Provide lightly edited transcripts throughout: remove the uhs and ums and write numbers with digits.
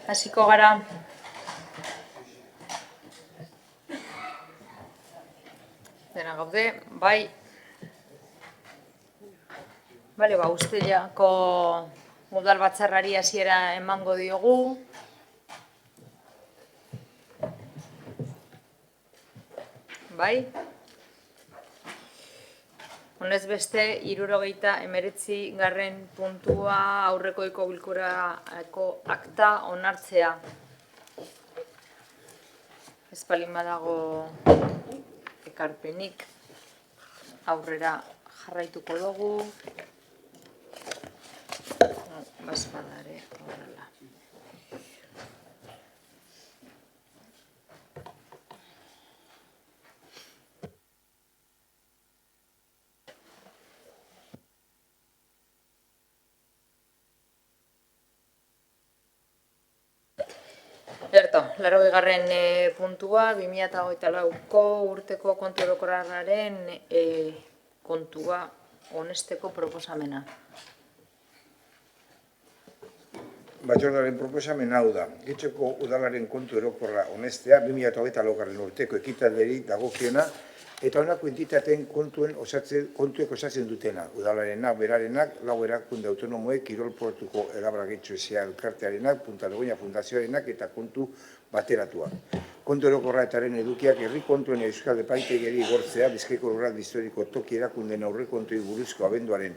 Hasiko gara. Dena gaude, bai. Bale, uztaileko udal batzarrari hasiera emango diogu. Bai. Honez beste, 79. puntua aurrekoiko bilkurako akta onartzea. Ez baldin badago ekarpenik aurrera jarraituko dugu. Bazpadare horrela. Erto, 80. puntua, 2024ko urteko kontu orokorraren kontua onesteko proposamena. Batzordearen proposamen hau da. Getxoko udalaren kontu orokorra onestea 2024 urteko ekitaldiari dagokiona eta honako entitateen kontuek osatzen dutena. Udalarenak, berarenak, lau erakunde autonomoek, Kirol Portuko Elabra Getxo S.A. elkartearenak, Punta Begoña Fundazioarenak eta kontu bateratuak. Kontu orokorra etaren edukiak herri kontuen euskal epaitegiari igortzea Bizkaiko Lurralde Historiko Toki erakundeen aurrekontuei buruzko abenduaren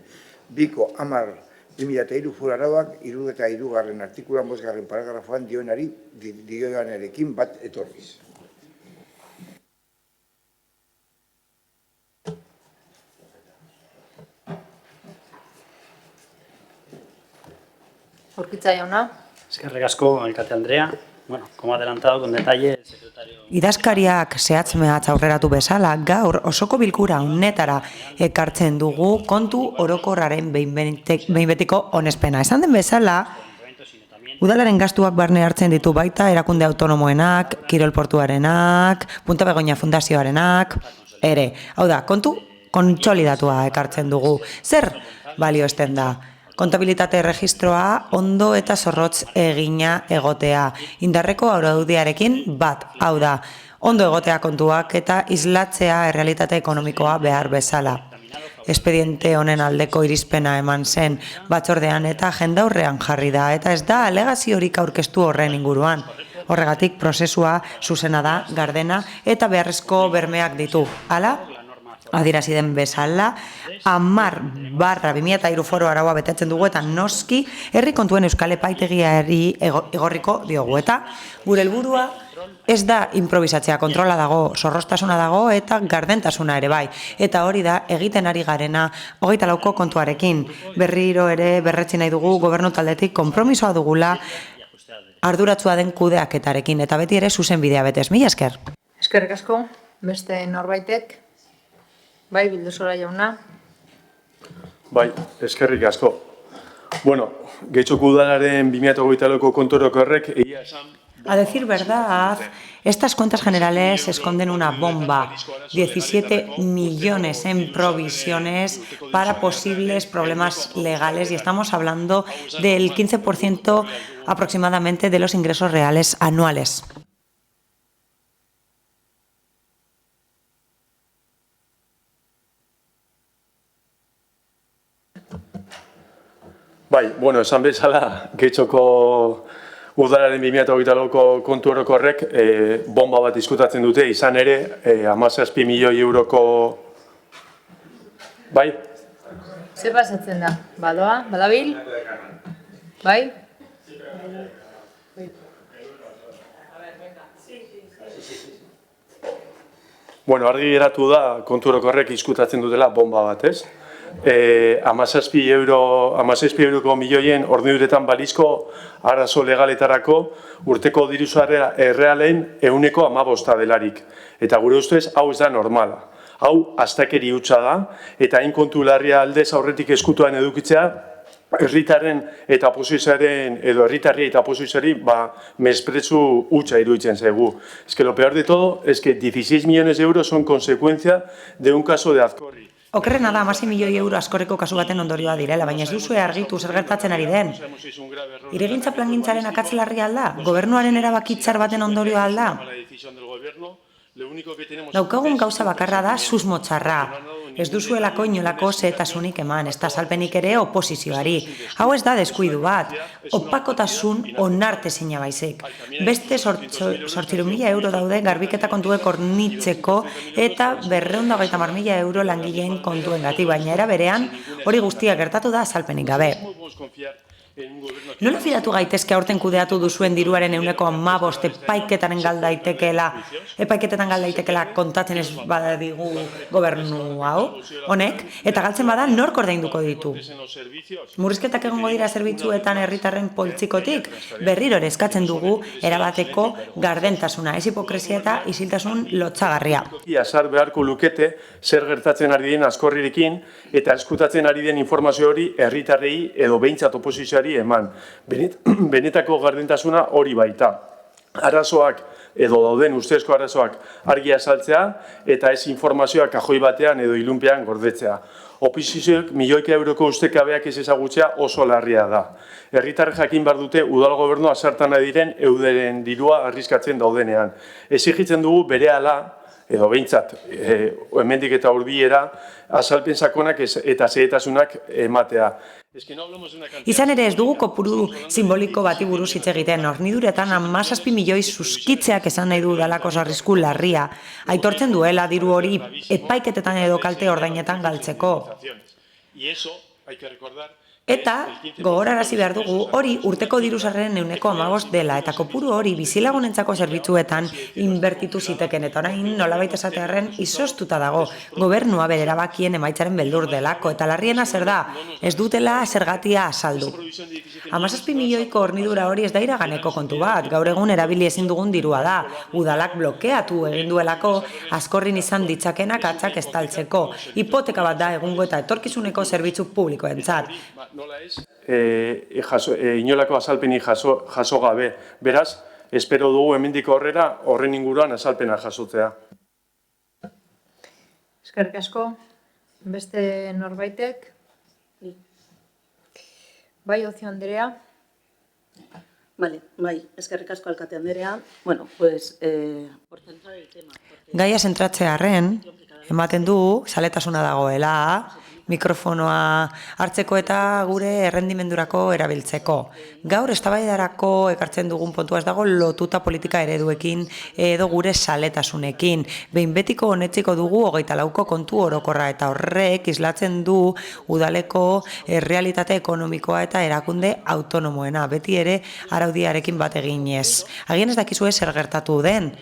2/10/2003 foru arauak 73. artikuluan 5. paragrafoan dioanarekin bat etorriz. Urkitza jauna. Eskerrik asko, Alkate Andrea. Bueno, como adelantado con detalle, el secretario... Idazkariak zehatz-mehatz aurreratu bezala, gaur osoko bilkura honetara ekartzen dugu kontu orokorraren behin betiko onespena. Esan den bezala, udalaren gastuak barne hartzen ditu baita erakunde autonomoenak, Kirol Portuarenak, Punta Begoña Fundazioarenak, ere. Hau da, kontu kontsolidatua ekartzen dugu. Zer balioesten da? Kontabilitate registroa ondo eta zorrotz egina egotea. Indarreko araudiarekin bat, hau da, ondo egotea kontuak eta islatzea errealitate ekonomikoa behar bezala. Espediente honen aldeko irizpena eman zen batzordean eta jendaurrean jarri da, eta ez da alegaziorik aurkeztu horren inguruan. Horregatik prozesua zuzena da, gardena eta beharrezko bermeak ditu. Hala? Adierazi den bezala, 10/2003 foru araua betetzen dugu eta noski herri kontuen euskal epaitegiari igorriko diogu. Eta gure helburua ez da improvisatzea, kontrola dago, zorroztasuna dago eta gardentasuna ere bai. Eta hori da egiten ari garena 24ko kontuarekin. Berriro ere berretsi nahi dugu gobernu taldetik konpromisoa dugula arduratsua den kudeaketarekin eta beti ere zuzen bidea betez. Mila esker. Eskerrik asko, beste norbaitek. Bai, Bildosora jauna. Bai, eskerrik asko. Bueno, Getxoko udalaren 2024ko kontu orokorrek egia esan... A decir verdad, estas cuentas generales esconden una bomba, 17 millones en provisiones para posibles problemas legales y estamos hablando del 15% aproximadamente de los ingresos reales anuales. Bai, bueno, esan bezala, Getxoko udalaren 2024ko kontu orokorrek bomba bat diskutatzen dute, izan ere, 17 milioi euroko... Bai? Zer pasatzen da? Badoa? Badabil? Bai? Bueno, argi geratu da, kontu orokorrek diskutatzen dutela bomba bat, ez? 17 euroko milioien orduduretan balizko arazo legaletarako urteko diruzaria errealen 15% delarik. Eta gure ustez, hau ez da normala. Hau, astakeri hutsa da, eta hain kontu larria aldez aurretik eskutuan edukitzea, herritarren eta oposizioaren, edo herritarri eta oposizioari, mespretsu hutsa iruditzen zaigu. Es que lo peor de todo es que 16 millones de euros son consecuencia de un caso de Azkorri. Okerrena da 16 milioi euro askorreko kasu baten ondorioa direla, baina ez duzue argitu zer gertatzen ari den. Hirigintza plangintzaren akats larria alda? Gobernuaren erabaki txar baten ondorioa alda? Daukagun gauza bakarra da susmo txarra. Ez duzuelako inolako zehetasunik eman, ez da salpenik ere oposizioari. Hau ez da deskuidu bat, opakotasun onartezina baizik. Beste 800.000 euro daude garbiketa kontuek hornitzeko eta 250.000 euro langileen kontuengati, baina era berean hori guztia gertatu da salpenik gabe. Nola fidatu gaitezke aurten kudeatu duzuen diruaren 15% epaiketetan galdaitekeela kontatzen ez badadigu gobernu hau, honek, eta galtzen bada nork ordainduko ditu. Murrizketak egongo dira zerbitzuetan herritarren poltsikotik, berriro ere eskatzen dugu erabateko gardentasuna, ez hipokresia eta isiltasun lotsagarria. Azar beharko lukete zer gertatzen ari den askorrirekin eta eskutatzen ari den informazio hori herritarrei edo behintzat oposizioari eman. Benetako gardentasuna hori baita. Arazoak edo dauden ustezko arazoak argi azaltzea eta ez informazioa kajoi batean edo ilunpean gordetzea. Oposizioek milioika euroko ustekabeak ez ezagutzea oso larria da. Herritarrek jakin behar dute udal gobernua zertan ari diren eudelen dirua arriskatzen daudenean. Exigitzen dugu berehala edo behintzat, hemendik eta hurbilera, azalpen sakonak eta xehetasunak ematea. Izan ere ez dugu kopuru simboliko bati buruz hitz egiten, horniduretan 17 milioi suskitzeak esan nahi du udalako arrisku larria, aitortzen duela diru hori epaiketetan edo kalte ordainetan galtzeko. Eta, gogorarazi behar dugu, hori urteko diru-sarreren 15% dela, eta kopuru hori bizilagunentzako zerbitzuetan inbertitu ziteken, eta orain nolabait esatearren izoztuta dago, gobernua bere erabakien emaitzaren beldur delako, eta larriena zer da, ez dutela zergatia azaldu. 17 milioiko hornidura hori ez da iraganeko kontu bat, gaur egun erabili ezin dugun dirua da, udalak blokeatu egin duelako, askorrin izan ditzakenak atzak estaltzeko, hipoteka bat da egungo eta etorkizuneko zerbitzu publikoentzat. Inolako azalpenik jaso gabe. Beraz, espero dugu hemendik aurrera horren inguruan azalpena jasotzea. Eskerrik asko, beste norbaitek. Bai, Ocio Andrea. Bai, eskerrik asko alkate Andrea. Bueno, pues, por centrar el tema. Gaia zentratzearren, ematen du, zaletasuna dagoela, mikrofonoa hartzeko eta gure errendimendurako erabiltzeko. Gaur eztabaidarako ekartzen dugun puntua ez dago lotuta politika ereduekin edo gure saletasunekin. Behin betiko honetziko dugu 24ko kontu orokorra eta horrek islatzen du udaleko errealitate ekonomikoa eta erakunde autonomoena, beti ere araudiarekin bat eginez. Agian ez dakizue zer gertatu den.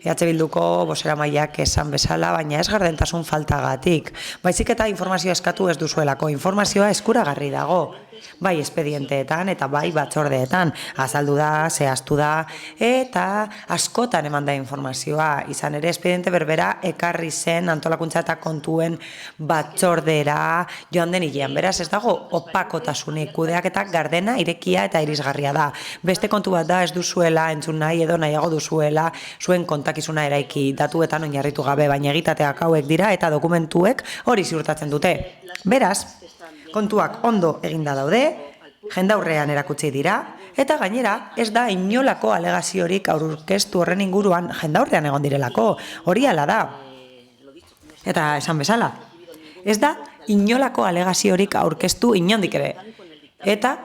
EH Bilduko bozeramaileak esan bezala, baina ez gardentasun faltagatik. Baizik eta informazioa eskatu ez duzuelako, informazioa eskuragarri dago. Bai espedienteetan eta bai batzordeetan. Azaldu da, zehaztu da, eta askotan eman da informazioa. Izan ere, espediente berbera ekarri zen antolakuntza eta kontuen batzordera joan den hilean. Beraz, ez dago opakotasunik, kudeaketa gardena, irekia eta irisgarria da. Beste kontu bat da, ez duzuela entzun nahi edo nahiago duzuela zuen kontakizuna eraiki datuetan oinarritu gabe, baina egitateak hauek dira eta dokumentuek hori ziurtatzen dute. Beraz, kontuak ondo eginda daude, jendaurrean erakutsi dira, eta gainera ez da inolako alegaziorik aurkeztu horren inguruan jendaurrean egon direlako, hori hala da. Eta esan bezala, ez da inolako alegaziorik aurkeztu inondik ere. Eta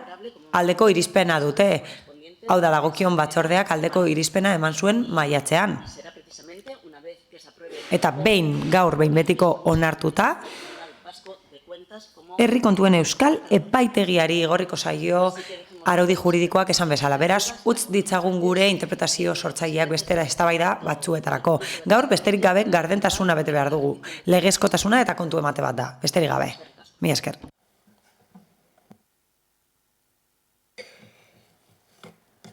aldeko irizpena dute, hau da dagokion batzordeak aldeko irizpena eman zuen maiatzean. Eta gaur behin betiko onartuta, herri kontuen euskal epaitegiari igorriko zaio araudi juridikoak esan bezala. Beraz, utz ditzagun gure interpretazio sortzaileak bestera eztabaida batzuetarako. Gaur besterik gabe gardentasuna bete behar dugu. Legezkotasuna eta kontu emate bat da. Besterik gabe. Mila esker.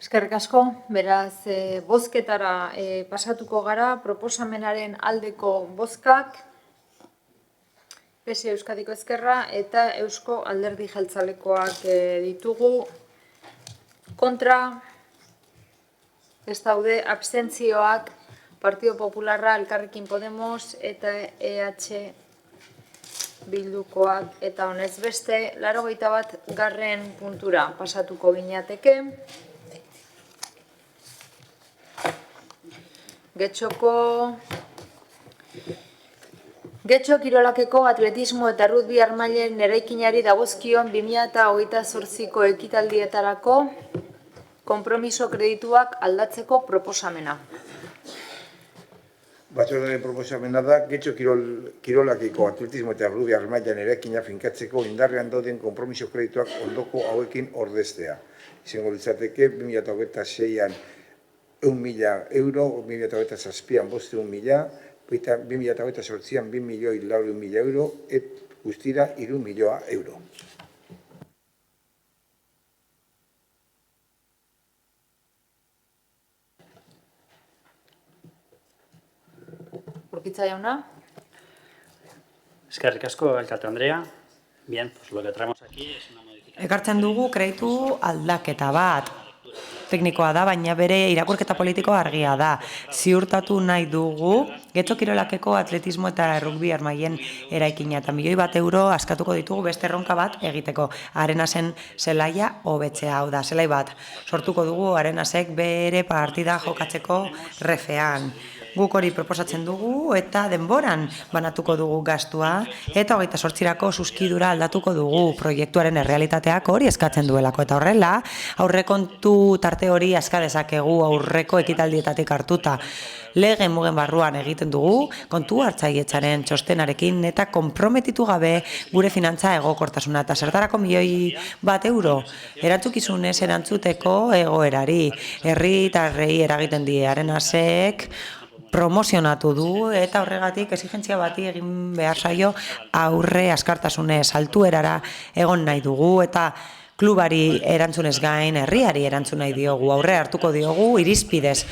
Eskerrik asko, beraz, bozketara pasatuko gara, proposamenaren aldeko bozkak, PSE Euskadiko Ezkerra eta Eusko Alderdi Jeltzalekoak ditugu. Kontra, ez daude abstentzioak Partido Popularra, Elkarrekin Podemos eta EH Bildukoak eta honez beste, 81. puntura pasatuko ginateke. Getxo Kirolakeko atletismo eta rugby armailen eraikinari dagozkion 2028ko ekitaldietarako konpromiso kredituak aldatzeko proposamena. Batzordearen proposamena da, Getxo Kirolakeko atletismo eta rugby armailan eraikina finkatzeko indarrean dauden konpromiso kredituak ondoko hauekin ordeztea. Izango litzateke 2026an 1.000 euro, 2027an 500.000, 2028an 2.400.000 euro, guztira 3 milioi euro. Urkitza jauna? Eskerrik asko, alkate Andrea. Bien, pues lo que traemos aquí es una modificación. Ekartzen dugu kreditu aldaketa bat. Teknikoa da, baina bere irakurketa politikoa argia da. Ziurtatu nahi dugu, Getxo Kirolakeko atletismo eta rugby armaien eraikina eta 1.000.000 euro askatuko ditugu beste erronka bat egiteko. Arenasen zelaia hobetzea, hau da, zelai bat. Sortuko dugu Arenasek bere partida jokatzeko refean. Guk hori proposatzen dugu eta denboran banatuko dugu gastua eta 28rako zuzkidura aldatuko dugu proiektuaren errealitateak hori eskatzen duelako. Eta horrela, aurrekontu tarte hori aska dezakegu aurreko ekitaldietatik hartuta. Lege mugen barruan egiten dugu, kontu hartzailetzaren txostenarekin eta konprometitu gabe gure finantza egokortasuna eta zertarako 1.000.000 euro. Erantzukizunez erantzuteko egoerari, herritarrei eragiten die Arenasek promozionatu du eta horregatik exigentzia bati egin behar zaio aurre askartasunez altuerara egon nahi dugu eta klubari erantzunez gain herriari erantzun nahi diogu, aurre hartuko diogu irizpidez.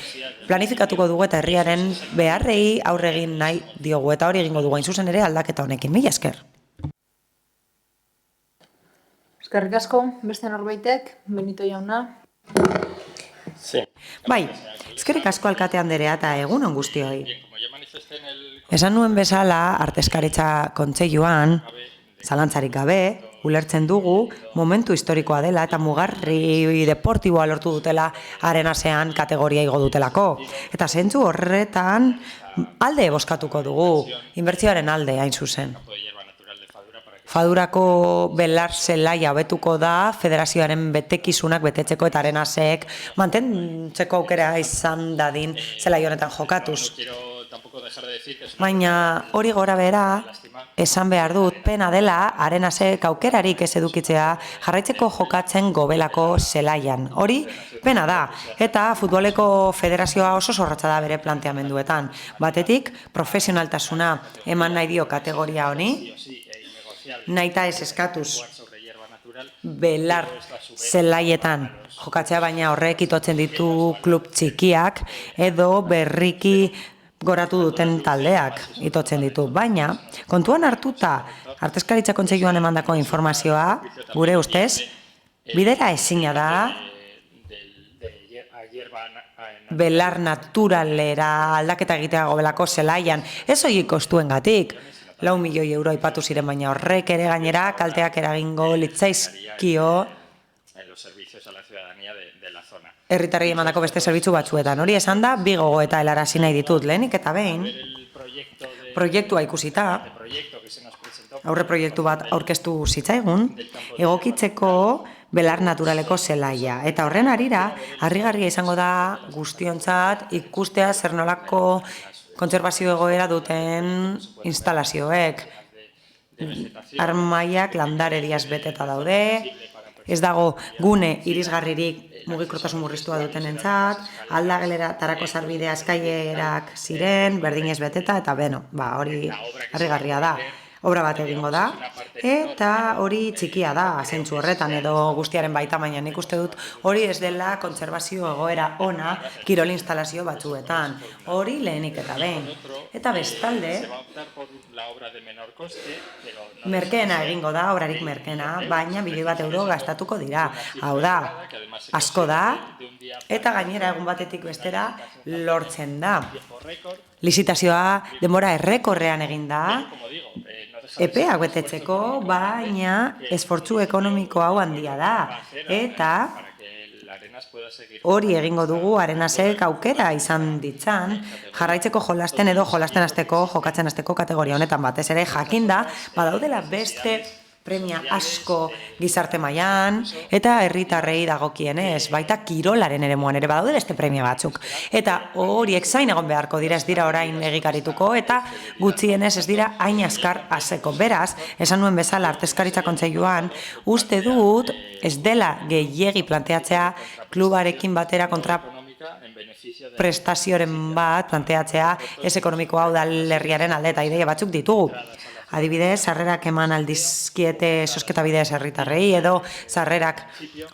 Planifikatuko dugu eta herriaren beharrei aurre egin nahi diogu eta hori egingo dugu hain zuzen ere aldaketa honekin. Mila esker. Eskerrik asko, beste norbaitek, Benito jauna. Sí. Bai, eskerrik asko alkate Anderea eta egun on guztioi. Esan nuen bezala, arteskaritza kontseiluan, zalantzarik gabe, ulertzen dugu, momentu historikoa dela eta mugarri deportiboa lortu dutela Arenasean kategoria igo dutelako. Eta zentzu horretan alde bozkatuko dugu, inbertsioaren alde hain zuzen. Fadurako belar zelaia hobetuko da federazioaren betekizunak betetzeko eta Arenasek mantentzeko aukera izan dadin zelai honetan jokatuz. Baina hori gora bera, esan behar dut, pena dela Arenasek aukerarik ez edukitzea jarraitzeko jokatzen gobelako zelaian. Hori pena da, eta futboleko federazioa oso zorratza da bere planteamenduetan. Batetik, profesionaltasuna eman nahi dio kategoria honi, naita ez eskatuz belar zelaietan jokatzea, baina horrek itotzen ditu klub txikiak edo berriki goratu duten taldeak itotzen ditu. Baina, kontuan hartuta arteskaritza kontseiluan emandako informazioa, gure ustez, bidera ezina da belar naturalera aldaketa egitea gobelako zelaian, ez hori kostuengatik. 4 milioi euro aipatu ziren, baina horrek ere gainera kalteak eragingo litzaizkio herritarrei emandako beste zerbitzu batzuetan. Hori esan da, bi gogoeta helarazi nahi ditut lehenik eta behin. Proiektua ikusita, aurre proiektu bat aurkeztu zitzaigun, egokitzeko belar naturaleko zelaia. Eta horren harira, harrigarria izango da guztiontzat ikustea zer nolako kontserbazio egoera duten instalazioek. Armaiak landareriaz beteta daude, ez dago gune irisgarririk mugikortasun murriztua dutenentzat, aldageletarako sarbidea eskailerak ziren, berdinez beteta, eta beno, hori harrigarria da. Obra bat egingo da, eta hori txikia da, zentzu horretan edo guztiaren baita, baina nik uste dut hori ez dela kontserbazio egoera ona kirol instalazio batzuetan. Hori lehenik eta behin. Eta bestalde, merkeena egingo da, obrarik merkeena, baina 1.000.000 euro gastatuko dira. Hau da, asko da, eta gainera egun batetik bestera lortzen da. Lizitazioa denbora errekorrean egin da, epeak betetzeko, baina esfortzu ekonomiko hau handia da. Eta hori egingo dugu Arenasek aukera izan ditzan, jarraitzeko jolasten edo jolasten hasteko, jokatzen hasteko kategoria honetan batez ere jakinda, badaudela beste premia asko gizarte mailan eta herritarrei dagokienez, baita kirolaren eremuan ere badaudela beste premia batzuk. Eta horiek zain egon beharko dira, ez dira orain egikarituko eta gutxienez ez dira hain azkar haseko. Beraz, esan nuen bezala Artezkaritza Kontseiluan, uste dut ez dela gehiegi planteatzea klubarekin batera kontra prestazioren bat planteatzea ez ekonomiko hau da lerriaren alde eta ideia batzuk ditugu. Adibidez, sarrerak eman aldizkiete sosketa bidez herritarrei edo sarrerak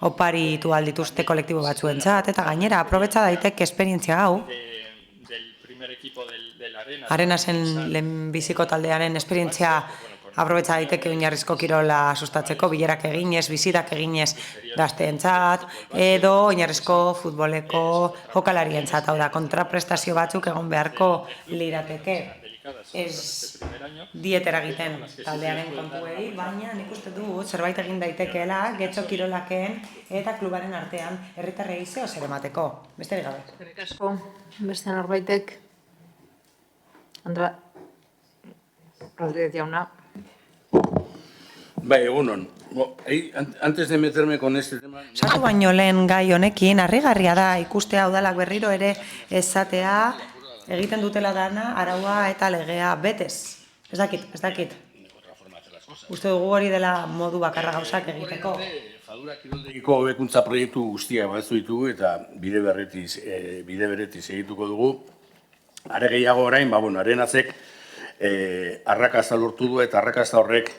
oparitu aldituzte kolektibo batzuentzat eta gainera aprobetxa daiteke esperientzia hau. Arenasen lehenbiziko taldearen esperientzia aprobetxa daiteke oinarrizko kirola sustatzeko, bilerak eginez, bizitak eginez gazteentzat, edo oinarrizko futboleko jokalarientzat, hau da, kontraprestazio batzuk egon beharko lirateke. Ez dietera egiten taldearen kontuei, baina nik uste dut zerbait egin daitekeela Getxo kirolaken eta klubaren artean herritarrei zeo zer emateko. Besterik gabe. Eskerrik asko, beste norbaitek. Rodríguez jauna. Bai, egunon. Antes de meterme con este tema... Sartu baino lehen gai honekin, harrigarria da ikustea udalak berriro ere esatea egiten dutela dana araua eta legea betez. Ez dakit. Uste dugu hori dela modu bakarra gauzak egiteko. Fadura kiroldegiko hobekuntza proiektu guztiak batzu ditugu eta bide beretiz egituko dugu. Are gehiago orain, Arenasek arrakasta lortu du eta arrakasta horrek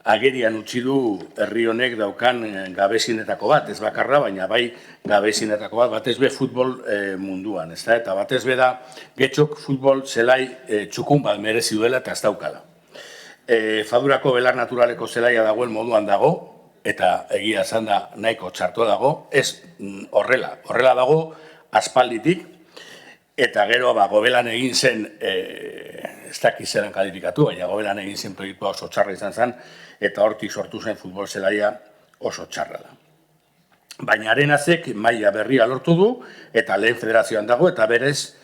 agerian utzi du herri honek daukan gabezinetako bat, ez bakarra, baina bai gabezinetako bat, batez be futbol munduan, ez da? Eta batez be da, Getxok futbol zelai txukun bat merezi duela eta ez daukala. Fadurako belar naturaleko zelaia dagoen moduan dago, eta egia esan da nahiko txartua dago, ez horrela dago aspalditik, eta gero gobelan egin zen, ez dakiz zelan kalifikatu, baina gobelan egin zen proiektua oso txarra izan zen, eta hortik sortu zen futbol zelaia oso txarra da. Baina Arenasek maila berria lortu du, eta lehen federazioan dago, eta berez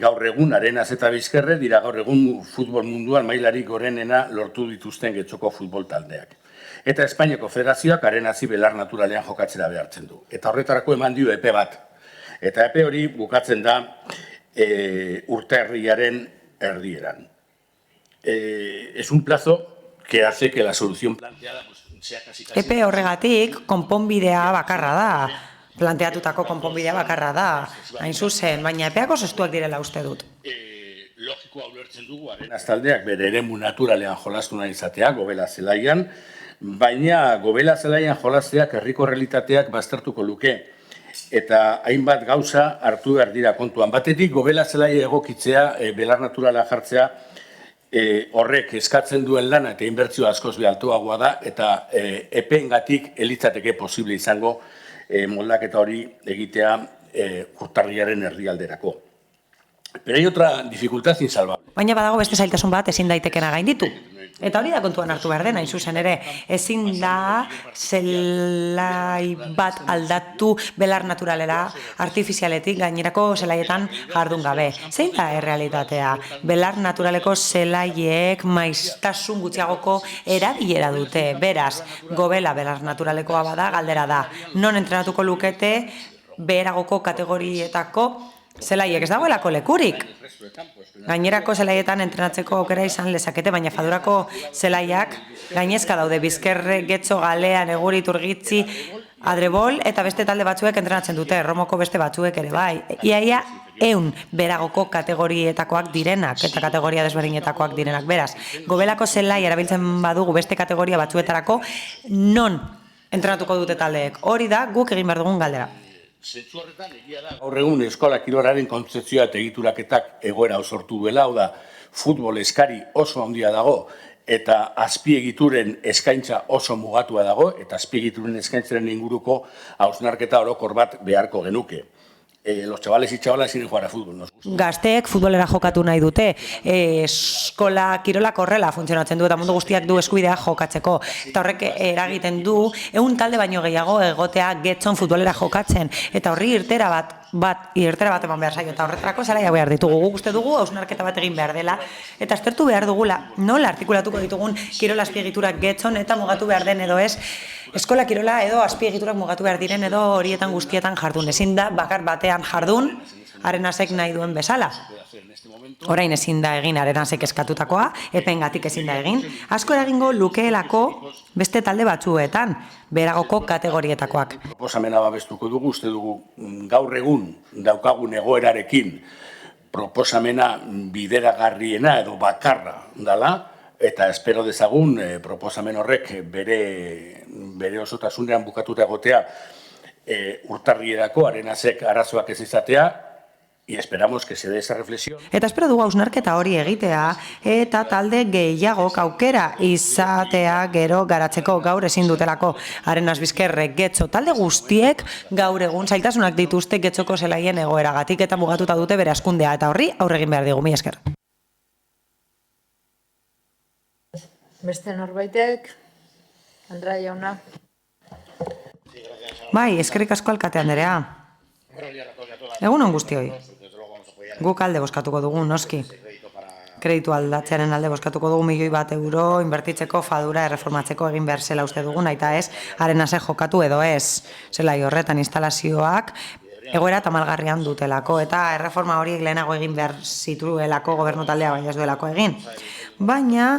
gaur egun Arenas eta Bizkerre dira gaur egun futbol munduan mailarik gorenena lortu dituzten Getxoko futbol taldeak. Eta Espainiako federazioak Arenasi belar naturalean jokatzera behartzen du. Eta horretarako eman dio epe bat. Eta epe hori bukatzen da urtarrilaren erdieran. Es un plazo que hace que la solución planteada sea casi... Epe horregatik konponbidea bakarra da, planteatutako konponbidea bakarra da, hain zuzen, baina epeak oso estuak direla uste dut. Logikoa ulertzen dugu, Arenas taldeak bere eremu naturalean jolastu nahi izatea, gobela zelaian, baina gobela zelaian jolasteak herriko realitateak baztertuko luke, eta hainbat gauza hartu behar dira kontuan. Batetik, gobela zelaia egokitzea, belar naturala jartzea, horrek eskatzen duen lana eta inbertzio askoz behaltuagoa da, eta epeengatik elitzateke posible izango moldaketa hori egitea urtarrilaren herrialderako. Pero hay otra dificultad insalvable. Baina badago beste zailtasun bat ezin daitekena gainditu. Eta hori da kontuan hartu behar dena, hain zuzen ere, ezin da zelai bat aldatu belar naturalera artifizialetik gainerako zelaietan jardun gabe. Zein da errealitatea? Belar naturaleko zelaiek maiztasun gutxiagoko erabilera dute. Beraz, gobela belar naturalekoa bada, galdera da. Non entrenatuko lukete beheragoko kategorietako zelaiek, ez dagoelako lekurik. Gainerako zelaietan entrenatzeko aukera izan lezakete, baina Fadurako zelaiak gainezka daude Bizkerre, Getxo, Galea, Neguri, Turgitzi, Adrebol eta beste talde batzuek entrenatzen dute, Romoko beste batzuek ere bai. Iaia 100 beragoko kategorietakoak direnak eta kategoria desberdinetakoak direnak. Beraz, gobelako zelai erabiltzen badugu beste kategoria batzuetarako, non entrenatuko dute taldeek. Hori da guk egin behar dugun galdera. Zentzu horretan egia da gaur egun eskola kirolaren kontzepzioa eta egituraketak egoera osortu duela, hau da futbol eskari oso handia dago eta azpiegituren eskaintza oso mugatua dago eta azpiegituren eskaintzaren inguruko hausnarketa orokor bat beharko genuke. los chavales y chavalas quieren jugar a fútbol. Nos gusta. Gazteek futbolera jokatu nahi dute, eskola kirolak horrela funtzionatzen du eta mundu guztiak du eskubidea jokatzeko. Eta horrek eragiten du, 100 talde baino gehiago egotea Getxon futbolera jokatzen. Eta horri irtera bat eman behar zaio, eta horretarako zelaia behar ditugu. Guk uste dugu, hausnarketa bat egin behar dela, eta aztertu behar dugula, nola artikulatuko ditugun kirola azpiegiturak Getxon eta mugatu behar den edo ez, eskola kirola edo azpiegiturak mugatu behar diren edo horietan guztietan jardun. Ezin da bakar batean jardun, Arenasek nahi duen bezala. Orain ezin da egin Arenasek eskatutakoa, epengatik ezin da egin. Asko eragingo lukeelako beste talde batzuetan, beragoko kategorietakoak. Proposamena babestuko dugu, uste dugu gaur egun daukagun egoerarekin proposamena bideragarriena edo bakarra dela, eta espero dezagun proposamen horrek bere osotasunean bukatuta egotea urtarrierako Arenasek arazoak ez izatea, y esperamos que se dé esa reflexión. Eta espero dugu hausnarketa hori egitea eta talde gehiagok aukera izatea gero garatzeko gaur ezin dutelako Arenas bizkerrek Getxo. Talde guztiek gaur egun zailtasunak dituzte Getxoko zelaien egoeragatik eta mugatuta dute bere hazkundea eta horri aurre egin behar digu. Mila esker. Beste norbaitek, Andrea jauna. Bai, eskerrik asko alkate Anderea. Egun on guztioi. Guk alde bozkatuko dugu, noski. Kreditu aldatzearen alde bozkatuko dugu €1.000.000 inbertitzeko fadura erreformatzeko egin behar zela uste dugu, naita ez, Arenasek jokatu edo ez. Zelai horretan instalazioak egoera tamalgarrian dutelako, eta erreforma horiek lehenago egin behar zituelako gobernu taldea baina ez duelako egin. Baina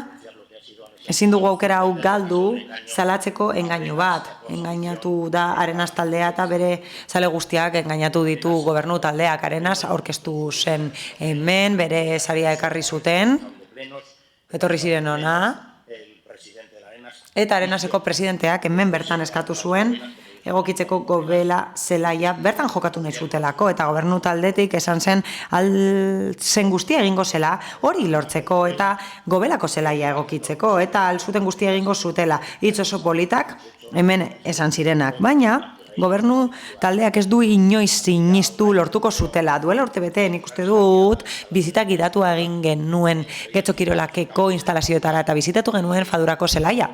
ezin dugu aukera hau galdu salatzeko engainu bat. Engainatu da Arenas taldea eta bere zale guztiak engainatu ditu gobernu taldeak. Arenas aurkeztu zen hemen, bere saria ekarri zuten, etorri ziren ona, eta Arenaseko presidenteak hemen bertan eskatu zuen egokitzeko gobela zelaia bertan jokatu nahi zutelako, eta gobernu taldetik esan zen zen guztia egingo zela hori lortzeko eta gobelako zelaia egokitzeko, eta alzuten guztia egingo zutela. Hitz oso politak hemen esan zirenak, baina gobernu taldeak ez du inoiz sinistu lortuko zutela. Duela urtebete nik uste dut bizitak gidatua egin genuen Getxo kirolakeko instalazioetara eta bizitatu genuen fadurako zelaia.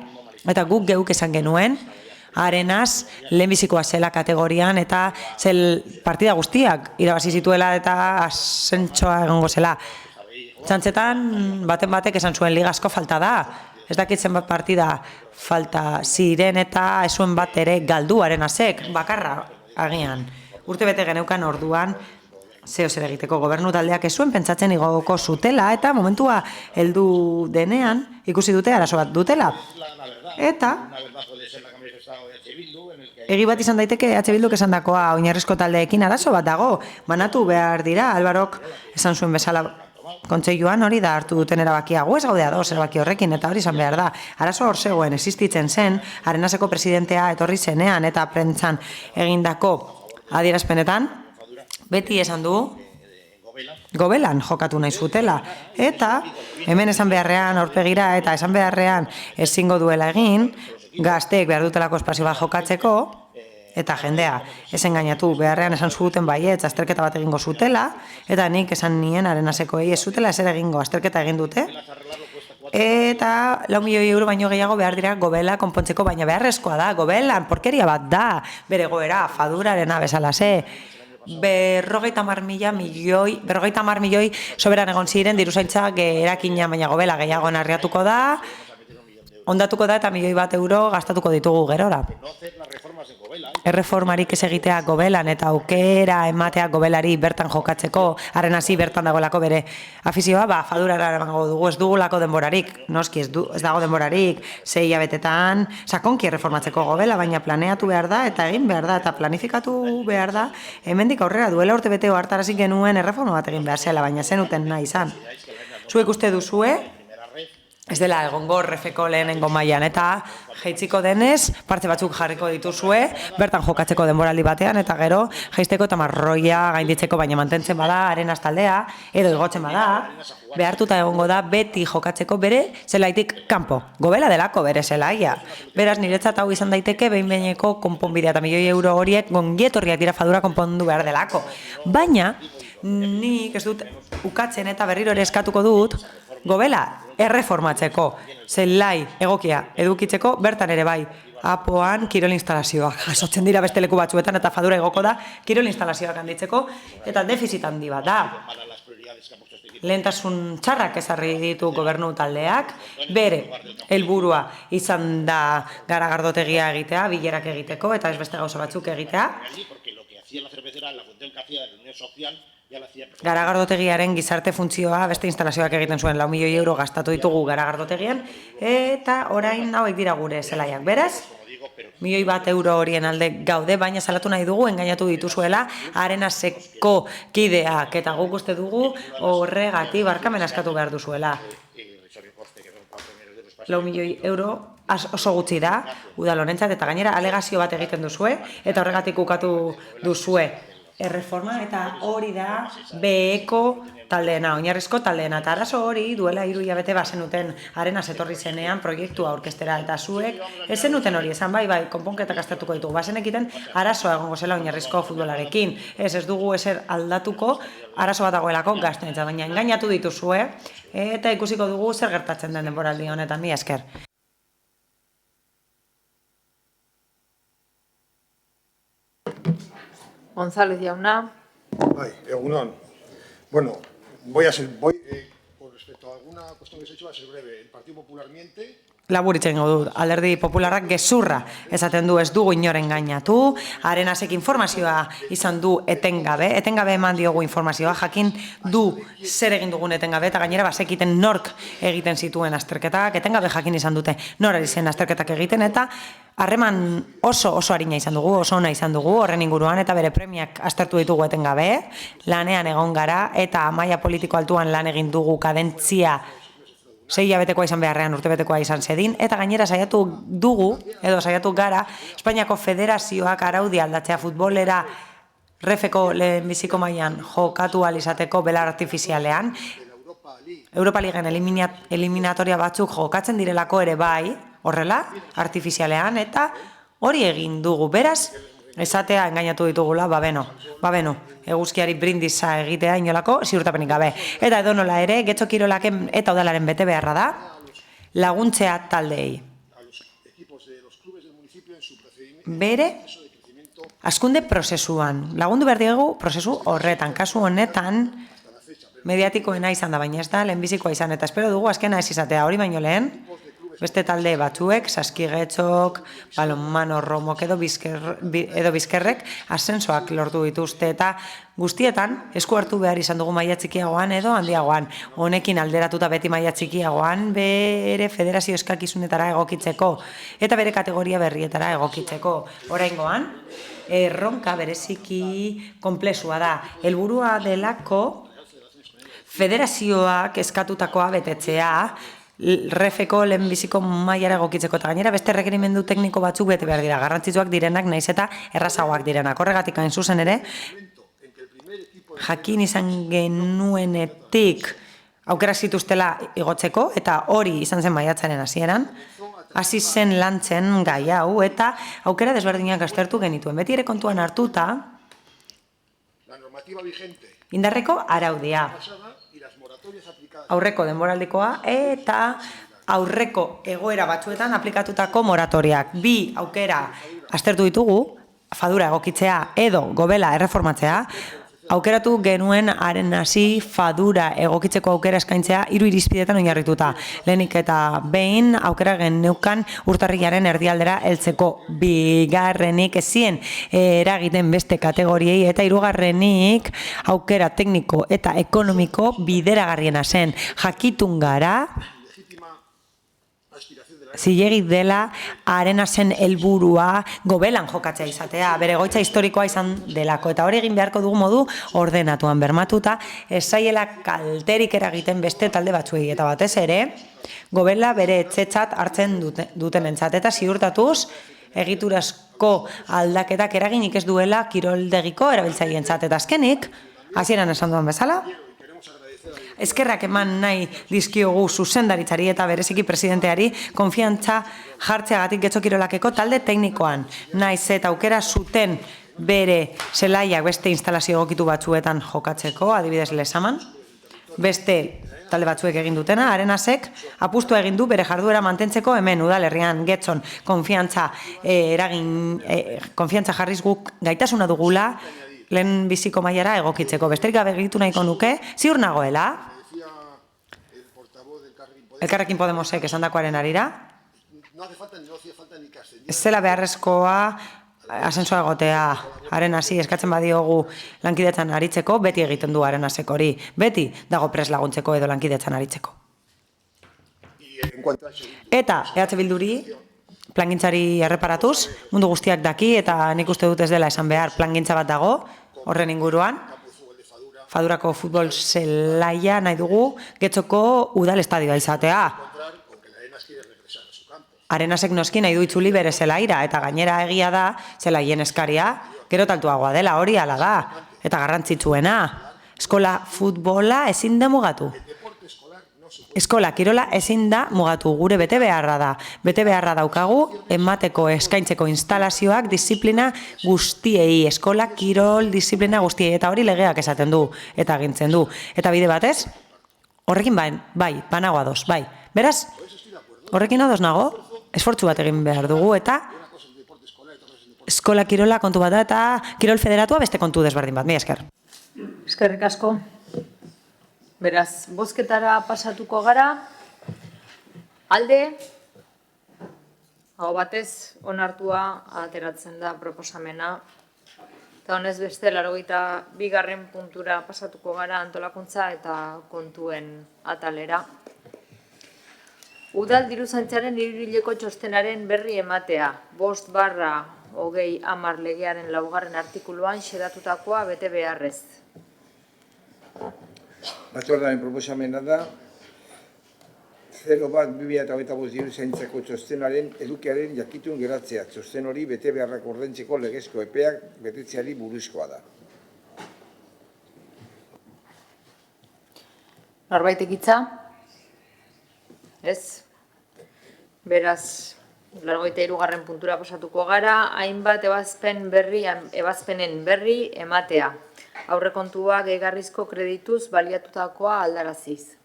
Eta guk geuk esan genuen Arenas lehenbizikoa zela kategorian eta partida guztiak irabazi zituela eta asentsoa egongo zela. Txantzetan baten batek esan zuen liga asko falta da. Ez dakit zenbat partida falta ziren eta ez zuen bat ere galdu Arenasek, bakarra agian. Urte bete geneukan orduan zeo zer egiteko gobernu taldeak ez zuen pentsatzen igoko zutela eta momentua heldu denean ikusi dute arazo bat dutela. Eta egi bat izan daiteke Bilduk esan dakoa oinarrizko taldeekin arazo bat dago, banatu behar dira, Albarok esan zuen bezala kontseiluan hori da hartu duten erabakia, gu ez gaude ados erabaki horrekin eta hori izan behar da. Arazo hor zegoen existitzen zen, Arenaseko presidentea etorri zenean eta prentzan egindako adierazpenetan, beti esan du gobelan jokatu nahi zutela. Eta hemen esan beharrean aurpegira eta esan beharrean ezingo duela egin, gazteek behar dutelako espazio bat jokatzeko, eta jendea ez engainatu beharrean esan zuten baietz azterketa bat egingo zutela, eta nik esan nien Arenasekoei ez zutela ezer egingo azterketa egin dute, eta €4.000.000 baino gehiago behar dira gobela konpontzeko, baina beharrezkoa da, gobelan porkeria bat da, bere goera, fadurarena bezalase, 50.000 milioi soberan egon ziren diruzaintzak erakina, baina gobela gehiago narriatuko da, ondatuko da eta €1.000.000 gastatuko ditugu gerora. Erreformarik ez egitea gobelan eta aukera ematea gobelari bertan jokatzeko, Arenasi bertan dagoelako bere afizioa, fadurara emango dugu, ez dugulako denborarik, noski ez dago denborarik, 6 hilabetetan, sakonki erreformatzeko gobela, baina planeatu behar da eta egin behar da eta planifikatu behar da, hemendik aurrera duela urte beteo hartarazik genuen erreforma bat egin behar zela, baina zenuten nahi izan. Zuek uste duzue, ez dela egongo refeko lehenengo mailan eta jaitziko denez, partze batzuk jarriko dituzue, bertan jokatzeko denboraldi batean eta gero jaisteko eta marroia gainditzeko, baina mantentzen bada Arenas taldea edo igotzen bada, behartuta egongo da beti jokatzeko bere zelaitik kanpo. Gobela delako bere zelaia. Beraz, niretzat hau izan daiteke behin-behineko konponbidea eta €1.000.000 horiek gongietorriak dira fadura konpondu behar delako. Baina, nik ez dut ukatzen eta berriro ere eskatuko dut, Gobela erreformatzeko, zelai egokia edukitzeko, bertan ere bai, apoan kirol instalazioak jasotzen dira beste leku batzuetan eta fadura egoko da kirol instalazioak handitzeko eta defizit handi bat da. Lehentasun txarrak ezarri ditu gobernu taldeak, bere helburua izan da garagardotegia egitea, bilerak egiteko eta ez beste gauza batzuk egitea. Garagardotegiaren gizarte funtzioa beste instalazioak egiten zuen €4.000.000 gastatu ditugu garagardotegian eta orain hauek dira gure zelaiak. Beraz, €1.000.000 horien alde gaude, baina salatu nahi dugu, engainatu dituzuela Arenaseko kideak eta guk uste dugu horregatik barkamena eskatu behar duzuela. €4.000.000 oso gutxi da, udal honentzat, eta gainera alegazio bat egiten duzue, eta horregatik ukatu duzue erreforma, eta hori da beheko taldeena, oinarrizko taldeena, eta arazo hori duela 3 hilabete bazenuten Arenas etorri zenean proiektua aurkeztera, eta zuek ez zenuten hori esan, bai, konponketak aztertuko ditugu, bazenekiten arazoa egongo zela oinarrizko futbolarekin, ez dugu ezer aldatuko, arazo bat dagoelako gaztenetza, baina engainatu dituzue, eta ikusiko dugu zer gertatzen den denboraldi honetan, mila esker. González jauna. Bai, egunon. Bueno, con respecto a alguna cuestión que se ha hecho, va a ser breve. El Partido Popular miente. Laburitzen dut, Alderdi Popularrak gezurra esaten du, ez dugu inoren gainatu, Arenasek informazioa izan du etengabe eman diogu informazioa, jakin du zer egin dugun etengabe, eta gainera bazekiten nork egiten zituen azterketak, etengabe jakin izan dute nor ari zen azterketak egiten, eta harreman oso arina izan dugu, oso ona izan dugu horren inguruan, eta bere premiak aztertu ditugu etengabe, lanean egon gara, eta maila politiko altuan lan egin dugu kadentzia 6 hilabetekoa izan beharrean urtebetekoa izan zedin, eta gainera saiatu dugu, edo saiatu gara, Espainiako Federazioak araudi aldatzea futbolera refeko lehenbiziko mailan jokatu alizateko belar artifizialean, Europa Ligen eliminatoria batzuk jokatzen direlako ere bai, horrela, artifizialean, eta hori egin dugu, beraz, esatea engainatu ditugula, beno, eguzkiari brindisa egitea inolako ziurtapenik gabe. Eta edonola ere, Getxo Kirolaken eta udalaren bete beharra da, laguntzea taldeei. Bere, hazkunde prozesuan, lagundu behar diegu prozesu horretan, kasu honetan, mediatikoena izan da, baina ez da, lehenbizikoa izan, eta espero dugu azkena ez izatea, hori baino lehen, beste talde batzuek, Saskigetxok, Balonmano Romok edo Bizkerrek ascensoak lortu dituzte, eta guztietan esku hartu behar izan dugu maila txikiagoan edo handiagoan. Honekin alderatuta beti maila txikiagoan bere federazio eskakizunetara egokitzeko eta bere kategoria berrietara egokitzeko. Oraingoan, erronka bereziki konplexua da. Helburua delako federazioak eskatutakoa betetzea, refeko lehenbiziko mailara egokitzeko, eta gainera beste rekerimendu tekniko batzuk bete behar dira, garrantzitsuak direnak naiz eta errazagoak direnak. Horregatik hain zuzen ere, jakin izan genuenetik aukera zituztela igotzeko, eta hori izan zen maiatzaren hasieran, hasi zen lantzen gai hau, eta aukera desberdinak aztertu genituen. Beti ere kontuan hartuta, indarreko araudia, aurreko denboraldikoa eta aurreko egoera batzuetan aplikatutako moratoriak. Bi aukera aztertu ditugu, fadura egokitzea edo gobela erreformatzea, aukeratu genuen Arenasi fadura egokitzeko aukera eskaintzea 3 irizpidetan oinarrituta. Lehenik eta behin aukera geneukan urtarrilaren erdialdera heltzeko, bigarrenik ezien eragiten beste kategoriei, eta hirugarrenik aukera tekniko eta ekonomiko bideragarriena zen. Jakitun gara zilegi dela Arenasen helburua gobelan jokatzea izatea, bere egoitza historikoa izan delako, eta hori egin beharko dugu modu ordenatuan bermatuta, ez zaiela kalterik eragiten beste talde batzuei, eta batez ere, gobela bere etxetzat hartzen dutenentzat, eta ziurtatuz, egiturazko aldaketak eraginik ez duela kiroldegiko erabiltzaileentzat, eta azkenik, hasieran esan duan bezala, eskerrak eman nahi dizkiogu zuzendaritzari eta bereziki presidenteari konfiantza jartzeagatik Getxo Kirolakeko talde teknikoan. Naiz eta aukera zuten bere zelaiak beste instalazio egokitu batzuetan jokatzeko, adibidez Lezaman. Beste talde batzuek egin dutena, Arenasek apustua egin du bere jarduera mantentzeko hemen udalerrian Getxon konfiantza jarriz guk gaitasuna dugula lehen biziko mailara egokitzeko. Besterik gabe egitu nahiko nuke, ziur nagoela, Elkarrekin Podemosek esandakoaren arira, ez zela beharrezkoa ascensoa egotea Arenasi eskatzen badiogu lankidetzan aritzeko, beti egiten du Arenasek hori, beti dago pres laguntzeko edo lankidetzan aritzeko. Eta EH Bilduri plangintzari erreparatuz, mundu guztiak daki eta nik uste dut ez dela esan behar plangintza bat dago, horren inguruan, Fadurako futbol zelaia nahi dugu Getxoko udal estadioa izatea. Arenasek noski nahi du itzuli bere zelaira, eta gainera egia da zelaien eskaria gero taltuagoa dela, hori hala da, eta garrantzitsuena. Eskola futbola ezin da mugatu. Eskola kirola ezin da mugatu, gure bete beharra da. Bete beharra daukagu emateko eskaintzeko instalazioak disiplina guztiei, eskola kirol disiplina guztiei, eta hori legeak esaten du, eta agintzen du. Eta bide batez, horrekin bai, banago ados, bai. Beraz, horrekin ados nago, esfortzu bat egin behar dugu, eta eskola kirola kontu bat da, eta kirol federatua beste kontu desberdin bat, mila esker. Eskerrik asko. Beraz, bozketara pasatuko gara. Alde, hau batez, onartua ateratzen da proposamena. Eta honez beste, 82. puntura pasatuko gara antolakuntza eta kontuen atalera. Udal diruzaintzaren hiruhileko txostenaren berri ematea, 5/2010 legearen 4. artikuluan xedatutakoa bete beharrez. Batzordearen proposamena da 01/2025 diruzaintzako txostenaren edukiaren jakitun geratzea. Txosten hori bete beharrak ordaintzeko legezko epeak betetzeari buruzkoa da. Norbaitek hitza? Ez? Beraz, 83. puntura pasatuko gara, hainbat ebazpenen berri ematea. Aurrekontua gehigarrizko kredituz baliatutakoa aldaraziz.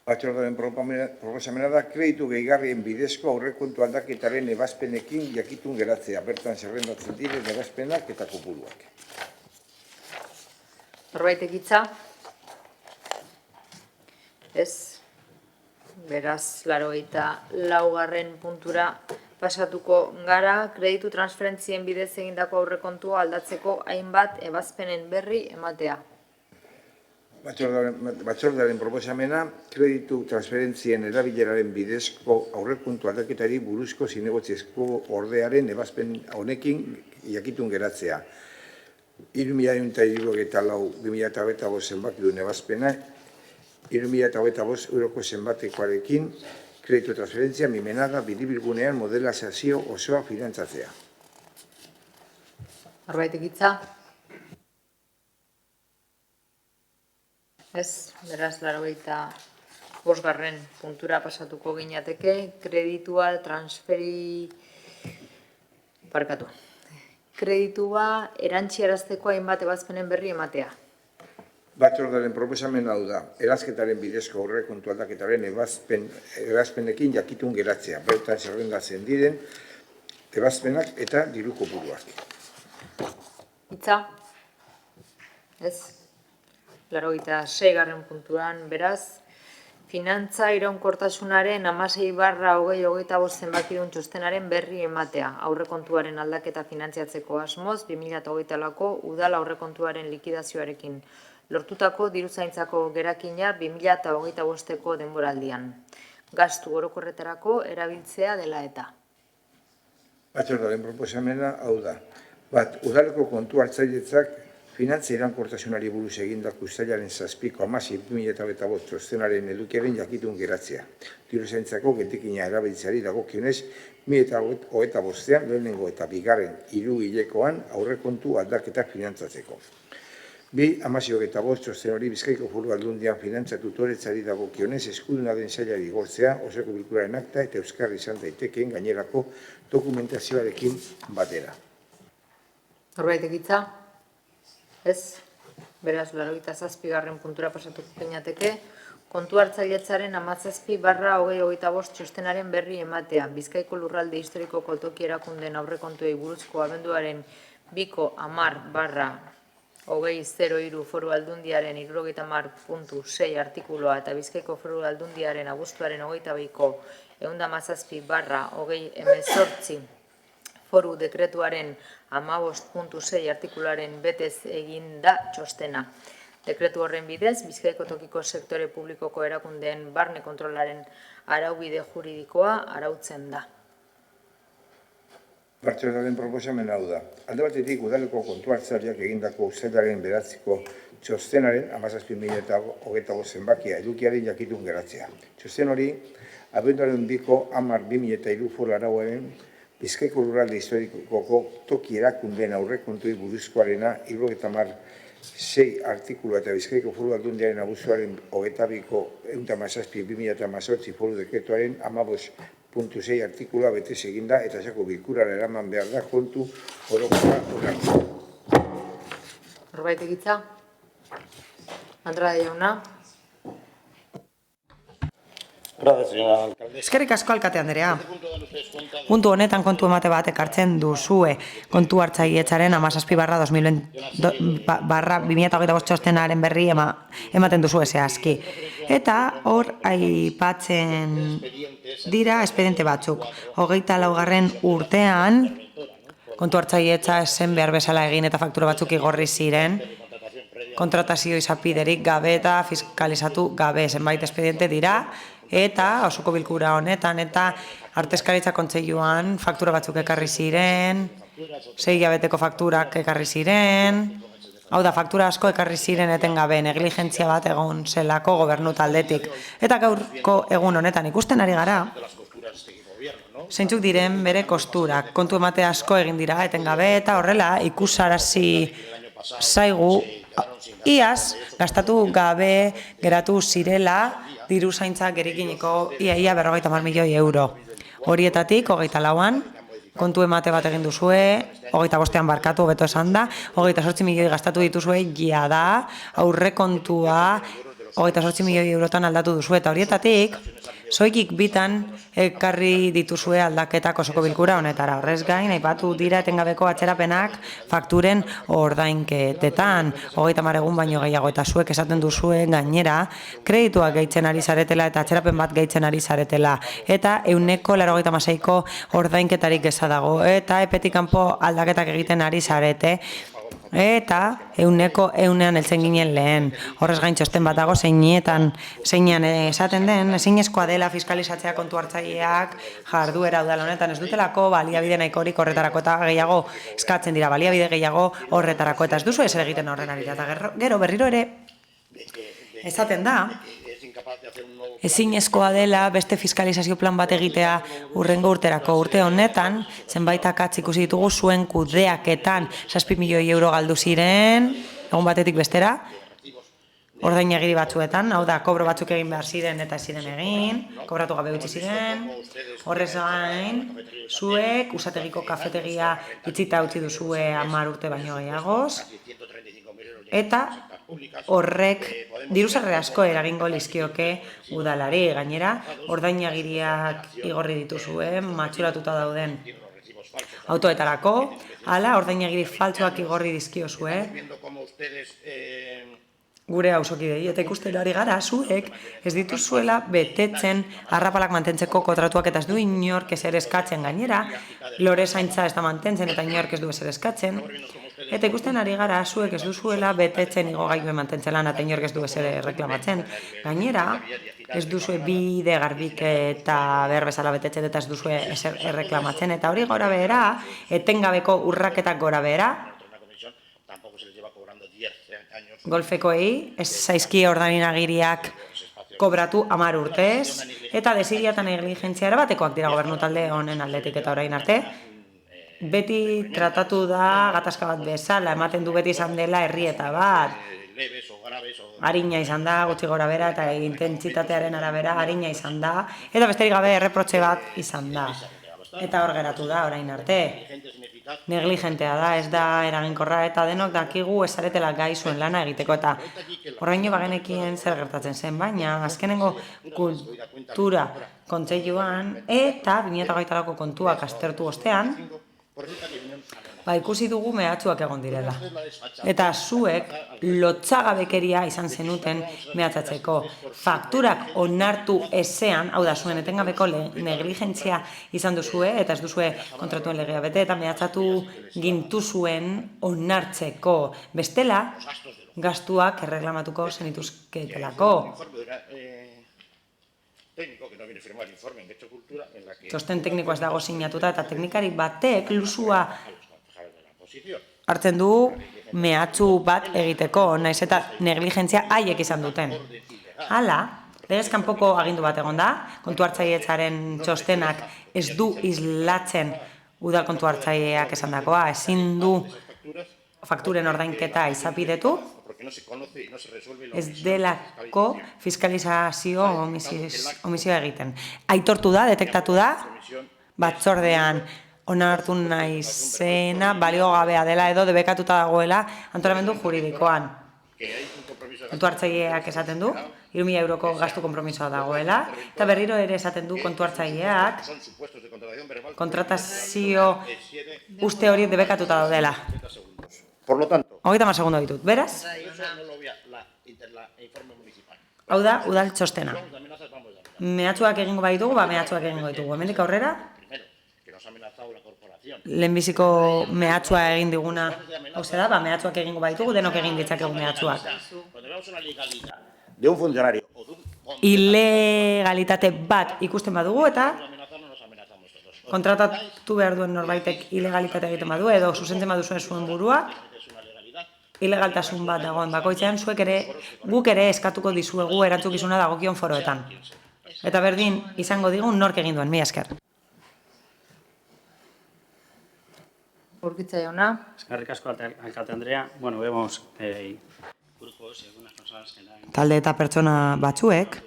Batzordearen proposamena da kreditu gehigarrien bidezko aurrekontu aldaketaren ebazpenekin jakitun geratzea. Bertan zerrendatzen diren ebazpenak eta kopuruak. Norbaitek hitza? Ez? Beraz, 84. puntura pasatuko gara, kreditu transferentzien bidez egindako aurrekontua aldatzeko hainbat ebazpenen berri ematea. Batzordearen proposamena, kreditu transferentzien erabileraren bidezko aurrekontu aldaketari buruzko zinegotziezko ordearen ebazpen honekin jakitun geratzea. 3.174/2025 zenbakidun ebazpena, 3.025 euroko zenbatekoarekin kreditu transferentzia mimenaga biribilgunean modelazio osoa finantzatzea. Norbaitek hitza? Ez, beraz, 85. puntura pasatuko ginateke, kreditua kreditua erantziarazteko hainbat ebazpenen berri ematea. Batzordearen proposamen hau da, erazketaren bidezko aurrekontu aldaketaren ebazpenekin jakitun geratzea. Bertan zerrendatzen diren ebazpenak eta diru kopuruak. Hitza? Ez? 86. puntuan, beraz, finantza iraunkortasunaren 16/2025 zenbakidun txostenaren berri ematea. Aurrekontuaren aldaketa finantziatzeko asmoz, 2024ko udal aurrekontuaren likidazioarekin lortutako diruzaintzako gerakina 2025ko denboraldian. gastu orokorretarako erabiltzea dela eta. Batzordearen proposamena hau da. Bat, udaleko kontu hartzailetzak finantza iraunkortasunari buruz egindako uztailaren 7/6/2025 txostenaren edukiaren jakitun geratzea. Diruzaintzako geldekina erabiltzeari dagokionez 2025 lehenengo eta bigarren hiruhilekoan aurrekontu aldaketak finantzatzeko. 2025 txosten hori Bizkaiko Foru Aldundian finantza tutoretzari dagokionez eskuduna den sailari igortzea, osoko bilkuraren akta eta euskarri izan daitekeen gainerako dokumentazioarekin batera. Norbaitek hitza? Ez? Beraz, 87. puntura pasatuko ginateke. Kontu hartzailetzaren 17/2025 txostenaren berri ematea. Bizkaiko lurralde historikoko toki erakundeen aurrekontuei buruzko abenduaren 2/10/2003 Foru Aldundiaren 70.6 artikuloa eta Bizkaiko Foru Aldundiaren abuztuaren 22ko 117/2018 Foru dekretuaren 15.6 artikuluaren betez egin da txostena. Dekretu horren bidez, Bizkaiko tokiko sektore publikoko erakundeen barne kontrolaren araubide juridikoa arautzen da. Batzordearen proposamen hau da. Alde batetik, udaleko kontu hartzaileak egindako uztailaren 9ko txostenaren 17.025 zenbakia edukiaren jakitun geratzea. Txosten hori, abenduaren 2/10/2003 Foru arauaren Bizkaiko lurralde historikoko toki erakundeen aurrekontuei buruzkoarena 76 artikulu eta Bizkaiko Foru Aldundiaren abuztuaren 22ko 117/2018 Foru dekretuaren 15.6 artikulua betez eginda eta osoko bilkurara eraman behar da kontu orokorra onartzeko. Norbaitek hitza? Andrade jauna? Eskerrik asko alkate Andrea. Puntu honetan kontu emate bat ekartzen duzue. Kontu hartzailetzaren 17/2025 txostenaren berri ematen duzue zehazki. Eta hor aipatzen dira espediente batzuk. 24. urtean kontu hartzailetza esen behar bezala egin eta faktura batzuk igorri ziren. Kontratazio izapiderik gabe eta fiskalizatu gabe zenbait espediente dira. Eta osoko bilkura honetan eta artezkaritza kontseiluan faktura batzuk ekarri ziren, 6 hilabeteko fakturak ekarri ziren, hau da, faktura asko ekarri ziren etengabe, negligentzia bat egon zelako gobernu taldetik. Eta gaurko egun honetan ikusten ari gara, zeintzuk diren bere kosturak, kontu emate asko egin dira etengabe eta horrela ikusarazi zaigu iaz gastatu gabe geratu zirela diru zaintzak gerekiniko ia 50 milioi euro. Horietatik, 24an, kontu emate bat egin duzue, 25an barkatu hobeto esan da, 28 milioi gastatu dituzue jada, aurrekontua 28 milioi eurotan aldatu duzue, eta horietatik, soikik bitan ekarri dituzue aldaketak osoko bilkura honetara. Horrez gain, aipatu dira etengabeko atzerapenak fakturen ordainketetan. 30 egun baino gehiago eta zuek esaten duzue gainera, kredituak gehitzen ari zaretela eta atzerapen bat gehitzen ari zaretela. Eta 196ko ordainketarik eza dago. Eta epetik kanpo aldaketak egiten ari zarete. Eta 100ean heltzen ginen lehen. Horrez gain txosten bat dago zeinean esaten den, ezinezkoa dela fiskalizatzea kontu hartzaileak jarduera udal honetan ez dutelako baliabide nahikorik horretarako eta gehiago eskatzen dira baliabide gehiago horretarako eta ez duzu ezer egiten horren ari eta gero berriro ere esaten da ezinezkoa dela beste fiskalizazio plan bat egitea urrengo urterako. Urte honetan, zenbait akats ikusi ditugu zuen kudeaketan 7 milioi euro galdu ziren, egun batetik bestera, ordainagiri batzuetan, hau da, kobro batzuk egin behar ziren eta ziren egin, kobratu gabe utzi ziren, horrez gain, zuek usategiko kafetegia itzita utzi duzue 10 urte baino gehiagoz, eta horrek diruzarre asko eragingo lizkioke udalari, gainera ordainagiriak igorri dituzue matxuratuta dauden autoetarako, hala ordainagiri faltsuak igorri dizkiozue gure auzokidei eta ikusten ari gara zuek ez dituzuela betetzen arrapalak mantentzeko kontratuak eta ez du inork ezer eskatzen gainera, lore zaintza ez da mantentzen eta inork ez du ezer eskatzen. Eta ikusten ari gara, zuek ez duzuela betetzen igogailu mantentzelan, eta inork ez du ezer reklamatzen. Gainera, ez duzue bide garbik eta behar bezala betetzen eta ez duzue ezer erreklamatzen. Eta hori gora behera, etengabeko urraketak gora behera, golfekoei, ez zaizki ordaninagiriak kobratu 10 urtez, eta desidia eta negligentzia erabatekoak dira gobernu talde honen aldetik eta orain arte. Beti tratatu da gatazka bat bezala, ematen du beti izan dela herrieta bat. Arina izan da, gutxi gora bera, eta intentsitatearen arabera arina izan da, eta besterik gabe erreprotxe bat izan da. Eta hor geratu da orain arte. Negligentea da, ez da eraginkorra, eta denok dakigu ez zaretela gai zuen lana egiteko, eta horreino bagenekien zer gertatzen zen, baina azkenengo kultura kontseiluan eta 2008ko kontuak aztertu ostean, ikusi dugu mehatxuak egon direla. Eta zuek lotsagabekeria izan zenuten mehatxatzeko. Fakturak onartu ezean, hau da, zuen etengabeko negligentzia izan duzue, eta ez duzue kontratuen legea bete, eta mehatxatu gintu zuen onartzeko. Bestela, gastuak erreklamatuko zenituzketelako. Txosten teknikoa ez dago sinatuta eta teknikari batek lusua hartzen du mehatxu bat egiteko, naiz eta negligentzia haiek izan duten. Hala, legez kanpoko agindu bat egon da, kontu hartzailetzaren txostenak ez du islatzen udal kontu hartzaileak esandakoa, ezin du fakturen ordainketa izapidetu, ez delako fiskalizazio omizioa egiten. Aitortu da, detektatu da, batzordean onartu nahi zena baliogabea dela edo debekatuta dagoela antolamendu juridikoan. Kontu hartzaileak esaten du, 3.000 euroko gastu konpromisoa dagoela, eta berriro ere esaten du kontu hartzaileak kontratazio uste hori debekatuta daudela. Por lo tanto, 30 segundo ditut, beraz? Hau da, udal txostena. Mehatxuak egingo baditugu, mehatxuak egingo ditugu. Hemendik aurrera, lehenbiziko mehatxua egin diguna, hau da, mehatxuak egingo baditugu, denok egin ditzakegu mehatxuak. de un funcionario o de un Ilegalitate bat ikusten badugu eta kontratatu behar duen norbaitek ilegalitate egiten badu edo zuzentzen baduzuen zuen burua, ilegaltasun bat dagoen bakoitzean, guk ere eskatuko dizuegu erantzukizuna dagokion foroetan. Eta berdin izango digun nork egin duen, mila esker. Urkitza jauna. Eskerrik asko, alkate Andrea. Bueno, vemos grupos y algunas personas que dan Talde eta pertsona batzuek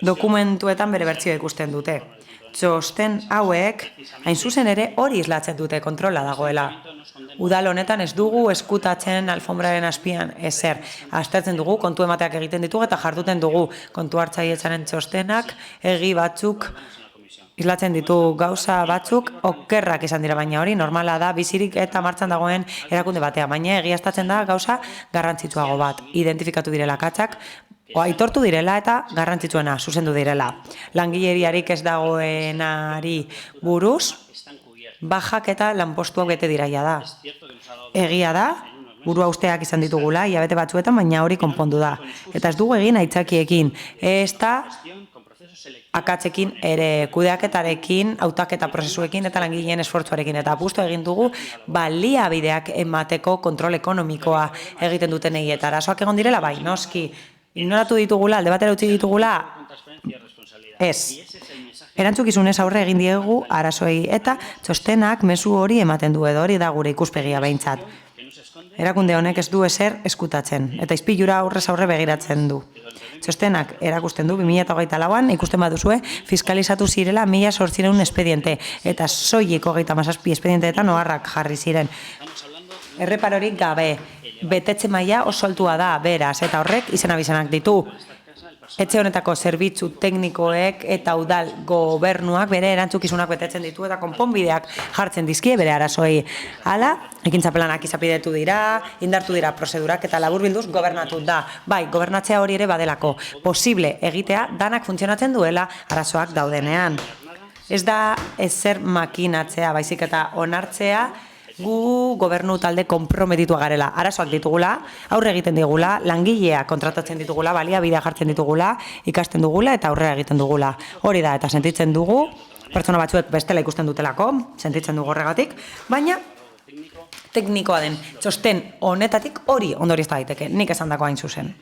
dokumentuetan bere bertsioa ikusten dute. Txosten hauek, hain zuzen ere, hori islatzen dute kontrola dagoela. Udal honetan ez dugu eskutatzen alfombraren azpian ezer. Aztertzen dugu, kontu emateak egiten ditugu eta jarduten dugu kontu hartzailetzaren txostenak, egi batzuk islatzen ditu gauza batzuk okerrak izan dira, baina hori normala da bizirik eta martxan dagoen erakunde batean, baina egiaztatzen da gauza garrantzitsuago bat. Identifikatu direla katzak, aitortu direla eta garrantzitsuena zuzendu direla. Langileriarik ez dagoenari buruz, bajak eta lanpostuak bete diraia da. Egia da, burua usteak izan ditugula, hilabete batzuetan, baina hori konpondu da. Eta ez dugu egin aitzakiekin, ez da akatzekin ere kudeaketarekin, hautaketa prozesuekin eta langileen esfortzuarekin. Eta apustu egin dugu baliabideak emateko kontrol ekonomikoa egiten dutenei eta arazoak egon direla, bai, noski, ignoratu ditugula, alde batera utzi ditugula, ez. Erantzukizunez aurre egin diegu arazoei eta txostenak mezu hori ematen du edo hori da gure ikuspegia behintzat. Erakunde honek ez du ezer eskutatzen eta izpilura aurrez aurre begiratzen du. Txostenak erakusten du 2008an ikusten baduzue fiskalizatu zirela 1.800 espediente eta soilik 37 espedienteetan oharrak jarri ziren. Erreparorik gabe, betetze maila oso altua da beraz eta horrek izen-abizenak ditu. Etxe honetako zerbitzu teknikoek eta udal gobernuak bere erantzukizunak betetzen ditu eta konponbideak jartzen dizkie bere arazoei. Hala, ekintza planak izapidetu dira, indartu dira prozedurak eta laburbilduz gobernatu da. Bai, gobernatzea hori ere badelako. Posible egitea danak funtzionatzen duela arazoak daudenean. Ez da ezer makinatzea, baizik eta onartzea gu gobernu talde konprometitua garela. Arazoak ditugula, aurre egiten digula, langileak kontratatzen ditugula, baliabidea jartzen ditugula, ikasten dugula eta aurrera egiten dugula. Hori da, eta sentitzen dugu, pertsona batzuek bestela ikusten dutelako, sentitzen dugu horregatik, baina teknikoa den txosten honetatik hori ondoriozta daiteke, nik esandako hain zuzen.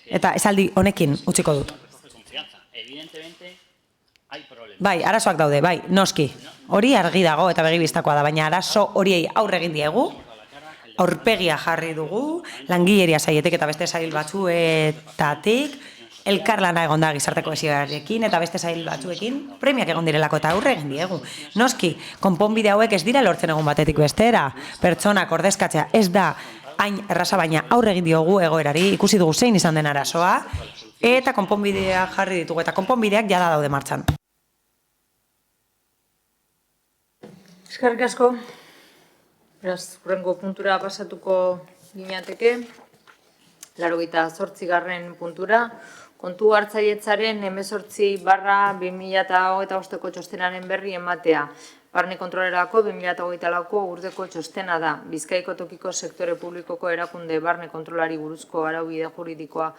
Eta esaldi honekin utziko dut. Bai, arazoak daude, bai, noski. Hori argi dago eta begibistakoa da, baina arazo horiei aurre egin diegu, aurpegia jarri dugu, langileria saietek eta beste sail batzuetatik, elkarlana egon da gizarte kohesioarekin eta beste sail batzuekin premiak egon direlako eta aurre egin diegu. Noski, konponbide hauek ez dira lortzen egun batetik bestera, pertsonak ordezkatzea ez da hain erraza, baina aurre egin diogu egoerari, ikusi dugu zein izan den arazoa, eta konponbideak jarri ditugu, eta konponbideak jada daude martxan. Eskerrik asko. Beraz, hurrengo puntura pasatuko ginateke. 88. puntura. Kontu hartzailetzaren 18/2025ko txostenaren berri ematea. Barne kontrolerako 2024ko urteko txostena da. Bizkaiko tokiko sektore publikoko erakunde barne kontrolari buruzko araubide juridikoa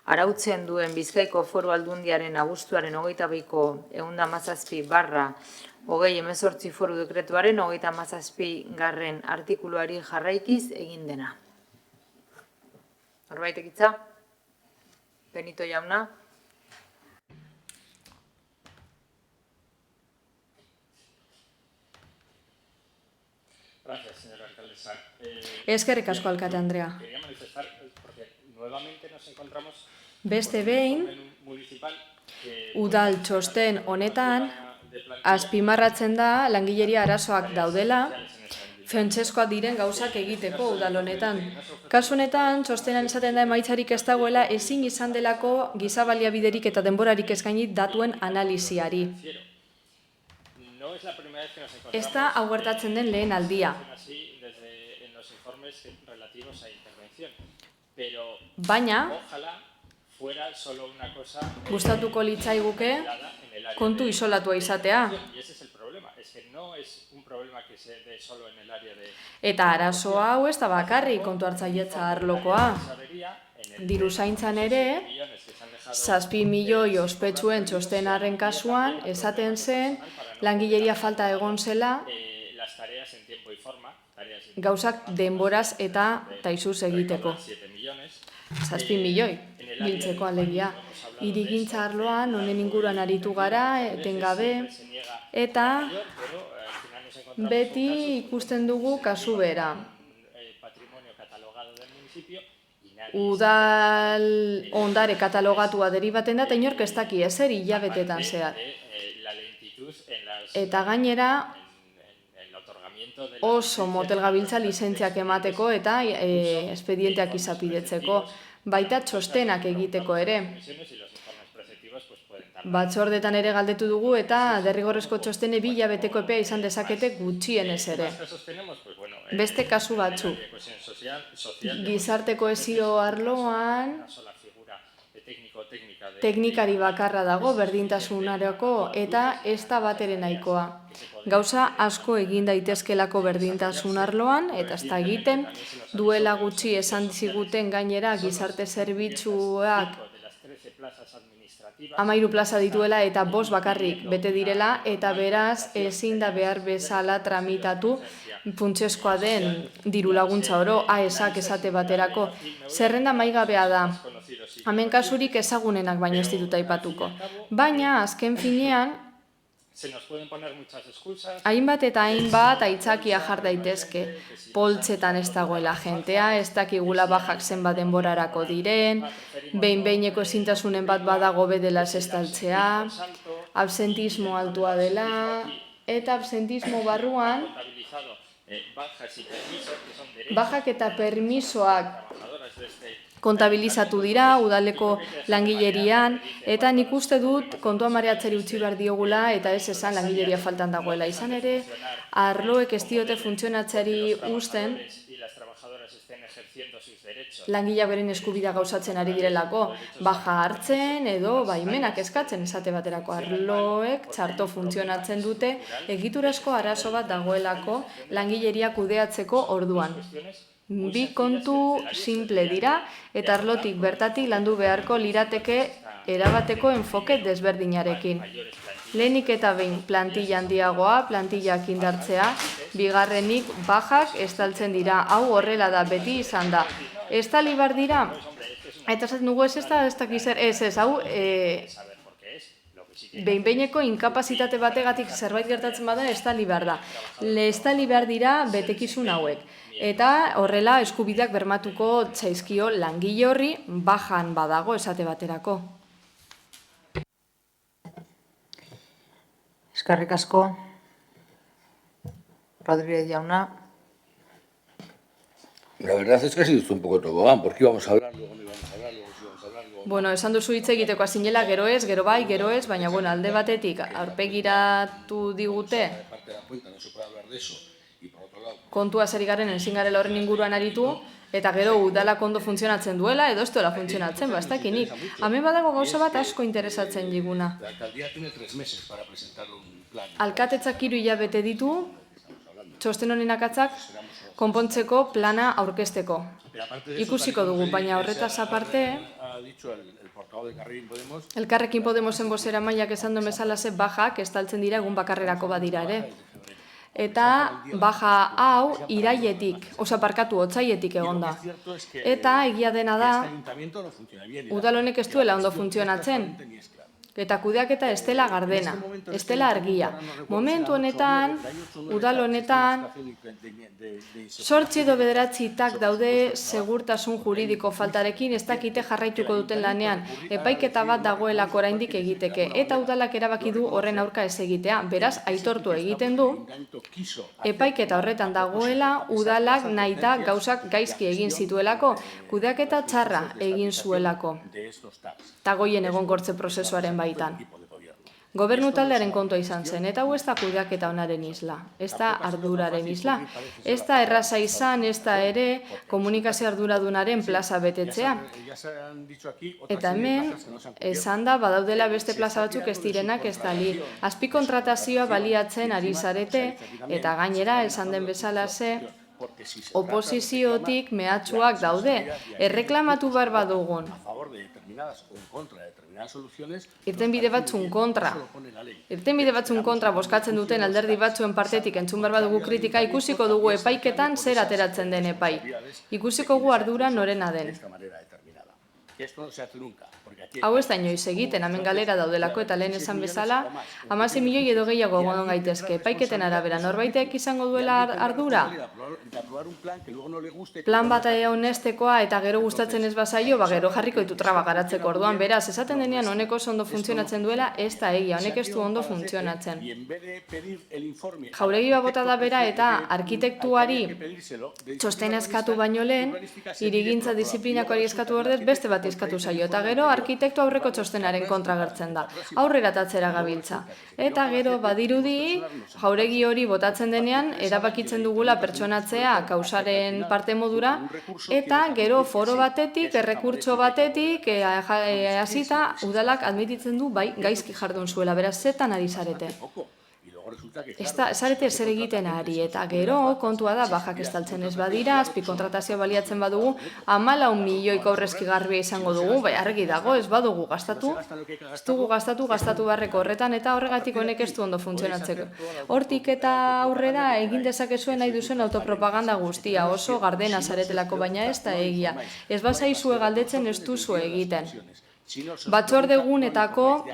arautzen duen Bizkaiko Foru Aldundiaren abuztuaren 22ko 117/2018 Foru Dekretuaren 37. artikuluari jarraikiz egin dena. Norbaitek hitza? Benito jauna. Gracias, señora alcaldesa. Eskerrik asko, alkate Andrea. Quería manifestar, porque nuevamente nos encontramos Beste behin, udal txosten honetan, azpimarratzen da langileria arazoak daudela, funtsezkoak diren gauzak egiteko udal honetan. Kasu honetan, txostenan esaten da emaitzarik ez dagoela ezin izan delako giza baliabiderik eta denborarik eskaini datuen analiziari. Ez da hau gertatzen den lehen aldia. Baina, gustatuko litzaiguke kontu isolatua izatea. Eta arazo hau ez da bakarrik kontu hartzailetza arlokoa. Diru zaintzan ere, 7 milioi ospetsuen txostenaren kasuan, esaten zen, langileria falta egon zela, gauzak denboraz eta taizuz egiteko. 7 milioi, biltzeko alegia. Hirigintza arloan, honen inguruan aritu gara, etengabe, eta beti ikusten dugu kasu bera. Udal ondare katalogatua deribaten da, eta inork ez daki ezer hilabetetan zehar. Eta gainera, oso motel gabiltza lizentziak emateko eta espedienteak izapidetzeko, baita txostenak egiteko ere. Batzordetan ere galdetu dugu eta derrigorrezko txostene 2 hilabeteko epea izan dezakete gutxienez ere. Beste kasu batzu. Gizarte kohesio arloan teknikari bakarra dago berdintasunarako eta ez da batere nahikoa. Gauza asko egin daitezkelako berdintasun arloan eta ez da egiten, duela gutxi esan ziguten gainera gizarte zerbitzuak 13 plaza dituela eta 5 bakarrik bete direla eta beraz ezin da behar bezala tramitatu funtsezkoa den diru laguntza oro, AESak esate baterako. Zerrenda maigabea da. Hemen kasurik ezagunenak baino ez ditut aipatuko. Baina azken finean hainbat eta hainbat aitzakia jar daitezke. Poltsetan ez dagoela jentea, ez dakigula bajak zenbat denborarako diren, behin-behineko ezintasunen bat badago bedela ez estaltzea, absentismo altua dela, eta absentismo barruan bajak eta permisoak kontabilizatu dira udaleko langilerian, eta nik uste dut kontua mareatzeri utzi behar diogula eta ez esan langileria faltan dagoela. Izan ere, arloek ez diote funtzionatzeari uzten estén ejerciendo sus derechos. Langileak beren eskubidea gauzatzen ari direlako, baja hartzen edo baimenak eskatzen esate baterako arloek txarto funtzionatzen dute egiturazko arazo bat dagoelako langileria kudeatzeko orduan. Bi kontu simple dira eta arlotik bertatik landu beharko lirateke erabateko enfoke desberdinarekin. Lehenik eta behin plantilla handiagoa, plantillak indartzea, bigarrenik bajak estaltzen dira, hau horrela da, beti izan da. Estali bar dira, eta esaten dugu ez dakiz ez, hau behin-behineko inkapazitate bategatik zerbait gertatzen bada estali behar da. Estali behar dira betekizun hauek. Eta horrela eskubideak bermatuko zaizkio langile horri bajan badago esate baterako. Eskerrik asko. Rodríguez jauna. La verdad es que ha sido un poco tobogán, porque íbamos a hablar, luego no íbamos a hablar, luego sí íbamos a hablar, luego... Bueno, esan duzu hitz egiteko azinela, gero ez, gero bai, gero ez, baina bueno, alde batetik aurpegiratu digute kontua zeri garen ezin garela horren inguruan aritu, eta gero udalak ondo funtzionatzen duela, edo ez duela funtzionatzen, ez dakinik. Hemen badago gauza bat asko interesatzen diguna. Alkatetzak 3 hilabete ditu, txosten honen akatzak konpontzeko plana aurkezteko. Ikusiko dugu, baina horretaz aparte, Elkarrekin Podemosen bozera mailak esan duen bezala ze bajak estaltzen dira egun bakarrerako badira ere. Eta baja hau irailetik, otsailetik egon da. Eta egia dena da, udal honek ez duela ondo funtzionatzen. Eta kudeaketa ez dela gardena, ez dela argia. Momentu honetan, udal honetan, 8 edo 9 tak daude segurtasun juridiko faltarekin ez dakite jarraituko duten lanean. Epaiketa bat dagoelako oraindik egiteke. Eta udalak erabaki du horren aurka ez egitea. Beraz, aitortu egiten du, epaiketa horretan dagoela, udalak nahita gauzak gaizki egin zituelako, kudeaketa txarra egin zuelako. Eta goien egonkortze prozesuaren baitan. Gobernu taldearen kontua izan zen, eta hau ez da kudeaketa onaren isla, ez da arduraren isla, ez da erraza izan, ez da ere komunikazio arduradunaren plaza betetzea. Eta hemen, esan da, badaudela beste plaza batzuk ez direnak ez dali. Azpikontratazioa baliatzen ari zarete, eta gainera, esan den bezala ze, oposiziotik mehatxuak daude, erreklamatu behar badugun. Irtenbide batzun kontra boskatzen duten alderdi batzuen partetik entzun behar badugu kritika, ikusiko dugu epaiketan zer ateratzen den epai. Ikusiko dugu ardura norena den. Hau ez da inoiz egiten, hemen galera daudelako eta lehen esan bezala, 16 milioi edo gehiago egon gaitezke, epaiketen arabera, norbaitek izango duela ardura? Plan bat honestekoa eta gero gustatzen ez bazaio, gero jarriko ditu traba garatzeko orduan, beraz, esaten denean honeko ondo funtzionatzen duela, ez da egia, honek ez du ondo funtzionatzen. Jauregi bota da bera eta arkitektuari txostena eskatu baino lehen, hirigintza disiplinakoari eskatu ordez beste bat eskatu zaio, eta gero arkitektu aurreko txostenaren kontra gertzen da. Aurrera tatzera gabiltza. Eta gero badirudi, jauregi hori botatzen denean, erabakitzen dugula pertsonatzea kausaren parte modura, eta gero foro batetik, errekurtso batetik, hasita udalak admititzen du bai gaizki jardun zuela, beraz zetan ari zarete. Zarete zer egiten ari, eta gero kontua da bajak estaltzen ez badira, azpikontratazioa baliatzen badugu, 14 milioiko aurrezki garbia izango dugu, bai argi dago, ez badugu gastatu, ez dugu gastatu barreko horretan, eta horregatik honek ez du ondo funtzionatzeko. Hortik eta aurrera egin dezakezuen nahi duzuen autopropaganda guztia, oso gardena zaretelako, baina ez da egia. Ez bazaizue galdetzen ez duzu egiten. Batzordegunetako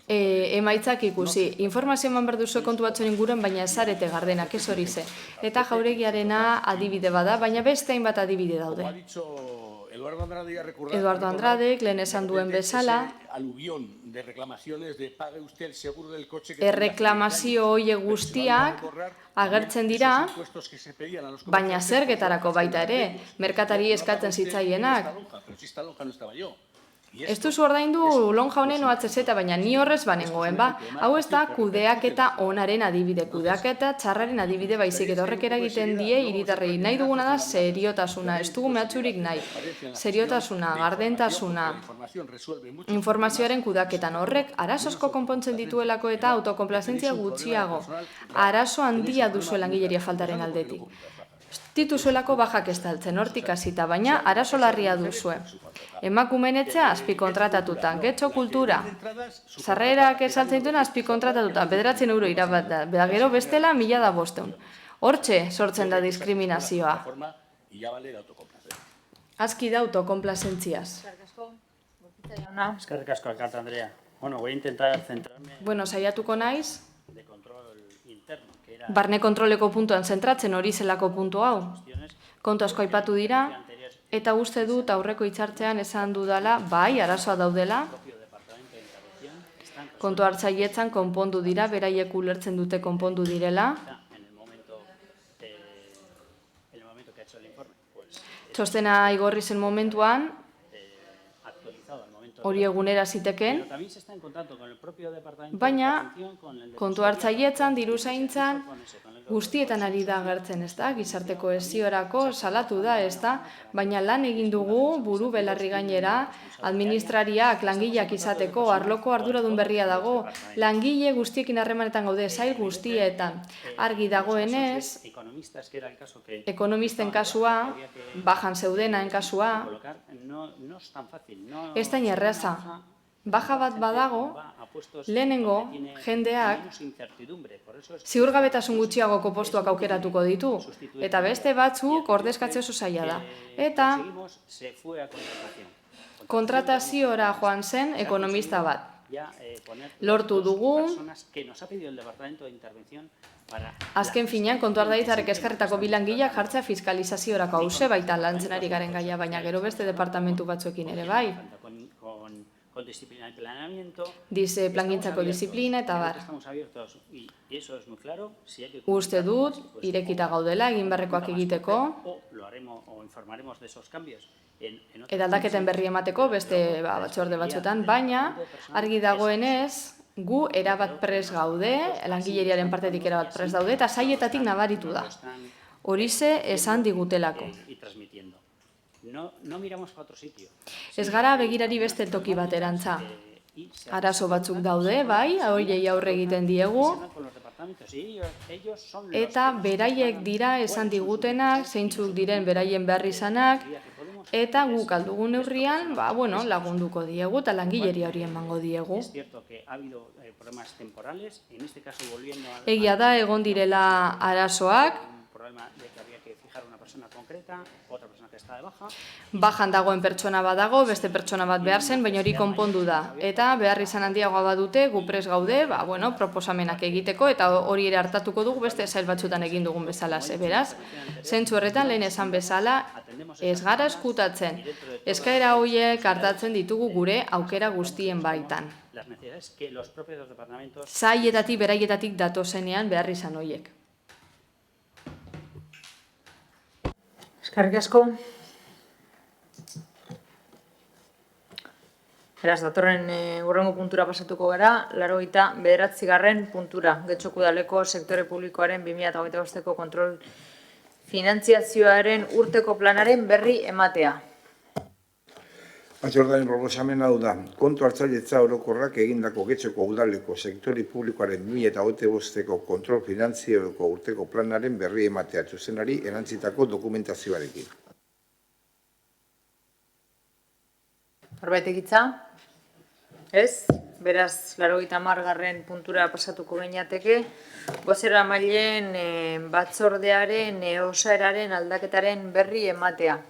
emaitzak ikusi. Informazio eman behar duzu kontu batzuen inguruan, baina ez zarete gardenak, ez hori ze. Eta jauregiarena adibide bada, baina beste hainbat adibide daude. Eduardo Andradek lehen esan duen bezala, erreklamazio hoie guztiak agertzen dira, baina zergetarako baita ere, merkatari eskatzen zitzaienak. Ez duzu ordaindu lonja honen OHZ, baina ni horrez banengoen, ba. Hau ez da kudeaketa onaren adibide, kudeaketa txarraren adibide baizik, eta horrek eragiten die hiritarrei. Nahi duguna da seriotasuna, ez dugu mehatxurik nahi. Seriotasuna, gardentasuna, informazioaren kudeaketan horrek arazo asko konpontzen dituelako eta autokonplazentzia gutxiago. Arazo handia duzu langileria faltaren aldetik. Dituzuelako bajak estaltzen, hortik hasita, baina arazo larria duzue. Emakumeenetzea azpikontratatuta, getxo kultura, sarrerak esaltzen dituen azpikontratatuta, 9 euro irabat da, beda gero bestela 1500. Hortxe sortzen da diskriminazioa. Azki da autokonplazentziaz. Eskerrik asko, alkate Andrea. Bueno, voy a intentar centrarme Bueno, saiatuko naiz, de control interno, que era barne kontroleko puntuan zentratzen hori zelako puntu hau. Kontu asko aipatu dira, eta uste dut aurreko hitzartzean esan dudala, bai, arazoa daudela, kontu hartzailetzan konpondu dira, beraiek ulertzen dute konpondu direla. en el momento que ha hecho el informe, pues Txostena igorri zen momentuan, actualizado al momento. hori egunera ziteken, Pero también se está en contacto con el propio departamento baina de Prevención, con el de kontu hartzailetzan, diruzaintzan, guztietan ari da agertzen, ez da? Gizarte kohesiorako salatu da, ez da? Baina lan egin dugu buru belarri gainera, administrariak, langileak izateko, arloko arduradun berria dago, langile guztiekin harremanetan gaude, sail guztietan. Argi dagoenez, economistas, que era el caso que ekonomisten kasua, bajan zeudenaen kasua, colocar, no es tan fácil. No, ez da erraza. Baja bat badago, va a puestos lehenengo donde tiene jendeak menos incertidumbre, por eso es ziurgabetasun gutxiagoko postuak aukeratuko ditu, eta beste batzuk ordezkatze oso zaila da. Eta conseguimos, se fue a contratación. kontrataziora joan zen ekonomista bat. Ya, poner Lortu dos dugu, personas que nos ha pedido el departamento de intervención para azken finean kontu ardaitzarek eskarretako bilangileak jartzea fiskalizaziorako hause baita lantzen ari garen gaia, baina gero beste departamentu batzuekin ere bai. con disciplina y planeamiento. Dize plangintzako disiplina eta bar. Estamos abiertos y eso es muy claro. Si hay que Uste dut, irekita gaudela, egin beharrekoak egiteko, o lo haremos o informaremos de esos cambios en eta aldaketen berri emateko beste batzorde batzuetan, baina argi dagoenez, gu erabat pres gaude, langileriaren partetik erabat pres daude, eta saietatik nabaritu da. Horize esan digutelako. y transmitiendo. No miramos para otro sitio. Ez gara begirari beste toki baterantza. Arazo batzuk daude, bai, horiei aurre egiten diegu, Con los departamentos y ellos son los eta beraiek dira esan digutenak, zeintzuk diren beraien behar izanak, eta guk aldugun neurrian, lagunduko diegu, eta langileria hori emango diegu. Es cierto que ha habido problemas temporales, en este caso volviendo al Egia da, egon direla arazoak, un problema de que había que fijar una persona concreta, otra persona que está de baja. bajan dagoen pertsona bat dago, beste pertsona bat behar zen, baina hori konpondu da. Eta behar izan handiagoa badute, gu prest gaude, proposamenak egiteko, eta hori ere hartatuko dugu beste zail batzutan egin dugun bezala, beraz. Zentzu horretan, lehen esan bezala, ez gara eskutatzen. Eskaera horiek hartatzen ditugu gure aukera guztien baitan. Las necesidades que los propios departamentos Zaietatik, beraietatik datozenean behar izan horiek. Eskerrik asko. Beraz, datorren hurrengo puntura pasatuko gara, 89. puntura, Getxoko Udaleko sektore publikoaren 2025ko kontrol finantziazioaren urteko planaren berri ematea. Batzordearen proposamena hau da, kontu hartzailetza orokorrak egindako Getxoko Udaleko sektore publikoaren 2025ko kontrol finantzioko urteko planaren berri ematea txostenari erantzitako dokumentazioarekin. Norbait egitza? Ez? Beraz, 90. puntura pasatuko gineateke, bozeramaileen batzordearen osaeraren aldaketaren berri ematea.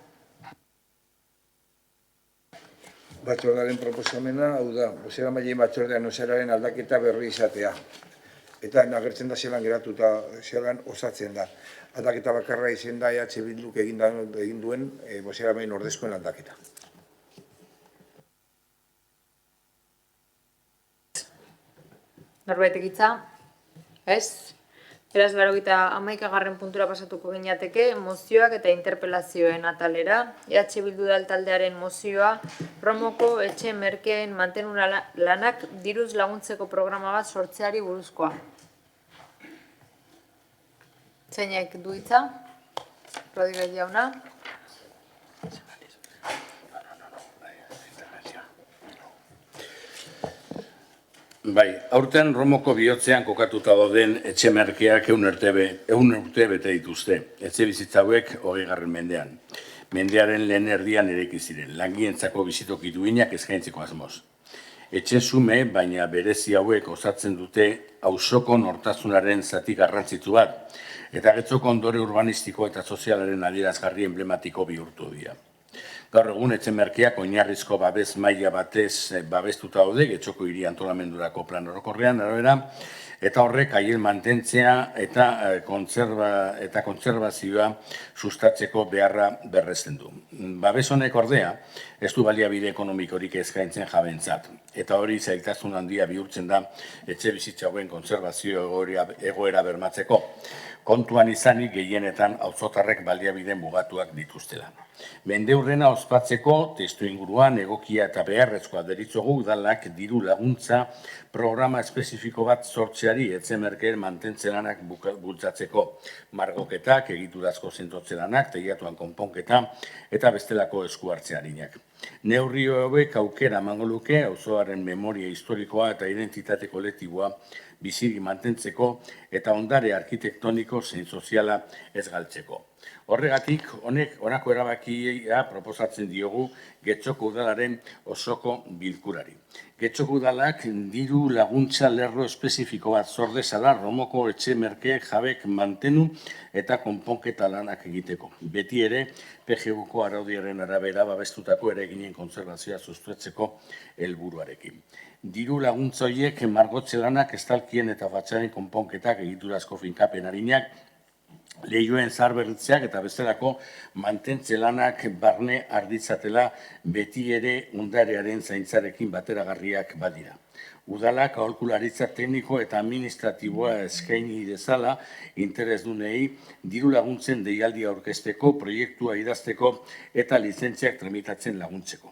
Batzordearen proposamena hau da, bozeramaileen batzordean osaeraren aldaketa berri izatea. Eta agertzen da zelan geratuta, zelan osatzen da. Aldaketa bakarra izen da EH Bilduk egin duen bozeramaileen ordezkoen aldaketa. Norbait egitza? Ez? Beraz, 81. puntura pasatuko gineateke, mozioak eta interpelazioen atalera. EH Bildu taldearen mozioa, Romoko etxe merkeen mantenu lanak diruz laguntzeko programa bat sortzeari buruzkoa. Zeinek du hitza? Rodríguez jauna. Bai, aurten Romoko bihotzean kokatuta dauden etxe merkeak 100 urte bete dituzte. Etxe bizitza hauek 20. mendean. Mendearen lehen erdian eraiki ziren, langientzako bizitoki duinak eskaintzeko asmoz. Etxe zume, baina berezi hauek osatzen dute auzoko nortasunaren zati garrantzitsu bat, eta Getxoko ondore urbanistiko eta sozialaren adierazgarri emblematiko bihurtu dira. Gaur egun etxe merkeak oinarrizko babes maila batez babestuta daude Getxoko hiri antolamendurako plan orokorrean arabera, eta horrek haien mantentzea eta kontserbazioa sustatzeko beharra berresten du. Babes honek ordea, ez du baliabide ekonomikorik eskaintzen jabentzat, eta hori zailtasun handia bihurtzen da etxe bizitza hauen kontserbazio egoera bermatzeko, kontuan izanik gehienetan auzotarrek baliabide mugatuak dituztela. Mendeurrena ospatzeko testu inguruan egokia eta beharrezkoa deritzogu udalak diru laguntza programa espezifiko bat sortzeari etxe merkeen mantentze lanak bultzatzeko margoketak, egiturazko zentotze lanak, teilatuan konponketa eta bestelako esku hartze harinak. Neurri hauek aukera emango luke auzoaren memoria historikoa eta identitate kolektiboa biziri mantentzeko eta ondare arkitektoniko zein soziala ez galtzeko. Horregatik, honako erabakia proposatzen diogu Getxoko udalaren osoko bilkurari. Getxoko udalak diru laguntza lerro espezifiko bat sor dezala Romoko etxe merkeek jabek mantenu eta konponketa lanak egiteko. Beti ere, PGUko araudiaren arabera babestutako eraikinen kontserbazioa sustratzeko helburuarekin. Diru laguntza horiek margotze lanak estalkien eta fatxaren konponketak egiturazko finkapen harinak, lehioen zaharberritzeak eta bestelako mantentze lanak barne arditzatela beti ere ondarearen zaintzarekin bateragarriak badira. Udalak aholkularitza tekniko eta administratiboa eskaini dezala interesdunei diru laguntzen deialdia aurkezteko, proiektua idazteko eta lizentziak tramitatzen laguntzeko.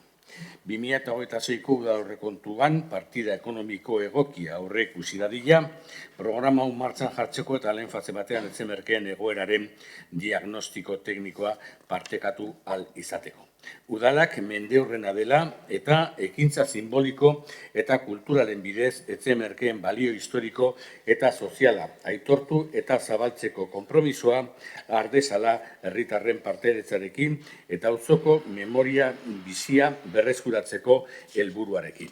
2026ko udalaurrekontuan partida ekonomiko egokia aurreikusi dadila, programa hau martxan jartzeko eta lehen fase batean etxe merkeen egoeraren diagnostiko teknikoa partekatu ahal izateko. Udalak mendeurrena dela eta ekintza simboliko eta kulturalen bidez etxe merkeen balio historiko eta soziala aitortu eta zabaltzeko konpromisoa ardezala herritarren parteretzarekin eta auzoko memoria bizia berreskuratzeko helburuarekin.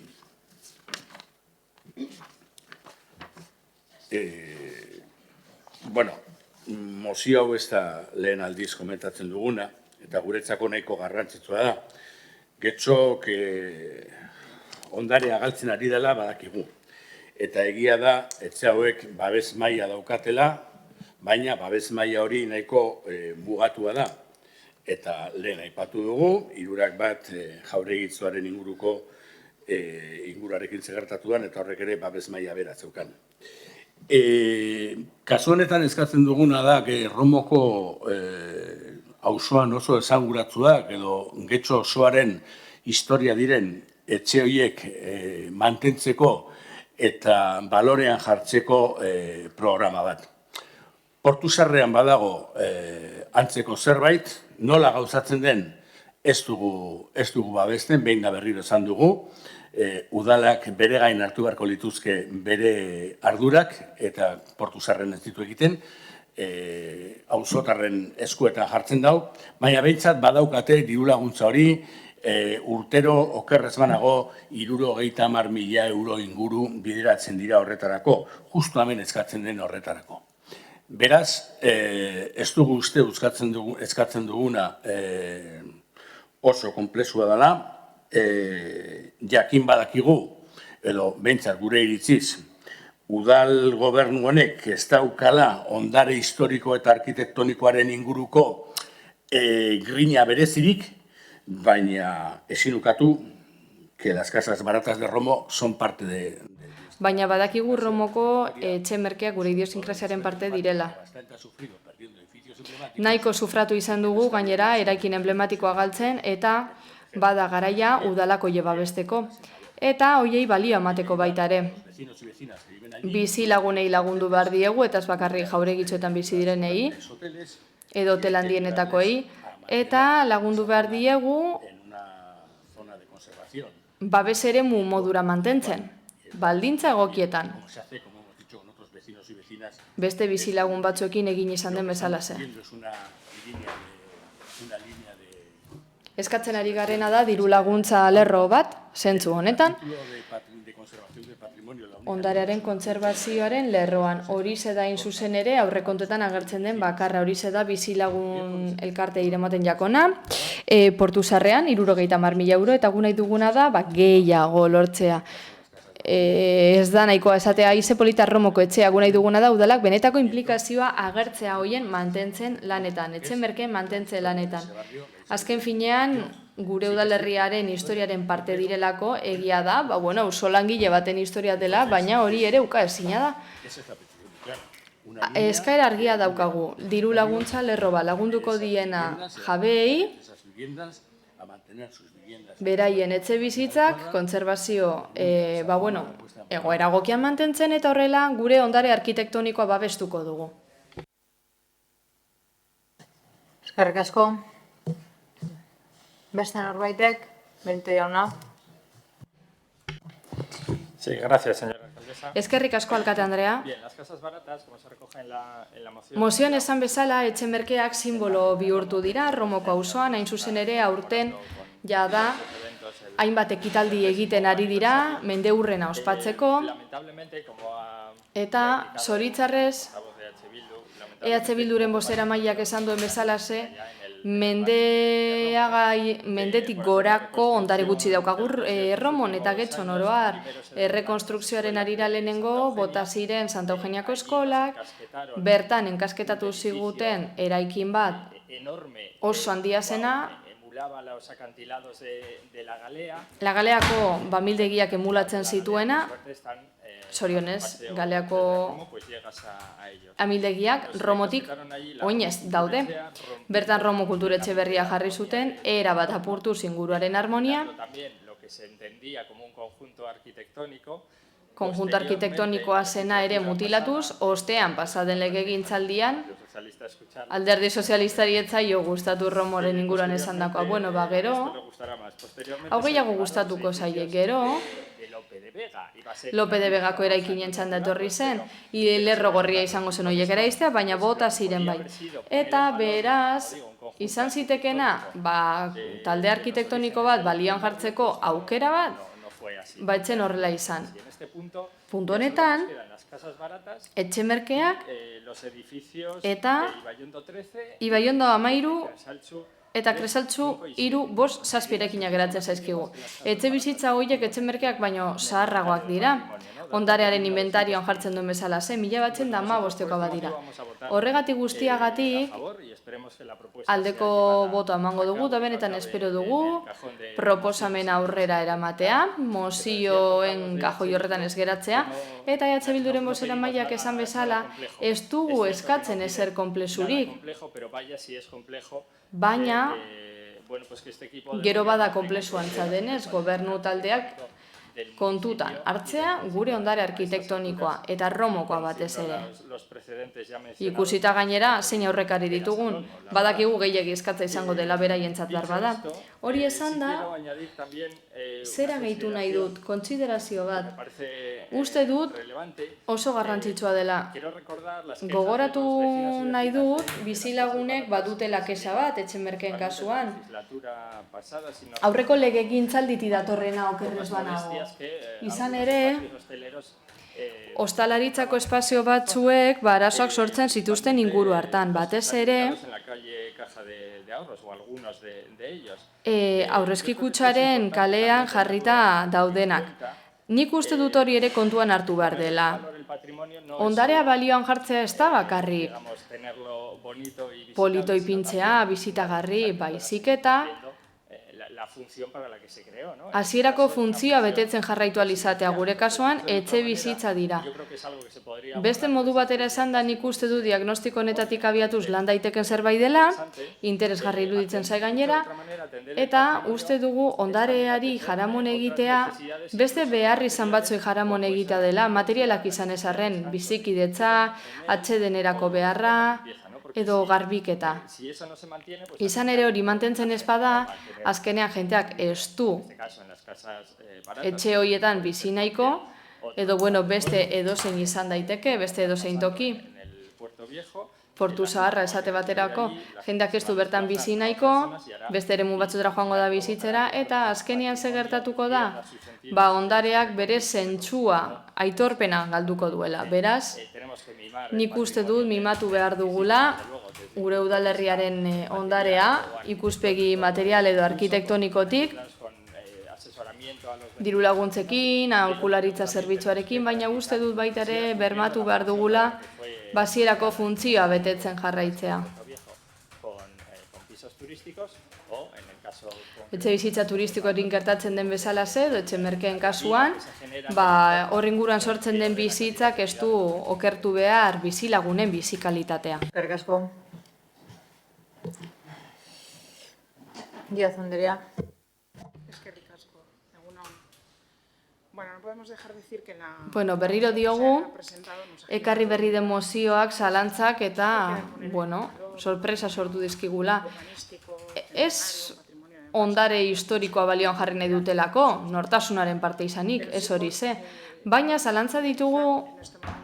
Mozio hau ez da lehen aldiz komentatzen duguna, eta guretzako nahiko garrantzitsua da. Getxok ondarea galtzen ari dela badakigu. Eta egia da, etxe hauek babes maila daukatela, baina babes maila hori nahiko mugatua da. Eta lehen aipatu dugu, 3 jauregitzoaren ingurarekin zegertatuan, eta horrek ere babes maila bera zeukan. Kasu honetan eskatzen duguna da, Romoko auzoan oso esanguratsuak edo Getxo osoaren historia diren etxe horiek mantentzeko eta balorean jartzeko programa bat. Portusarrean badago antzeko zerbait, nola gauzatzen den ez dugu babesten, behin da berriro esan dugu, udalak bere gain hartu beharko lituzke bere ardurak eta Portusarren ez ditu egiten, auzotarren eskuetan jartzen dau, baina behintzat badaukate diru laguntza hori urtero okerrez banago 70.000 euro inguru bideratzen dira horretarako, justu hemen eskatzen den horretarako. Beraz, ez dugu uste eskatzen duguna oso konplexua dela, jakin badakigu, edo behintzat gure iritziz, udal gobernu honek ez daukala ondare historiko eta arkitektonikoaren inguruko grina berezirik, baina ezin ukatu que las casas baratas de Romo son parte de baina badakigu Romoko etxe merkeak gure idiosinkrazioaren parte direla. Nahiko sufratu izan dugu gainera eraikin emblematikoa galtzen eta bada garaia udalako babesteko. Eta hoiei balio emateko baita ere. Bizi lagunei lagundu behar diegu eta ez bakarrik jauregitxoetan bizi direnei edo hotel handienetakoei eta lagundu behar diegu babes eremu modura mantentzen, baldintza egokietan. Beste bizilagun batzuekin egin izan den bezalaze. Eskatzen ari garena da diru laguntza lerro bat, zentzu honetan, ondarearen kontserbazioaren lerroan. Horixe da zuzen ere aurrekontuetan agertzen den bakarra, horixe da bizilagun elkarte irematen jakona, Portuzarrean 70.000 euro, eta gu nahi duguna da gehiago lortzea. Ez da nahikoa esatea Aize Polita Romoko etxea, gu nahi duguna da udalak benetako implikazioa agertzea hoien mantentzen lanetan, etxe merkeen mantentze lanetan. Azken finean, gure udalerriaren historiaren parte direlako egia da, ausolangile baten historia dela, baina hori ere ukaezina da. Eskaera argia daukagu, diru laguntza lerro bat lagunduko diena jabeei, beraien etxe bizitzak, kontserbazio, egoera egokian mantentzen eta horrela gure ondare arkitektonikoa babestuko dugu. Eskerrik asko. Beste norbaitek, Benito jauna. Sí, gracias, señora alcaldesa. Eskerrik asko, alkate Andrea. Bien, las casas baratas, como se recoge en la moción... Mozioan esan bezala, etxe merkeak simbolo bihurtu dira, Romoko auzoan, hain zuzen ere, aurten jada, hainbat ekitaldi egiten ari dira, mendeurrena ospatzeko, eta zoritzarrez, EH Bilduren bozeramaileak esan duen bezalaze, mendetik gorako ondare gutxi daukagur Erromon eta Getxon oroar. Errekonstrukzioaren arira lehenengo bota ziren Santa Eugeniako eskolak, bertan enkasketatu ziguten eraikin bat oso handia zena, La Galeako bamildegiak emulatzen zituena, zorionez, Galeako amildegiak Romotik oinez daude. Bertan Romo kulturetxe berria jarri zuten, erabat apurtu inguruaren harmonia, konjunto arkitektonikoa zena ere mutilatuz, ostean pasaden legegintzaldian, Alderdi Sozialistari etzaio gustatu Romoren inguruan esandakoa. Gero, hau gehiago gustatuko zaie, gero, Lope de Vegako eraikinen txanda etorri zen, lerro gorria izango zen horiek eraiztea, baina bota ziren bai. Eta beraz, izan zitekena, talde arkitektoniko bat balioan jartzeko aukera bat, baitzen horrela izan. Puntu honetan, etxe merkeak eta Ibaiondo 13 eta Kresaltzu 3-5 eraikinak geratzen zaizkigu. Etxe bizitza horiek etxe merkeak baino zaharragoak dira. Ondarearen inventarioan jartzen duen bezala zen, 1915 bat dira. Horregatik guztiagatik, aldeko botoa emango dugu, da benetan espero dugu, proposamen aurrera eramatea, mozioen kajoi horretan ez geratzea, eta EH Bilduren bozeramaileak esan bezala, ez dugu eskatzen ezer konplexurik, baina, gero bada konplexuantza denez, gobernu taldeak kontutan hartzea gure ondare arkitektonikoa eta Romokoa batez ere. Ikusita gainera, zein aurrekari ditugun, badakigu gehiegi eskatza izango dela beraientzat behar bada. Hori esan da, zera gehitu nahi dut, kontsiderazio bat. Uste dut oso garrantzitsua dela. Gogoratu nahi dut, bizilagunek badutela kesa bat, etxe merkeen kasuan. Aurreko legegintzalditi datorrena okerrez banago. Izan ere, ostalaritzako espazio batzuek arazoak sortzen zituzten inguru hartan. Batez ere, aurrezki kutxaren kalean jarrita daudenak. Nik uste dut hori ere kontuan hartu behar dela. Ondarea balioan jartzea ez da bakarrik. Polito ipintzea, bizitagarri, baizik eta la función para la que se creó, ¿no? Hasierako funtzioa betetzen jarraitu ahal izatea gure kasuan etxe bizitza dira. Yo creo que es algo que se podría Beste modu batera esan da nik uste du diagnostiko honetatik abiatuz lan daiteken zerbait dela, interesgarri iruditzen zai gainera, eta uste dugu ondareari jaramon egitea beste behar izan batzoi jaramon egitea dela, materialak izan ezarren, bizikidetza, atsedenerako beharra, edo garbiketa. si eso no se mantiene, pues Izan ere hori mantentzen ez bada, azkenean jenteak ez du en este caso en las casas baratas, etxe horietan bizi nahiko, edo bueno, beste edozein izan daiteke, beste edozein toki. en el Puerto Viejo, Portu zaharra esate baterako, jendeak ez du bertan bizi nahiko, beste eremu batzutara joango da bizitzera, eta azkenean ze gertatuko da, ondareak bere zentsua, aitorpena galduko duela. Beraz, tenemos que mimar nik uste dut mimatu behar dugula, gure udalerriaren ondarea, ikuspegi material edo arkitektonikotik, con asesoramiento a los diru laguntzekin, aholkularitza zerbitzuarekin, baina uste dut baita ere bermatu behar dugula basierako funtzioa betetzen jarraitzea. Puerto Viejo con pisos turísticos o en el caso Etxe bizitza turistikoekin gertatzen den bezalaxe, edo etxe merkeen kasuan, hor inguruan sortzen den bizitzak ez du okertu behar bizilagunen bizikalitatea. Eskerrik asko. Díaz Andrea. Eskerrik asko, egun on. Bueno, no podemos dejar de decir que la... Bueno, berriro diogu, ekarri berri den mozioak, zalantzak eta, bueno, sorpresa sortu dizkigula. Ez ondare historikoa balioan jarri nahi dutelako, nortasunaren parte izanik, ez hori ze. Baina zalantza ditugu,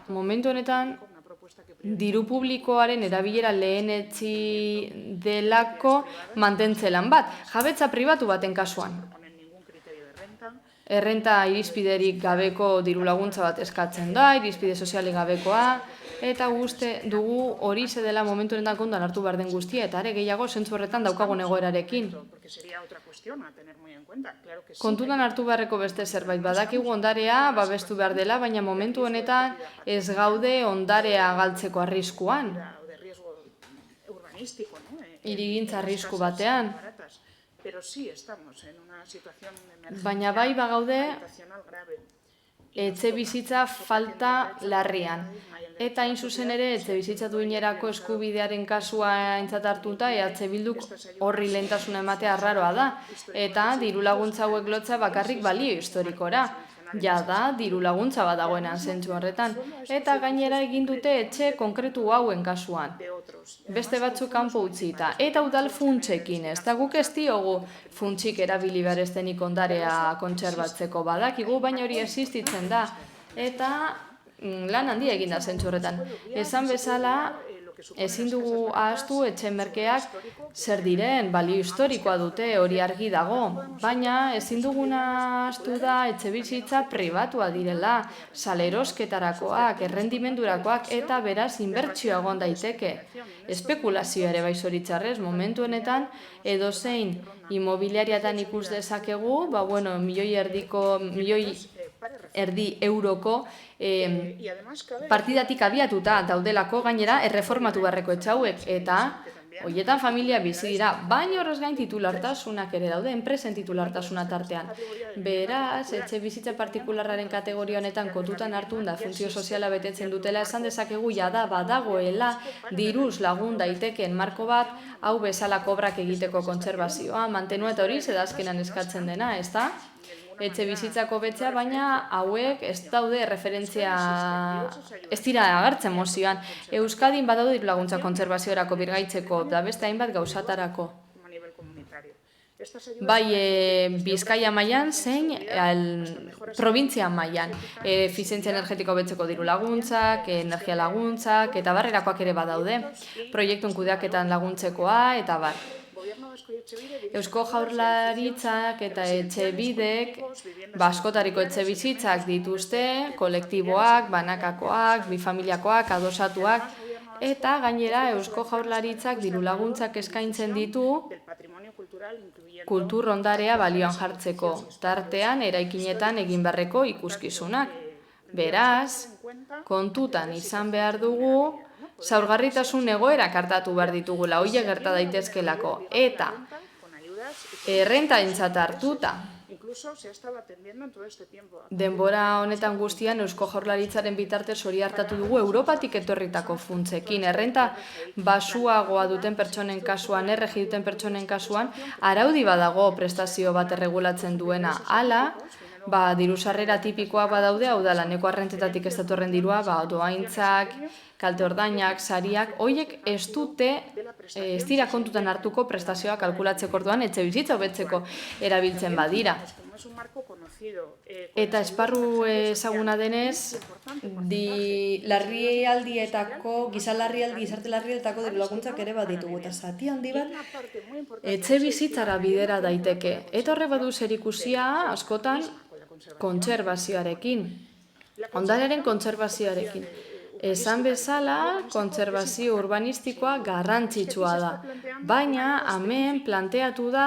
momentu honetan, diru publikoaren erabilera lehenetzi delako mantentzelan bat, jabetza pribatu baten kasuan. Errenta irizpiderik gabeko diru laguntza bat eskatzen da, irizpide sozialik gabekoa, eta uste dugu hori ze dela momentu honetan kontuan hartu behar den guztia, eta are gehiago zentzu horretan daukagun egoerarekin. Kontutan hartu beharreko beste zerbait badakigu ondarea babestu behar dela, baina momentu honetan ez gaude ondarea galtzeko arriskuan. Hirigintza arrisku batean. Baina bai bagaude etxe bizitza falta larrian. Eta hain zuzen ere, etxe bizitza duinerako eskubidearen kasua aintzat hartuta, EH Bilduk horri lehentasuna ematea arraroa da. Eta diru laguntza hauek lotza bakarrik balio historikora. Ja da, diru laguntza bat dagoenan zentzu horretan. Eta gainera egin dute etxe konkretu hauen kasuan. Beste batzuk kanpo utzita. Eta udal funtsekin ez. Eta guk ez diogu funtsik erabili behar ez denik ondarea kontserbatzeko badakigu, baina hori existitzen da. Eta lan handia egin da zentzu horretan. Esan bezala, ezin dugu ahaztu etxe merkeak zer diren, balio historikoa dute, hori argi dago. Baina ezin duguna ahaztu da etxe bizitza pribatua direla, salerosketarakoak, errendimendurakoak eta beraz inbertsioa egon daiteke. Espekulazioa ere bai zoritzarrez, momentu honetan edozein imobiliariatan ikus dezakegu, milioi erdi euroko partidatik abiatuta daudelako gainera erreformatu beharreko etxauek eta horietan familia bizi dira, baina horrez gain titulartasunak ere daude, enpresen titulartasuna tartean. Beraz, etxe bizitza partikularraren kategoria honetan kontutan hartu da funtzio soziala betetzen dutela, esan dezakegu jada badagoela diruz lagun daiteken marko bat, hau bezala kobrak egiteko kontserbazioa, mantenua eta hori zedazkenan eskatzen dena, ez da? Etxe bizitzako betzea, baina hauek ez daude referentzia, ez dira agertzen mozioan. Euskadin badaude diru laguntza kontserbaziorako birgaitzeko, da beste hainbat gauzatarako. Bai Bizkaia mailan zein provintzia mailan. Efizientzia energetiko betzeko diru laguntzak, energia laguntzak, eta barrerakoak ere badaude. Proiektuen kudeaketan laguntzekoa, eta bar. Eusko Jaurlaritzak eta Etxebidek askotariko etxe bizitzak dituzte, kolektiboak, banakakoak, bifamiliakoak, adosatuak, eta gainera Eusko Jaurlaritzak diru laguntzak eskaintzen ditu kultur ondarea balioan jartzeko, tartean eraikinetan egin beharreko ikuskizunak. Beraz, kontutan izan behar dugu, zaurgarritasun egoerak hartatu behar ditugula, horiek gerta daitezkelako. Eta errentaentzat hartuta. Incluso se ha estado atendiendo en todo este tiempo. Denbora honetan guztian Eusko Jaurlaritzaren bitartez hori hartatu dugu Europatik etorritako funtsekin. Errenta basuagoa duten pertsonen kasuan, erregi duten pertsonen kasuan, araudi badago prestazio bat erregulatzen duena. Hala, diru sarrera tipikoa badaude, hau da, laneko arrentetatik ez datorren dirua, dohaintzak, kalte ordainak, sariak, horiek ez dira kontutan hartuko prestazioa kalkulatzeko orduan, etxebizitza hobetzeko erabiltzen badira. Eta esparru ezaguna denez, giza larrialdi, gizarte larrialditako diru laguntzak ere bat ditugu, eta zati handi bat etxebizitzara bidera daiteke. Eta horre badu zerikusia askotan kontserbazioarekin, ondarearen kontserbazioarekin. Esan bezala, kontserbazio urbanistikoa garrantzitsua da, baina hemen planteatu da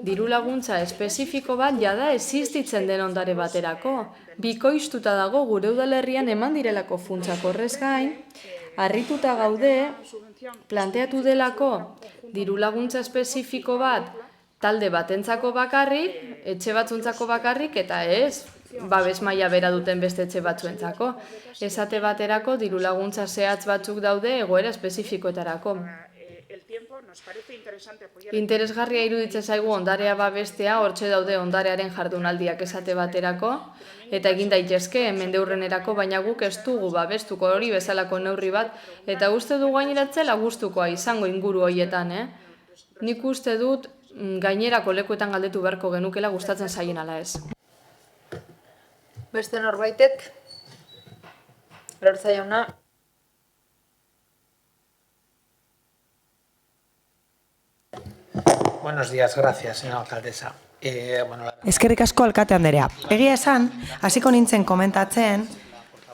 diru laguntza espezifiko bat jada existitzen den ondare baterako. Bikoiztuta dago gure udalerrian eman direlako funtsak horrez gain, harrituta gaude planteatu delako diru laguntza espezifiko bat talde batentzako bakarrik, etxe batzuntzako bakarrik, eta ez babes maila bera duten beste etxe batzuentzako. Esate baterako diru laguntza zehatz batzuk daude egoera espezifikoetarako. Interesgarria iruditzen zaigu ondarea babestea, hortxe daude ondarearen jardunaldiak esate baterako, eta egin daitezke mendeurrenerako, baina guk ez dugu babestuko hori bezalako neurri bat, eta uste du gaineratzela gustukoa izango inguru horietan. Nik uste dut gainerako lekuetan galdetu beharko genukela gustatzen zaien ala ez. Beste norbaitek? Lortza jauna. Buenos días, gracias, señora alcaldesa. Eskerrik asko alkate anderea. Egia esan, hasiko nintzen komentatzen,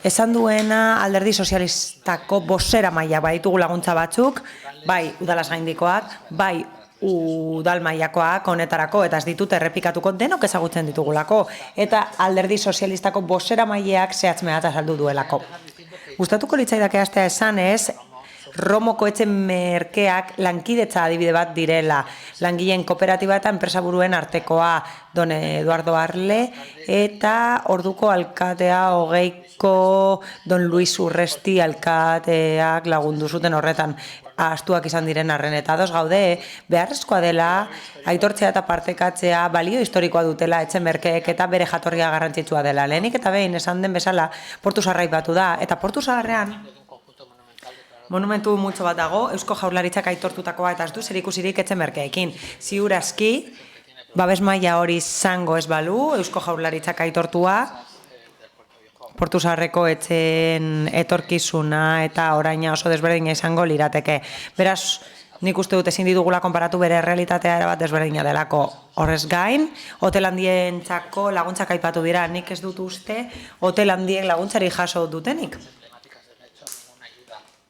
esan duena alderdi sozialistako bosera maila baditugu laguntza batzuk, bai udalaz gaindikoak, bai udal mailakoak honetarako, eta ez ditut errepikatuko denok ezagutzen ditugulako, eta alderdi sozialistako bosera maileak zehatz mehatz azaldu duelako. Gustatuko litzaidake hastea esanez, Romoko etxe merkeak lankidetza adibide bat direla, langileen kooperatiba eta enpresaburuen artekoa, Don Eduardo Arle, eta orduko alkatea hogeiko Don Luis Urresti alkateak lagundu zuten horretan astuak izan diren arren, eta ados gaude, beharrezkoa dela, aitortzea eta partekatzea balio historikoa dutela etxe merkeek eta bere jatorria garrantzitsua dela. Lehenik eta behin esan den bezala Portu Zaharra aipatu da, eta Portu Zaharrean monumentu multzo bat dago, Eusko Jaurlaritzak aitortutakoa eta ez du zerikusirik etxe merkeekin. Ziur aski, babes maila hori izango ez balu, Eusko Jaurlaritzak aitortua, Portu Zaharreko etxeen etorkizuna eta oraina oso desberdina izango lirateke. Beraz, nik uste dut ezin ditugula konparatu bere realitatea erabat desberdina delako. Horrez gain, hotel handientzako laguntzak aipatu dira, nik ez dut uste hotel handien laguntzari jaso dutenik.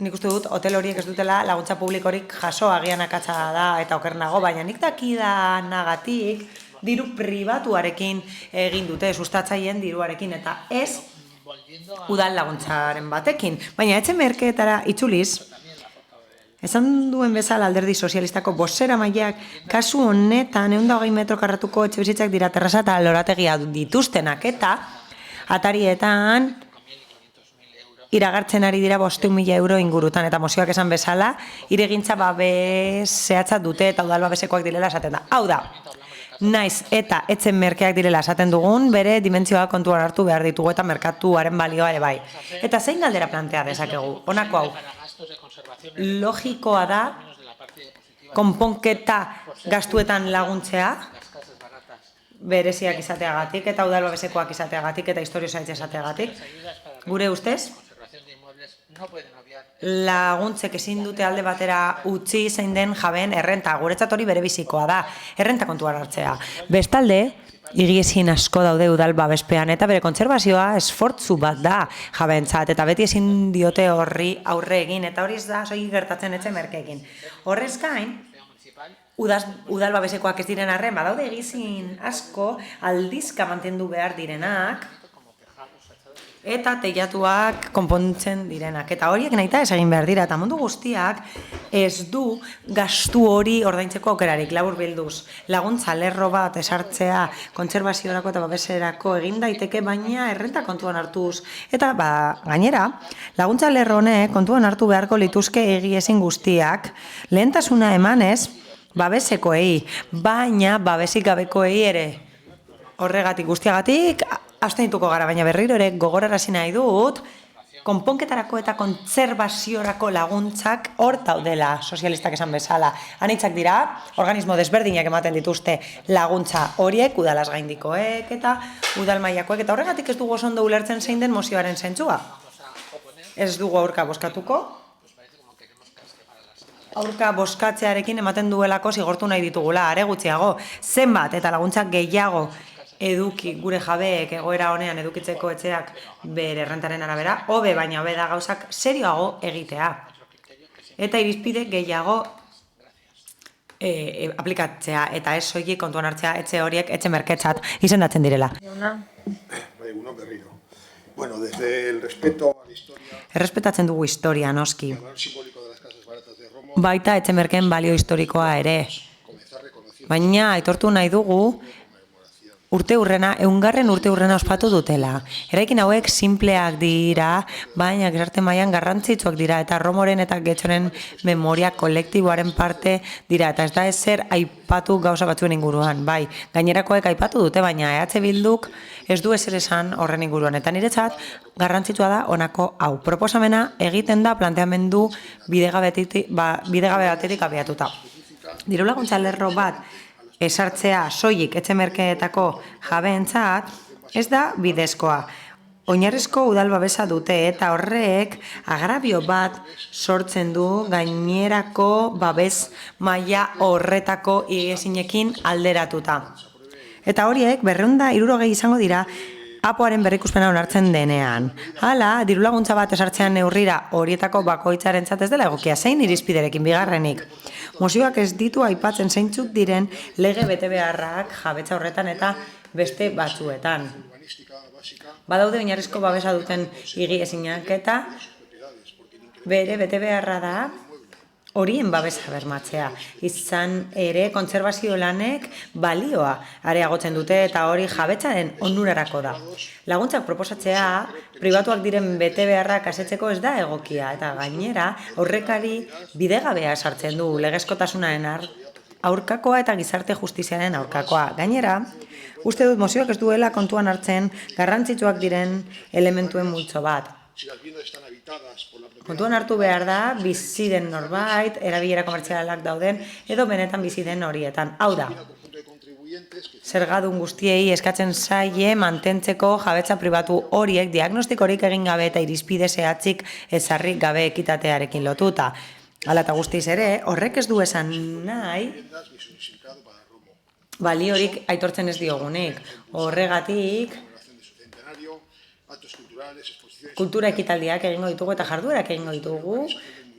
Nik uste dut, hotel horiek ez dutela laguntza publikorik jaso, agian akatsa da eta okernago, baina nik dakidanagatik diru pribatuarekin egin dute, sustatzaileen diruarekin, eta ez udal laguntzaren batekin. Baina etxe merkeetara itzuliz, esan duen bezala alderdi sozialistako bosera mailak, kasu honetan 120 metro karratuko etxe bizitzak dira terraza eta lorategia dituztenak, eta atarietan iragartzen ari dira 500.000 euro ingurutan, eta mozioak esan bezala, iregintza babes zehatzat dute eta udal babesekoak direla esaten da. Hau da, naiz eta etxe merkeak direla esaten dugun, bere dimentsioa kontuan hartu behar ditugu eta merkatuaren balioa ere bai. Eta zein galdera plantea dezakegu? Honako hau, logikoa da, konponketa gastuetan laguntzea, bereziak izateagatik eta udal babesekoak izateagatik eta historio zaitza izateagatik. Gure ustez, laguntzek ezin dute alde batera utzi zein den jabeen errenta, guretzat hori bere bizikoa da, errenta kontuan hartzea. Bestalde, higiezin asko daude udal babespean eta bere kontserbazioa esfortzu bat da jabeentzat, eta beti ezin diote horri aurre egin, eta hori ez da soilik gertatzen etxe merkeekin. Horrez gain, udal babesekoak ez diren arren, badaude egizin asko aldizka mantendu behar direnak, eta teilatuak konpontzen direnak. Eta horiek nahita ez egin behar dira, eta mundu guztiak ez du gastu hori ordaintzeko aukerarik, labur bilduz. Laguntza lerro bat esartzea kontserbaziorako eta babeserako egin daiteke, baina errenta kontuan hartuz. Eta gainera, laguntza lerro honek kontuan hartu beharko lituzke egiezin guztiak, lehentasuna emanez babesekoei, baina babesik gabekoei ere. Horregatik guztiagatik, abstenituko gara, baina berriro ere gogorarazi nahi dut, konponketarako eta kontserbaziorako laguntzak hor daudela, sozialistak esan bezala. Anitzak dira, organismo desberdinak ematen dituzte laguntza horiek, udalaz gaindikoek eta udal mailakoek, eta horregatik ez dugu oso ondo ulertzen zein den mozioaren zentzua. Ez dugu aurka bozkatuko. Aurka bozkatzearekin ematen duelako zigortu nahi ditugula, are gutxiago, zenbat eta laguntzak gehiago eduki gure jabeek egoera honean edukitzeko etxeak bere rentaren arabera, hobe baina hobe da gauzak serioago egitea. Eta irizpide gehiago aplikatzea eta ez soilik kontuan hartzea etxe horiek etxe merketzat izendatzen direla. Uno berriro. Bueno, desde el respeto a la historia. Errespetatzen dugu historia, noski. Baita etxe merkeen balio historikoa ere. Baina aitortu nahi dugu eungarren urte urrena ospatu dutela. Eraikin hauek simpleak dira, baina gizarte mailan garrantzitsuak dira, eta Romoren eta Getxoren memoria kolektiboaren parte dira, eta ez da ezer aipatu gauza batzuen inguruan. Bai, gainerakoek aipatu dute, baina EH Bilduk ez du ezer esan horren inguruan. Eta niretzat garrantzitsua da honako hau. Proposamena egiten da planteamendu bidegabe batetik abiatuta. Dirulaguntza lerro bat esartzea soilik etxe merkeetako jabeentzat ez da bidezkoa. Oinarrizko udal babesa dute eta horrek agrabio bat sortzen du gainerako babes maila horretako higiezinekin alderatuta. Eta horiek 260 izango dira APOaren berrikuspena onartzen denean. Hala, dirulaguntza bat esartzean neurrira horietako bakoitzarentzat ez dela egokia, zein irizpiderekin bigarrenik. Mozioak ez ditu aipatzen zeintzuk diren lege betebeharrak jabetza horretan eta beste batzuetan. Badaude oinarrizko babesa duten higiezinak eta bere betebeharra da horien babesa bermatzea. Izan ere kontserbazio lanek balioa areagotzen dute eta hori jabetzaren onurarako da. Laguntzak proposatzea pribatuak diren betebeharrak asetzeko ez da egokia eta gainera aurrekari bidegabea sartzen du legezkotasunaren aurkakoa eta gizarte justiziaren aurkakoa. Gainera, uste dut mozioak ez duela kontuan hartzen garrantzitsuak diren elementuen multzo bat. Kontuan hartu behar da, bizi den norbait, erabilera komertzialak dauden, edo benetan bizi den horietan. Hau da, zergadun guztiei eskatzen zaie mantentzeko jabetza pribatu horiek diagnostikorik egin gabe eta irizpide zehatzik ezarrik gabe ekitatearekin lotuta. Hala eta guztiz ere, horrek ez du esan nahi baliorik aitortzen ez diogunik. Horregatik, kultura ekitaldiak egingo ditugu eta jarduerak egingo ditugu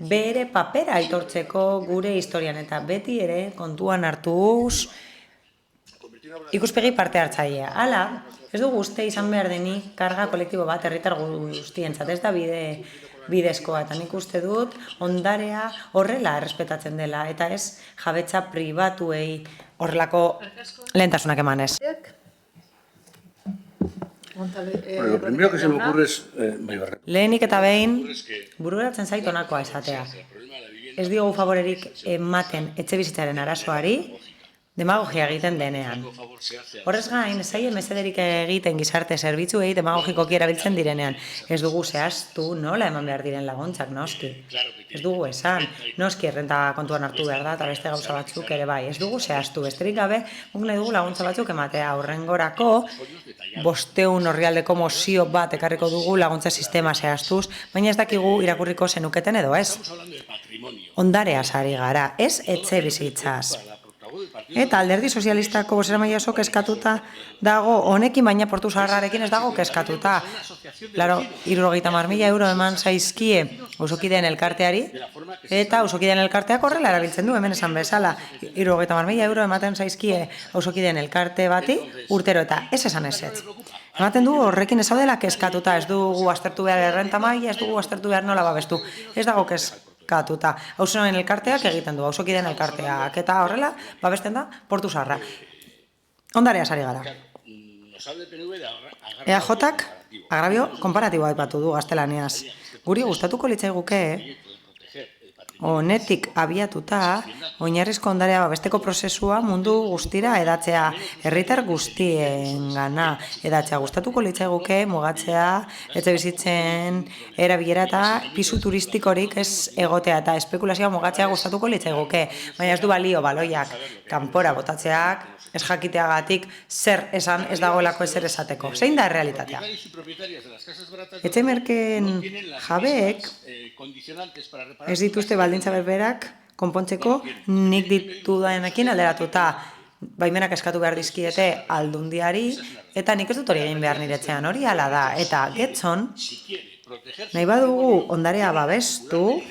bere papera aitortzeko gure historian eta beti ere kontuan hartuz ikuspegi parte hartzailea. Hala, ez dugu uste izan behar denik karga kolektibo bat herritar guztientzat, ez da bidezkoa eta nik uste dut ondarea horrela errespetatzen dela eta ez jabetza pribatuei horrelako lehentasunak emanez. Lo primero que se me ocurre es... Lehenik eta behin, bururatzen zait honakoa esatea. Ez diogu favorerik ematen etxe bizitzaren arazoari, demagogia egiten denean. Horrez gain, zaie mesederik egiten gizarte zerbitzuei demagogikoki erabiltzen direnean. Ez dugu zehaztu nola eman behar diren laguntzak, noski. Ez dugu esan, noski errenta kontuan hartu behar da eta beste gauza batzuk ere bai. Ez dugu zehaztu, besterik gabe, guk nahi dugu laguntza batzuk ematea aurrengorako 500 orrialdeko mozio bat ekarriko dugu laguntza sistema zehaztuz, baina ez dakigu irakurriko zenuketen edo ez. Ondareaz ari gara, ez etxe bizitzaz. Eta alderdi sozialistako bozeramaile oso kezkatuta dago honekin, baina Portu Zaharrarekin ez dago kezkatuta. Claro, 70.000 euro eman zaizkie auzokideen elkarteari, eta auzokideen elkarteak horrela erabiltzen du, hemen esan bezala. 70.000 euro ematen zaizkie auzokideen elkarte bati urtero, eta ez esan ezetz. Ematen du horrekin ez zaudela kezkatuta, ez dugu aztertu behar errenta maila, ez dugu aztertu behar nola babestu. Ez dago kezkatuta. Auzoen elkarteak egiten du, auzokideen elkarteak, eta horrela babesten da Portu Zaharra. Ondarea sari gara. EAJak agrabio konparatiboa aipatu du gaztelaniaz. Guri gustatuko litzaiguke, honetik abiatuta, oinarrizko ondarea babesteko prozesua mundu guztira edatzea, herritar guztiengana edatzea. Gustatuko litzaiguke mugatzea, etxebizitzen erabilera eta pisu turistikorik ez egotea eta espekulazioa mugatzea gustatuko litzaiguke. Baina ez du balio baloiak kanpora botatzeak, ez jakiteagatik zer esan ez dagoelako ezer esateko. Zein da errealitatea? Etxe merkeen jabeek ez dituzte baldintza berberak konpontzeko nik ditudanekin alderatuta baimenak eskatu behar dizkiete aldundiari eta nik ez dut hori egin behar niretzean, hori hala da. Eta Getxon, nahi badugu ondarea babestu,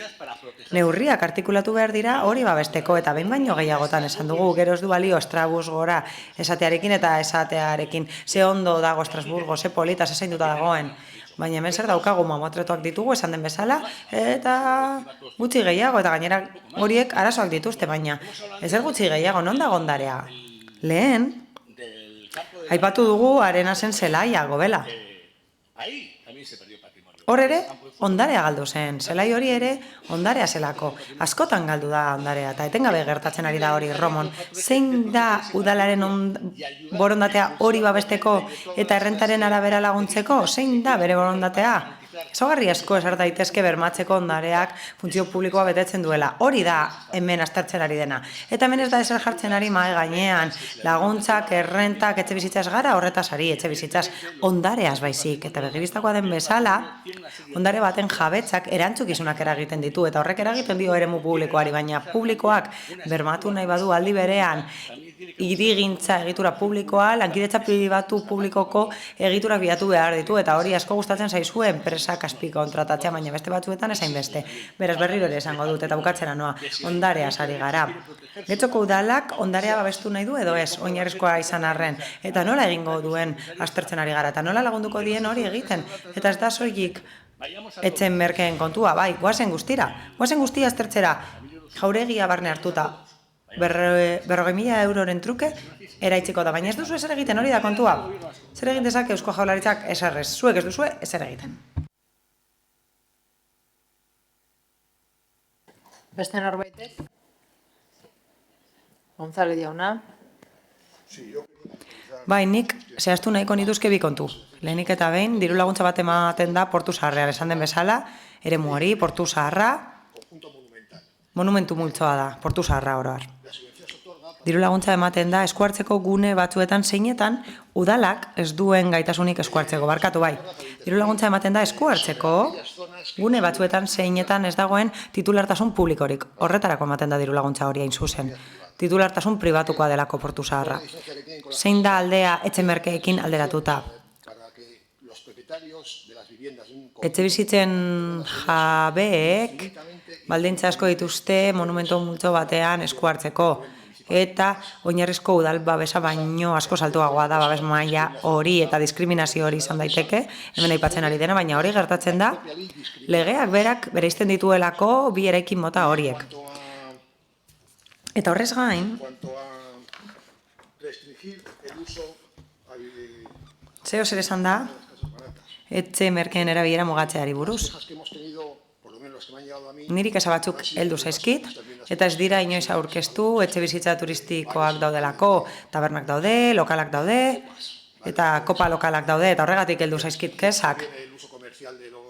neurriak artikulatu behar dira hori babesteko eta behin baino gehiagotan esan dugu, gero ez du balio Estrabuz gora esatearekin eta esatearekin. Ze ondo dago Estrasburgo, ze polita, ze zainduta dagoen. Baina hemen zer daukagu mamotretoak ditugu esan den bezala eta gutxi gehiago eta gainera horiek arazoak dituzte, baina ezer gutxi gehiago, non dago ondarea? Lehen, aipatu dugu Arenasen zelaia gobela. Hor ere, ondarea galdu zen, zelai hori ere ondarea zelako. Askotan galdu da ondarea eta etengabe gertatzen ari da hori Romon. Zein da udalaren borondatea hori babesteko eta errentaren arabera laguntzeko? Zein da bere borondatea? Ezaugarri asko esar daitezke bermatzeko ondareak funtzio publikoa betetzen duela. Hori da hemen aztertzen ari dena. Eta hemen ez da ezer jartzen ari mahai gainean. Laguntzak, errentak, etxe bizitzaz gara horretaz ari, etxe bizitzaz ondareaz baizik. Eta begibistakoa den bezala, ondare baten jabetzak erantzukizunak eragiten ditu. Eta horrek eragiten dio eremu publikoari, baina publikoak bermatu nahi badu aldi berean hirigintza egitura publikoa, lankidetza pribatu publikoko egiturak bilatu behar ditu, eta hori asko gustatzen zaizue enpresak azpiko kontratatzea, baina beste batzuetan ezain beste. Beraz berriro ere esango dut, eta bukatzera noa, ondarea sari gara. Getxoko udalak ondarea babestu nahi du edo ez, oinarrizkoa izan arren, eta nola egingo duen aztertzen ari gara, eta nola lagunduko dien hori egiten, eta ez da soilik etxen merkeen kontua, bai, goazen guztira aztertzera, jauregia barne hartuta, 40.000 euroren truke eraitziko da, baina ez duzu ezer egiten, hori da kontua. Zer egin dezake Eusko Jaurlaritzak eserrez, zuek ez duzue ezer egiten. Beste norbaitek? González jauna. Bai, nik zehaztu nahiko nituzke bi kontu. Lehenik eta behin, diru laguntza bat ematen da Portu Zaharrean, esan den bezala, eremu hori, Portu Zaharra, monumentu multzoa da, Portu Zaharra oroar. Diru laguntza ematen da eskuartzeko gune batzuetan zeinetan udalak ez duen gaitasunik eskuartzeko, barkatu bai. Diru laguntza ematen da eskuartzeko gune batzuetan zeinetan ez dagoen titulartasun publikorik. Horretarako ematen da diru laguntza hori hain zuzen. Titulartasun pribatukoa delako Portu Zaharra. Zein da aldea etxe merkeekin alderatuta? Etxe bizitzen jabeek baldintza asko dituzte monumentu multzo batean eskuartzeko. Eta oinarrizko udal babesa baino asko saltuagoa da babes maila hori eta diskriminazio hori izan daiteke, hemen aipatzen ari dena, baina hori gertatzen da legeak berak bereizten dituelako bi eraikin mota horiek. Eta horrez gain, zeo zer esan da, etxe merkeen erabilera mugatzeari buruz. Nirik eza batzuk heldu zaizkit, eta ez dira inoiz aurkeztu, etxe bizitza turistikoak daudelako, tabernak daude, lokalak daude, eta kopa lokalak daude, eta horregatik heldu zaizkit kezak.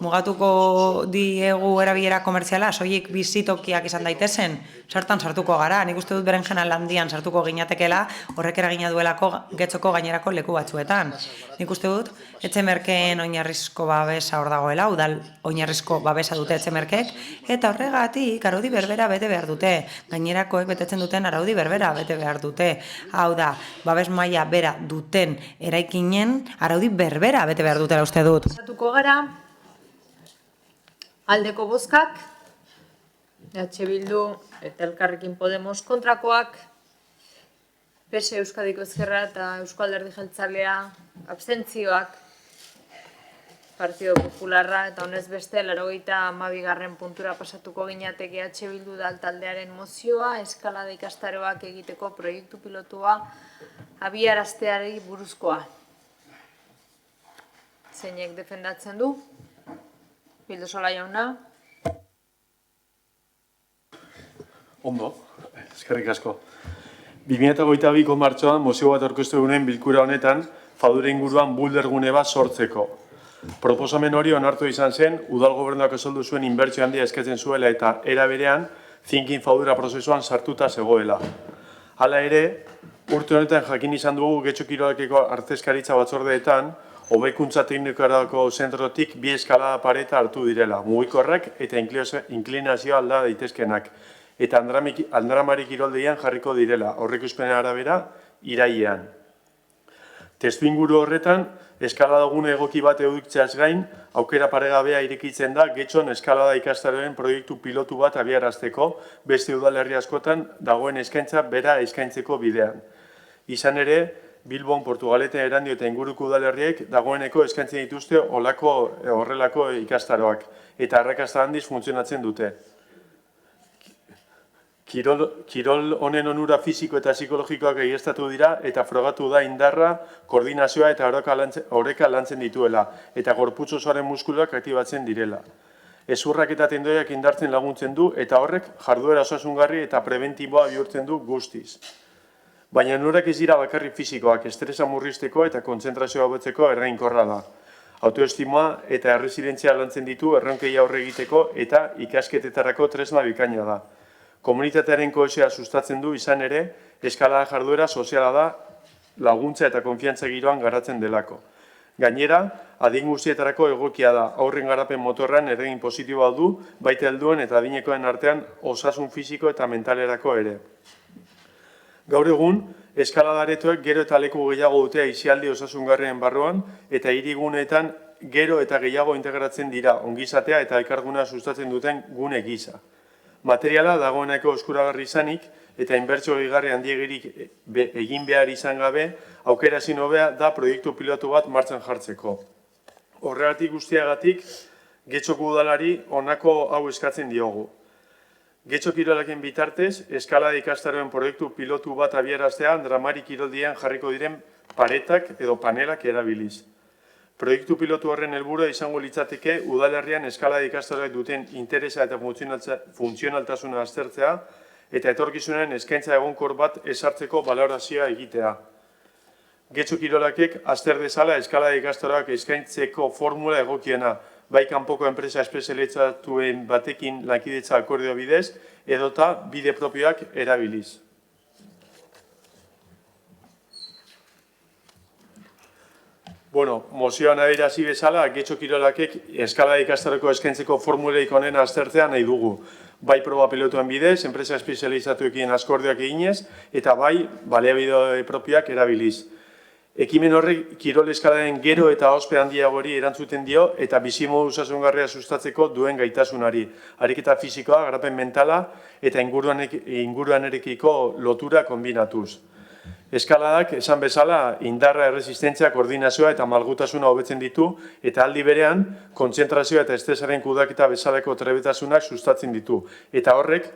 Mugatuko diegu erabilera komertziala, soilik bizitokiak izan daitezen, sartan sartuko gara, nik uste dut beren jenal handian sartuko ginatekela, horrek eragina duelako Getxoko gainerako leku batzuetan. Nik uste dut, etxe merkeen oinarrizko babesa hor dagoela, udal oinarrizko babesa dute etxe merkeek, eta horregatik araudi berbera bete behar dute, gainerakoek betetzen duten araudi berbera bete behar dute. Hau da, babes maila bera duten eraikinen araudi berbera bete behar dutela uste dut. Zatuko gara, aldeko bozkak, EH Bildu eta Elkarrekin Podemos kontrakoak, PS Euskadiko Ezkerra eta Eusko Alderdi Jeltzalea abstentzioak, Partido Popularra, eta honez beste, 82. puntura pasatuko ginateke Bildu taldearen mozioa, eskalada ikastaroak egiteko proiektu pilotua abiarazteari buruzkoa. Zeinek defendatzen du? Bildosola jauna? Ondo, eskerrik asko. 2022ko martxoan mozio bat aurkeztu egunen bilkura honetan fadura inguruan buldergune bat sortzeko. Proposamen hori onartu izan zen, udal gobernuak esoldu zuen inbertsio handia eskatzen zuela eta era berean thinking fadura prozesuan sartuta zegoela. Hala ere, urte honetan jakin izan dugu Getxo Kirolakeko artezkaritza batzordeetan hobekuntza teknikorako zentrotik 2 eskalada pareta hartu direla, mugikorrak eta inklinazio alda daitezkenak, eta Andramari kiroldegian jarriko direla, aurreikuspenen arabera, irailean. Testuinguru horretan, eskalada gune egoki bat edukitzeaz gain, aukera paregabea irekitzen da Getxon eskalada ikastaroen proiektu pilotu bat abiarazteko, beste udalerri askotan dagoen eskaintza bera eskaintzeko bidean. Izan ere, Bilbon, Portugalete, Erandio eta inguruko udalerriek dagoeneko eskaintzen dituzte horrelako ikastaroak, eta arrakasta handiz funtzionatzen dute. Kirol honen onura fisiko eta psikologikoak egiaztatu dira eta frogatu da indarra, koordinazioa eta oreka lantzen dituela eta gorputz osoaren muskuluak aktibatzen direla. Ezurrak eta tendoiak indartzen laguntzen du eta horrek jarduera osasungarri eta preventiboa bihurtzen du guztiz. Baina onurak ez dira bakarrik fisikoak, estresa murrizteko eta kontzentrazioa hobetzeko eraginkorra da. Autoestimoa eta erresilientzia lantzen ditu erronkei aurre egiteko eta ikasketetarako tresna bikaina da. Komunitatearen kohesioa sustatzen du izan ere, eskalada jarduera soziala da laguntza eta konfiantza giroan garatzen delako. Gainera, adin guztietarako egokia da, aurren garapen motorran eragin positiboa du, baita helduen eta adinekoen artean osasun fisiko eta mentalerako ere. Gaur egun, eskalada aretoek gero eta leku gehiago dute aisialdi osasungarrien barruan eta hiriguneetan gero eta gehiago integratzen dira ongizatea eta elkarguna sustatzen duten gune gisa. Materiala dagoeneko eskuragarri izanik eta inbertsio gehigarri handiegirik egin behar izan gabe, aukera ezin hobea da proiektu pilotu bat martxan jartzeko. Horregatik guztiagatik, Getxoko udalari honako hau eskatzen diogu. Getxo Kirolaken bitartez, eskalada ikastaroen proiektu pilotu bat abiaraztea Andramari kiroldian jarriko diren paretak edo panelak erabiliz. Proiektu pilotu horren helburua izango litzateke udalerrian eskalada ikastaroek duten interesa eta funtzionaltasuna aztertzea eta etorkizunen eskaintza egonkor bat ezartzeko balorazioa egitea. Getxo Kirolakek azter dezala eskalada ikastaroak eskaintzeko formula egokiena, bai kanpoko enpresa espezializatuen batekin lankidetza akordio bidez edota bide propioak erabiliz. Bueno, mozioan adierazi bezala, Getxo Kirolakek eskalada ikastaroko eskaintzeko formuleik onena aztertzea nahi dugu. Bai proba pilotuen bidez, enpresa espezializatuekin akordioak eginez, eta bai baliabide propioak erabiliz. Ekimen horrek kirol eskalaren gero eta ospe handiagori erantzuten dio eta bizimodu osasungarria sustatzeko duen gaitasunari. Ariketa fisikoa, garapen mentala eta inguruanerekiko lotura kombinatuz. Eskaladak, esan bezala, indarra, erresistentzia, koordinazioa eta malgutasuna hobetzen ditu eta aldi berean, kontzentrazioa eta estresaren kudaketa bezalako trebetasunak sustatzen ditu. Eta horrek,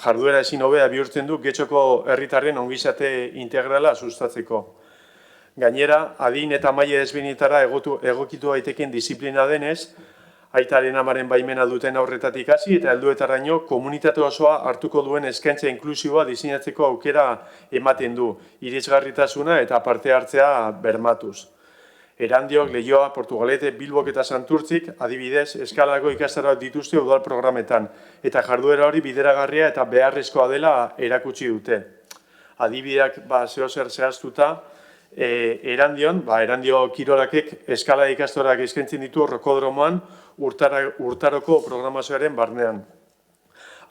jarduera ezin hobea bihurtzen du Getxoko herritarren ongizate integrala sustatzeko. Gainera, adin eta maila ezberdinetara egokitu daiteken disiplina denez, aitaren amaren baimena duten aurretatik hasi eta helduetaraino komunitate osoa hartuko duen eskaintza inklusiboa diseinatzeko aukera ematen du, irisgarritasuna eta parte hartzea bermatuz. Erandiok, Leioa, Portugalete, Bilbok eta Santurtzik, adibidez, eskaladako ikastaroak dituzte udal programetan, eta jarduera hori bideragarria eta beharrezkoa dela erakutsi dute. Adibideak zehozer zehaztuta, Erandio Kirolakek eskalada ikastorak eskaintzen ditu rokodromoan urtaroko programazioaren barnean.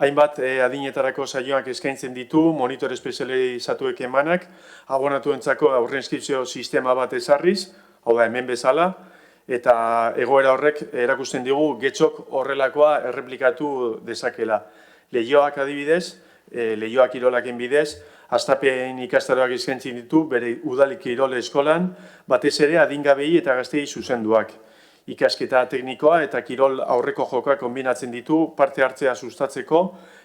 Hainbat adinetarako saioak eskaintzen ditu, monitor espezializatuek emanak, abonatuentzako aurreinskripzio sistema bat ezarriz, hau da hemen bezala, eta egoera horrek erakusten digu Getxok horrelakoa erreplikatu dezakela. Leioak adibidez, Leioa Kirolaken bidez, Astapen ikastaroak eskaintzen ditu bere udal kirol eskolan, batez ere adingabei eta gaztei zuzenduak. ikasketa teknikoa eta kirol aurreko jokoak konbinatzen ditu parte hartzea sustatzeko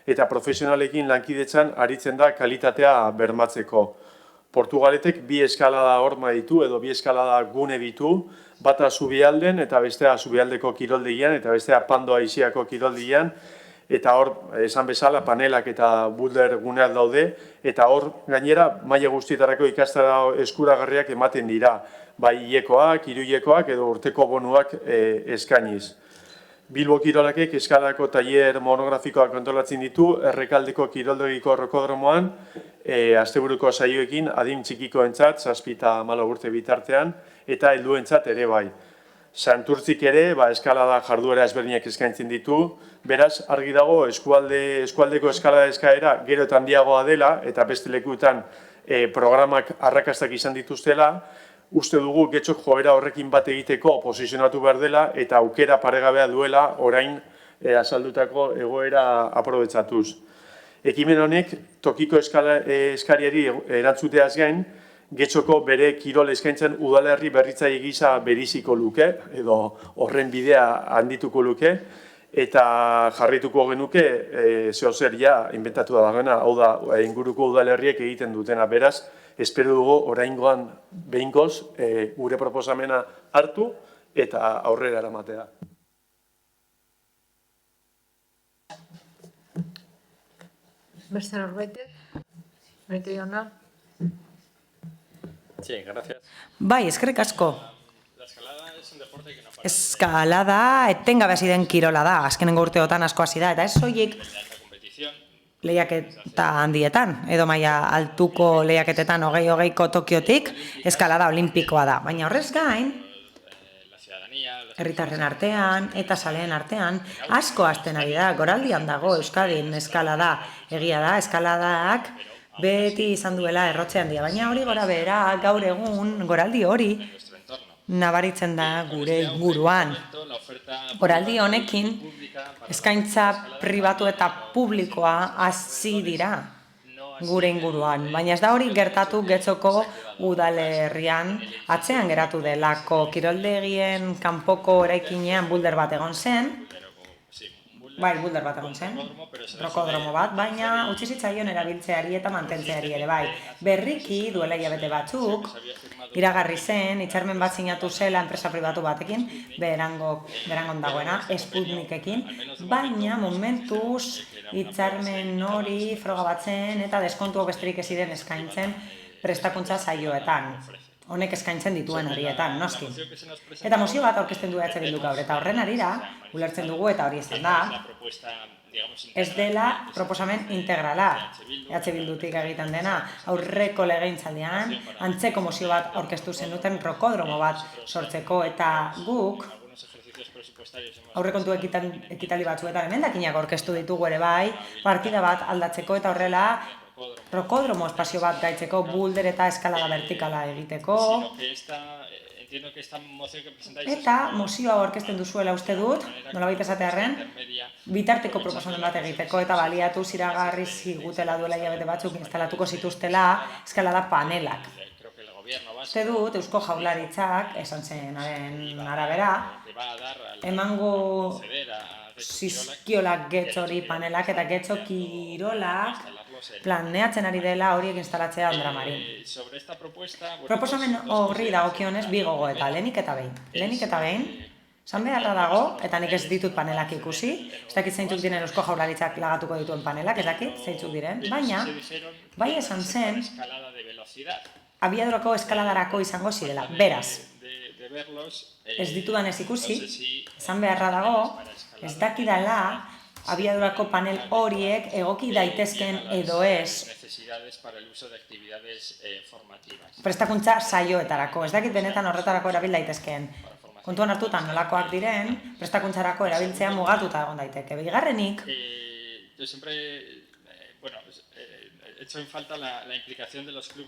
eta profesionalekin lankidetzan aritzen da kalitatea bermatzeko. Portugaletek 2 eskalada horma ditu edo 2 eskalada gune ditu, bata Zubialden eta bestea Zubialdeko kiroldegian eta bestea Pando Aiziako kiroldegian, eta hor, esan bezala, panelak eta boulder guneak daude, eta hor, gainera, maila guztietarako ikastara eskuragarriak ematen dira, bai hilekoak, hiruhilekoak edo urteko bonuak eskainiz. Bilbo Kirolakek eskaladako tailer monografikoak kontrolatzen ditu, Errekaldeko kiroldegiko rokodromoan, asteburuko saioekin adin txikikoentzat, 7 eta 14 urte bitartean, eta helduentzat ere bai. Santurtzik ere, eskalada jarduera ezberdinak eskaintzen ditu, beraz, argi dago, eskualdeko eskalada eskaera gero eta handiagoa dela, eta beste lekuetan programak arrakastak izan dituztela, uste dugu Getxok joera horrekin bat egiteko posizionatu behar dela, eta aukera paregabea duela orain azaldutako egoera aprobetxatuz. Ekimen honek, tokiko eskariari erantzuteaz gain, Getxoko bere kirol eskaintzen udalerri berritzaile gisa beriziko luke, edo horren bidea handituko luke, eta jarrituko genuke zehozer ja inventatu da dagoena, hau da inguruko udalerriek egiten dutena. Beraz, espero dugu oraingoan behingoz gure proposamena hartu eta aurrera eramatea. Beste norbaitek? Maite jauna? Sí, gracias. Bai, eskerrik asko. La escalada es un deporte que no para. Eskalada etengabe hasi den kirola da, azkenengo urteotan asko hasi da, eta ez soilik lehiaketa handietan, edo maila altuko lehiaketetan 2020ko Tokiotik, eskalada olimpikoa da. Baina horrez gain, herritarren artean eta zaleen artean, asko hasten ari da, goraldian dago Euskadin eskalada. Egia da, eskaladak beti izan duela errotze handia, baina hori gora behera gaur egun goraldi hori nabaritzen da gure inguruan. Goraldi honekin eskaintza pribatu eta publikoa hasi dira gure inguruan, baina ez da hori gertatu Getxoko udalerrian atzean geratu delako. Kiroldegien kanpoko eraikinean bulder bat egon zen, bulder bat egon zen, rokodromo bat, baina utzi zitzaion erabiltzeari eta mantentzeari ere bai. Berriki duela hilabete batzuk, iragarri zen, hitzarmen bat sinatu zela enpresa pribatu batekin, berangon dagoena, Sputnikekin, baina momentuz hitzarmen hori froga batzen eta deskontuak besterik ez ziren eskaintzen prestakuntza saioetan. Honek eskaintzen dituen horietan, noski. Eta mozio bat aurkezten du EH Bilduk gaur, eta horren arira, ulertzen dugu eta hori izan da, ez dela proposamen integrala EH Bildutik egiten dena. Aurreko legegintzaldian, antzeko mozio bat aurkeztu zen duten rokodromo bat sortzeko, eta guk, aurrekontu ekitaldi batzuetan emendakinak aurkeztu ditugu ere bai, partida bat aldatzeko eta horrela rokodromo espazio bat gaitzeko, boulder eta eskalada vertikala egiteko. Eta mozioa aurkezten duzuela uste dut, nolabait esatearren, bitarteko proposamen bat egiteko eta baliatu iragarri zigutela duela hilabete batzuk instalatuko zituztela eskalada panelak. Uste dut, Eusko Jaurlaritzak, esan zenaren arabera, emango zizkiolak Getxori panelak eta Getxo kirolak planeatzen ari dela horiek instalatzea Andramarin. Proposamen horri dagokionez bi gogoeta, lehenik eta behin. Esan beharra dago, eta nik ez ditut panelak ikusi, ez dakit zeintzuk diren Eusko Jaurlaritzak lagatuko dituen panelak, ez dakit zeintzuk diren, baina, bai esan zen, abiadurako eskaladarako izango zirela. Beraz, ez ditudan ez ikusi, esan beharra dago, ez dakidala, abiadurako panel horiek egoki daitezken edo ez prestakuntza saioetarako. Ez dakit benetan horretarako erabil daitezkeen. Kontuan hartutan nolakoak diren, prestakuntzarako erabiltzea mugatuta egon daiteke. Bigarrenik,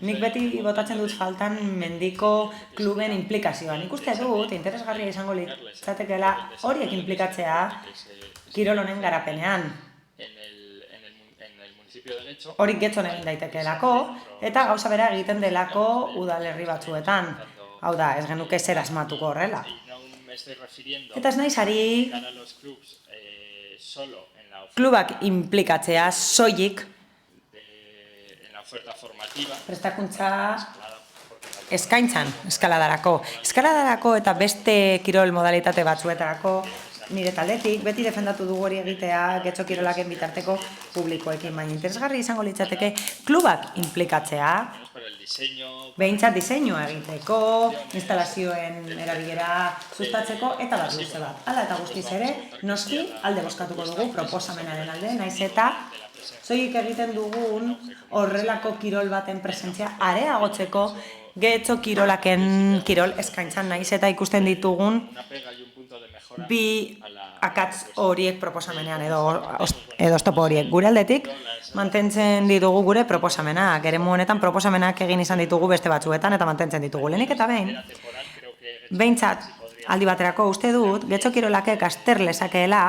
nik beti botatzen dut faltan mendiko kluben implikazioa. Nik uste dut, interesgarria izango litzatekeela horiek implikatzea kirol honen garapenean. Hori Getxon egin daitekeelako, eta gauza bera egiten delako udalerri batzuetan. Hau da, ez genuke zer asmatuko horrela. me estoy refiriendo Eta ez naiz ari cara a los clubs solo en la oferta, klubak implikatzea soilik en la oferta formativa, prestakuntza eskaintzan eskaladarako. Eskaladarako eta beste kirol modalitate batzuetarako nire taldetik beti defendatu dugu hori egitea getxo kirolaken bitarteko publikoekin, baina interesgarri izango litzateke klubak implikatzea, para el diseño, behintzat diseinua egiteko, instalazioen erabilera sustatzeko eta bat luze bat. Hala eta guztiz ere, noski alde bozkatuko dugu proposamenaren alde, naiz eta soilik egiten dugun horrelako kirol baten presentzia areagotzeko getxo kirolaken kirol eskaintzan naiz eta ikusten ditugun bi akatz horiek proposamenean edo oztopo horiek. Gure aldetik mantentzen ditugu gure proposamenak, eremu honetan proposamenak egin izan ditugu beste batzuetan eta mantentzen ditugu. Lehenik eta behintzat aldi baterako uste dut, getxo kirolakek azter lezakeela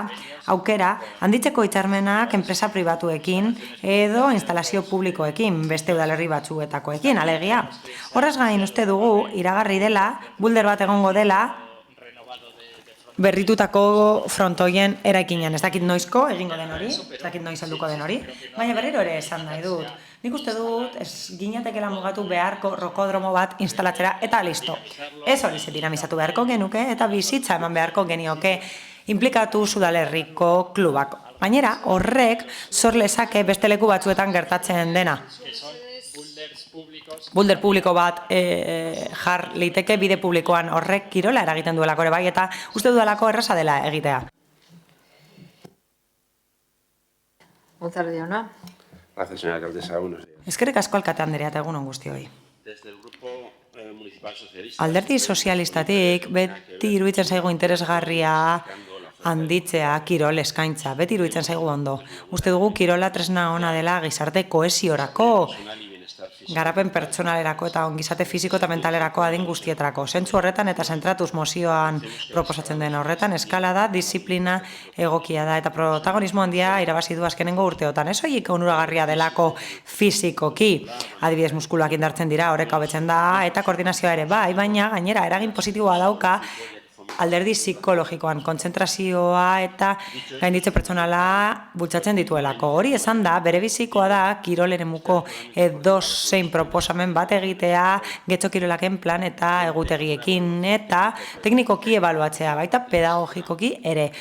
aukera handitzeko hitzarmenak enpresa pribatuekin edo instalazio publikoekin, beste udalerri batzuetakoekin, alegia. Horrez gain uste dugu, iragarri dela, bulder bat egongo dela, berritutako frontoien eraikinean. Ez dakit noizko egingo den hori, ez dakit noiz helduko den hori, baina berriro ere esan nahi dut. Nik uste dut, ez ginatekela mugatu beharko rokodromo bat instalatzera eta listo. Ez hori ze dinamizatu beharko genuke eta bizitza eman beharko genioke implikatu udalerriko klubak. Bainera, horrek zor lezake beste leku batzuetan gertatzen dena. Bulder publiko bat jar liteke bide publikoan horrek kirola eragiten duelako ere bai eta uste dudalako erraza dela egitea. González jauna. Gracias, señora alcaldesa. Buenos días. Eskerrik asko alkate Andrea eta egun on guztioi. Desde el grupo municipal socialista. Alderdi sozialistatik beti iruditzen zaigu interesgarria handitzea kirol eskaintza, beti iruditzen zaigu ondo. Uste dugu kirola tresna ona dela gizarte kohesiorako, garapen pertsonalerako eta ongizate fisiko eta mentalerako adin guztietarako. Zentzu horretan eta zentratuz mozioan proposatzen den horretan, eskalada, disiplina egokia da eta protagonismo handia irabazi du azkenengo urteotan. Ez horiek onuragarria delako fisikoki, adibidez muskuluak indartzen dira, oreka hobetzen da eta koordinazioa ere bai, baina gainera eragin positiboa dauka alderdi psikologikoan, kontzentrazioa eta gainditze pertsonala bultzatzen dituelako. Hori esan da, bere bizikoa da, kirol eremuko edozein proposamen bat egitea, getxo kirolaken plan eta egutegiekin eta teknikoki ebaluatzea, baita pedagogikoki ere.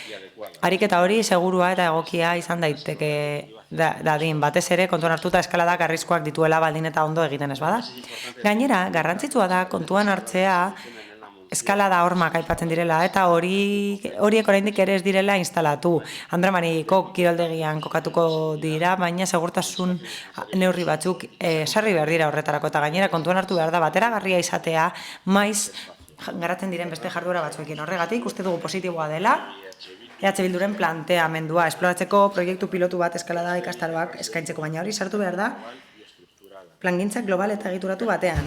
Ariketa hori segurua eta egokia izan daiteke dadin, batez ere kontuan hartuta eskaladak arriskuak dituela baldin eta ondo egiten ez bada. Gainera, garrantzitsua da kontuan hartzea eskalada hormak aipatzen direla eta horiek oraindik ere ez direla instalatu. Andramariko kiroldegian kokatuko dira, baina segurtasun neurri batzuk sarri behar dira horretarako eta gainera kontuan hartu behar da bateragarria izatea maiz garatzen diren beste jarduera batzuekin. Horregatik uste dugu positiboa dela EH Bilduren planteamendua esploratzeko proiektu pilotu bat eskalada ikastaroak eskaintzeko, baina hori sartu behar da plangintzak global eta egituratu batean.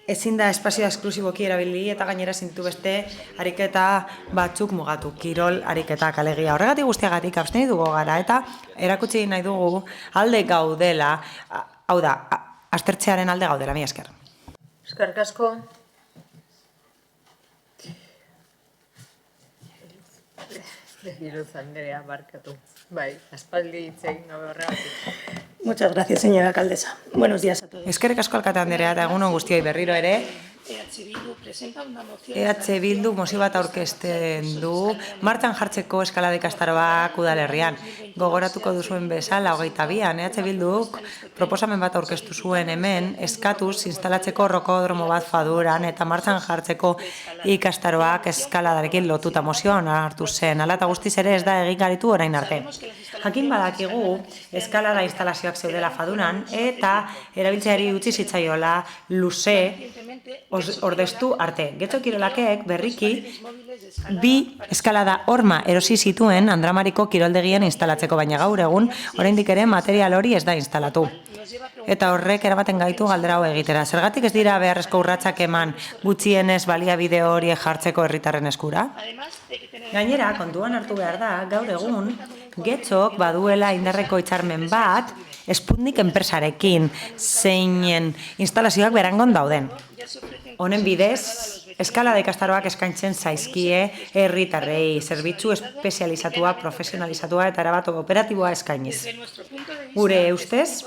Ezin da espazioa esklusiboki erabili eta gainera zintu beste ariketa batzuk mugatu, kirol ariketak alegia. Horregatik guztiagatik absteniduko gara eta erakutsi nahi dugu alde gaudela, hau da, aztertzearen alde gaudela, mila esker. Eskerrik asko. Iruz Andrea, barkatu. Bai, aspaldi hitz egin gabe horregatik. Muchas gracias, señora alcaldesa. Buenos días a todos. Eskerrik asko alkate Andrea eta egun on guztioi berriro ere. EH Bildu mozio bat aurkezten du martxan jartzeko eskalada ikastaroak udalerrian. Gogoratuko duzuen bezala 22an EH Bilduk proposamen bat aurkeztu zuen hemen eskatuz instalatzeko rokodromo bat Faduran eta martxan jartzeko ikastaroak eskaladarekin lotuta mozioan hartu zen. Hala eta guztiz ere ez da egin garitu orain arte. Jakin badakigu eskalada instalazioak zeudela Faduran eta erabiltzeari utzi zitzaiola luze ordeztu arte. Getxo kirolakek berriki bi eskalada horma erosi zituen Andramariko kiroldegien instalatzeko, baina gaur egun oraindik ere material hori ez da instalatu. Eta horrek eramaten gaitu galdera hau egitera. Zergatik ez dira beharrezko urratsak eman gutxienez baliabide horiek jartzeko herritarren eskura? Gainera, kontuan hartu behar da, gaur egun Getxok baduela indarreko hitzarmen bat Sputnik enpresarekin, zeinen instalazioak berangon dauden. Honen bidez, eskalada ikastaroak eskaintzen zaizkie herritarrei, zerbitzu espezializatua, profesionalizatua eta erabat operatiboa eskainiz. Gure ustez,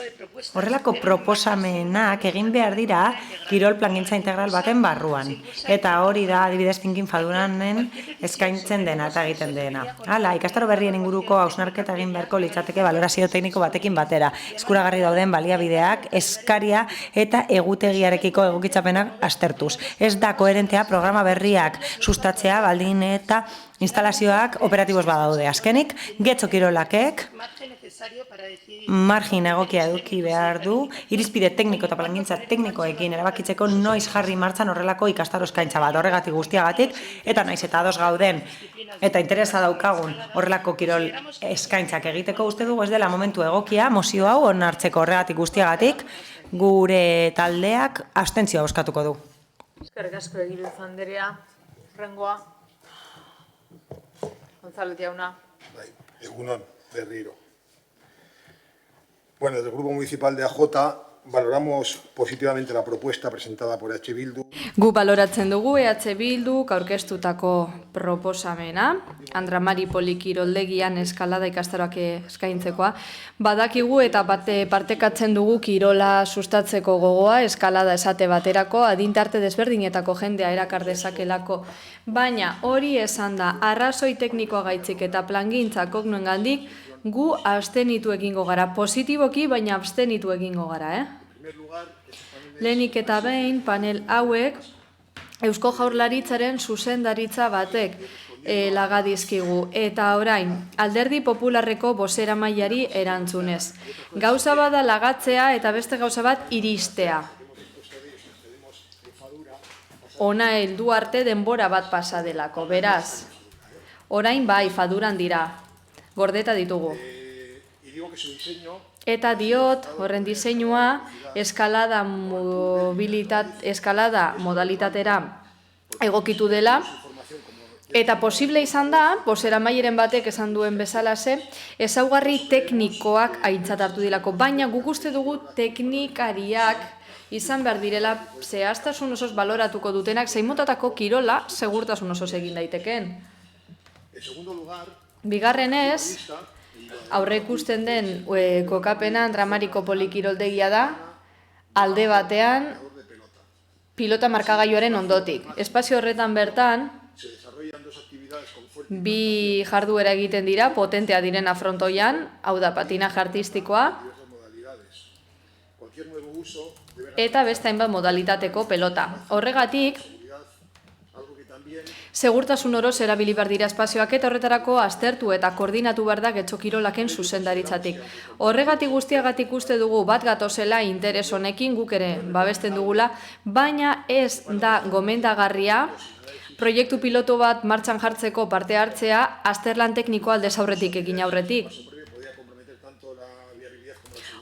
horrelako proposamenak egin behar dira kirol plangintza integral baten barruan. Eta hori da adibidez Thinking Faduranen eskaintzen dena eta egiten dena. Hala, ikastaro berrien inguruko hausnarketa egin beharko litzateke valorazio tekniko batekin batera. Eskuragarri dauden baliabideak, eskaria eta egutegiarekiko egokitzapenak aztertuz. Ez da koherentea programa berriak sustatzea baldin eta instalazioak operatiboz badaude. Azkenik, getxo kirolakek margin egokia eduki behar du, irizpide tekniko eta plangintza teknikoekin erabakitzeko noiz jarri martxan horrelako ikastaro eskaintza bat, horregatik guztiagatik, eta naiz eta ados gauden, eta interesa daukagun horrelako kirol eskaintzak egiteko uste dugu ez dela momentu egokia, mozio hau onartzeko horregatik guztiagatik, gure taldeak abstentzioa bozkatuko du. Eskerrik asko Egiluz Anderea, rengoa. González jauna. Egunon, berriro. Bueno, desde el Grupo Municipal de AJ valoramos positivamente la propuesta presentada por EH Bildu. Gu baloratzen dugu EH Bilduk aurkeztutako proposamena, Andra Mari Polikiroldegian eskalada ikastaroak eskaintzekoa. Badakigu eta partekatzen dugu kirola sustatzeko gogoa, eskalada esate baterako, adintarte desberdinetako jendea erakar dezakelako. Baina hori esan da, arrazoi teknikoa gaitzik eta plangintza kognoengandik, gu abstenitu egingo gara, positiboki, baina abstenitu egingo gara, Lehenik eta behin, panel hauek, Eusko Jaurlaritzaren zuzendaritza batek lagadizkigu. Eta orain, Alderdi Popularreko bozeramaileari erantzunez. Gauza bada lagatzea eta beste gauza bat iristea. Ona heldu arte denbora bat pasa delako, beraz. Orain bai, faduran dira. Gordeta ditugu. Eta diot, horren diseinua, eskalada modalitatera egokitu dela. Eta posible izan da, bozeramaieren batek esan duen bezalase, ezaugarri teknikoak aintzat hartu dilako. Baina guk uste dugu teknikariak izan behar direla zehaztasun osoz baloratuko dutenak, zein motatako kirola segurtasun osoz egin daitekeen. Bigarrenez, aurre ikusten den kokapena Andra Mariko Polikiroldegia da, alde batean pilota markagailuaren ondotik. Espazio horretan bertan, bi jarduera egiten dira, potentea diren afrontoian, hau da patinaje artistikoa, eta beste hainbat modalitateko pelota. Horregatik, segurtasun oroz erabili behar dira espazioak eta horretarako aztertu eta koordinatu behar da getxo kirolaken zuzendaritzatik. Horregatik guztiagatik uste dugu bat gatozela interes honekin guk ere babesten dugula, baina ez da gomendagarria proiektu piloto bat martxan jartzeko parte hartzea azterlan teknikoa aldez aurretik egin aurretik.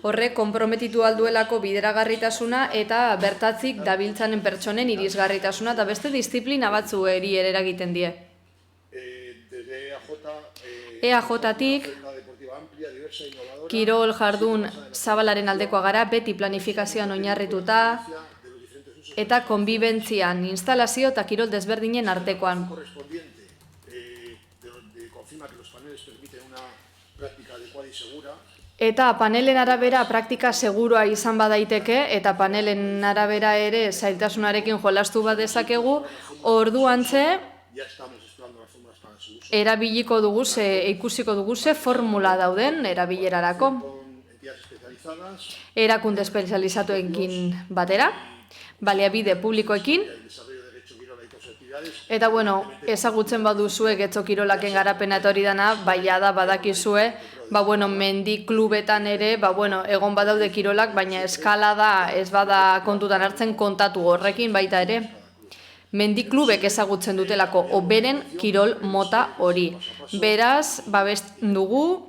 Horrek konprometitu alduelako bideragarritasuna eta bertatzik dabiltzanen pertsonen irisgarritasuna eta beste disiplina batzu ere eragiten die. EAJ-tik kirol jardun zabalaren aldekoa gara, beti planifikazioan oinarrituta eta konbibentzian, instalazio eta kirol desberdinen artekoan. Eta panelen arabera praktika segurua izan badaiteke eta panelen arabera ere zailtasunarekin jolastu bat dezakegu, orduantze erabiliko dugu, ikusiko dugu ze formula dauden erabilerarako. Erakunde espezializatuekin batera, baliabide publikoekin, eta bueno, ezagutzen baduzue getxo kirolaken garapena eta hori dana, baina da badakizue, mendi klubetan ere, egon badaude kirolak, baina eskalada ez bada kontutan hartzen kontatu horrekin baita ere. Mendi klubek ezagutzen dutelako, oberen kirol mota hori. Beraz, babesten dugu,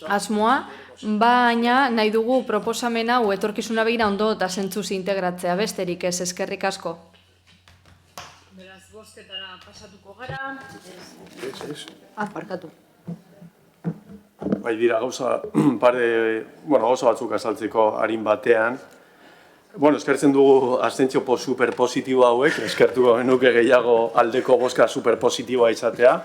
asmoa, baina nahi dugu proposamen hau etorkizuna begira ondo eta zentzuz integratzea, besterik ez, eskerrik asko. Beraz, bozketara pasatuko gara. Parkatu. Bai dira, gauza batzuk azaltzeko arin batean. Bueno, eskertzen dugu abstentzio superpositibo hauek, eskertuko genuke gehiago aldeko bozka superpositiboa izatea.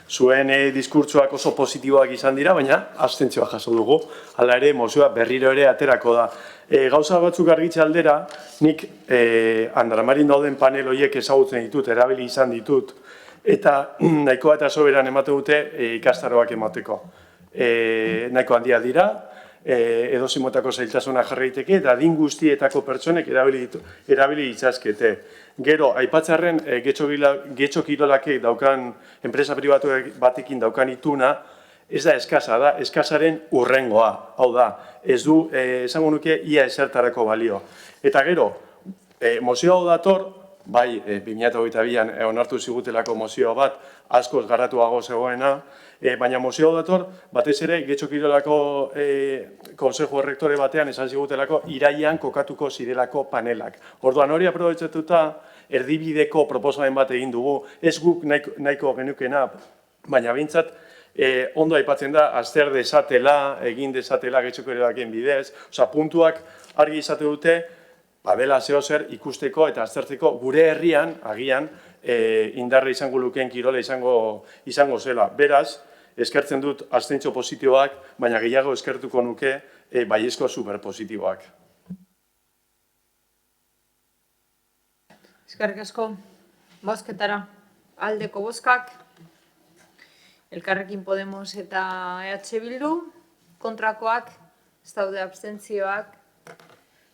Zuen diskurtsoak oso positiboak izan dira, baina abstentzioa jaso dugu. Hala ere, mozioa berriro ere aterako da. Gauza batzuk argitze aldera, nik Andramarin dauden panel horiek ezagutzen ditut, erabili izan ditut, eta nahikoa eta soberan ematen dute ikastaroak emateko. Nahiko handia dira, edozimotako zailtasuna jarraiteke eta adin guztietako pertsonek erabili ditzazkete. Gero, aipatzarren Getxo Kirolakek daukan, enpresa pribatu batekin daukan ituna, ez da eskasa, da eskasaren urrengoa. Hau da, ez du, esango nuke, ia esertarako balio. Eta gero, mozio hau dator, bai, 2022an onartu zigutelako mozio bat, askoz garatuago zegoena, baina mozio dator, batez ere, Getxo Kirolako konsejo errektore batean esan zigutelako irailean kokatuko zirelako panelak. Orduan hori aprobetxatuta, erdibideko proposamen bat egin dugu, ez guk nahiko genukena, baina behintzat, ondo aipatzen da, azter desatela, egin desatela Getxo Kirolakien bidez, puntuak argi izate dute, dela zeo zer ikusteko eta aztertzeko gure herrian, agian, indarra izango lukeen kirola izango zela. Beraz, eskertzen dut abstentzio positiboak, baina gehiago eskertuko nuke baiezko superpositiboak. Eskerrik asko, bozketara, aldeko bozkak, Elkarrekin Podemos eta EH Bildu, kontrakoak, ez daude abstentzioak,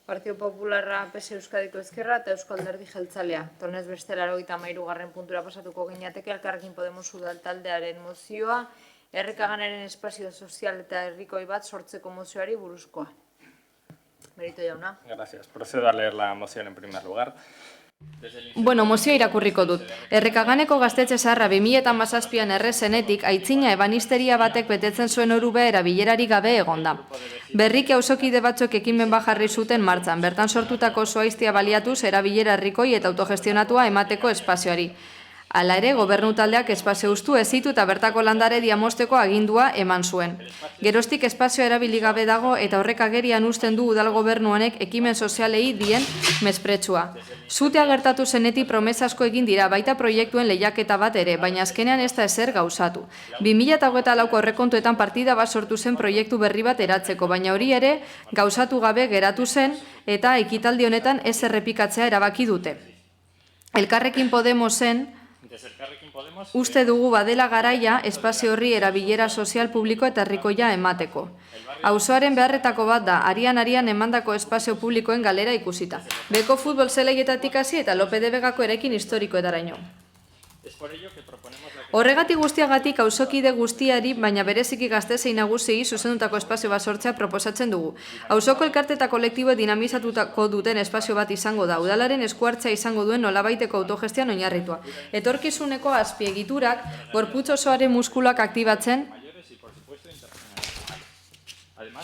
Partido Popularra, PS Euskadiko Ezkerra eta Eusko Alderdi Jeltzalea. Tonez bestela 93. puntura pasatuko gineateke Elkarrekin Podemos udal taldearen mozioa, errekaganaren espazio sozial eta herrikoi bat sortzeko mozioari buruzkoa. Merito jauna. Gracias. Procedo a leer la moción en primer lugar. Bueno, mozioa irakurriko dut. Errekaganeko gaztetxe zaharra 2017an errezenetik aitzina ebanisteria batek betetzen zuen orubea erabilerarik gabe egonda. Berriki auzokide batzuk ekimen bat jarri zuten martxan, bertan sortutako zuaiztia baliatuz erabilera herrikoi eta autogestionatua emateko espazioari. Hala ere, gobernu taldeak espazio ustu ezitu eta bertako landare diamosteko agindua eman zuen. Geroztik espazio erabili gabe dago eta horrek agerian uzten du udal gobernuanek ekimen sozialei dien mespretxua. Zutea gertatu zenetik promesa asko egin dira baita proiektuen lehiaketa bat ere, baina azkenean ez da ezer gauzatu. 2024ko aurrekontuetan partida bat sortu zen proiektu berri bat eratzeko, baina hori ere gauzatu gabe geratu zen eta ekitaldi honetan ez errepikatzea erabaki dute. Elkarrekin Podemosen uste dugu badela garaia espazio horri erabilera sozial publiko eta herrikoia emateko. Auzoaren beharretako bat da, arian emandako espazio publikoen galera ikusita. Beko futbol zelaietatik hasi eta Lope de Vegako erekin historikoetaraino. Horregatik guztiagatik auzokide guztiari, baina bereziki gaztezei nagusiei zuzendutako espazio bat sortzea proposatzen dugu. Auzoko elkarte eta kolektibo dinamizatutako duten espazio bat izango da, udalaren eskuartzea izango duen nolabaiteko autogestian oinarritua. Etorkizuneko azpiegiturak gorputz osoaren muskulak aktibatzen,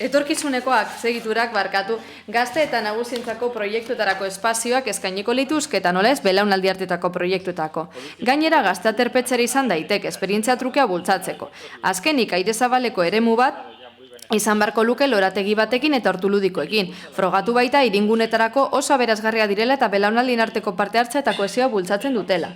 etorkizunekoak segiturak barkatu gazte eta nagusientzako proiektuetarako espazioak eskainiko lituzke eta nola ez belaunaldi hartetako proiektuetako. Gainera gazte aterpetzera izan daiteke esperientzia trukea bultzatzeko. Azkenik aire zabaleko eremu bat izan barko luke lorategi batekin eta hortuludikoekin. Frogatu baita iringunetarako oso aberasgarria direla eta belaunaldien arteko parte hartza eta kohesioa bultzatzen dutela.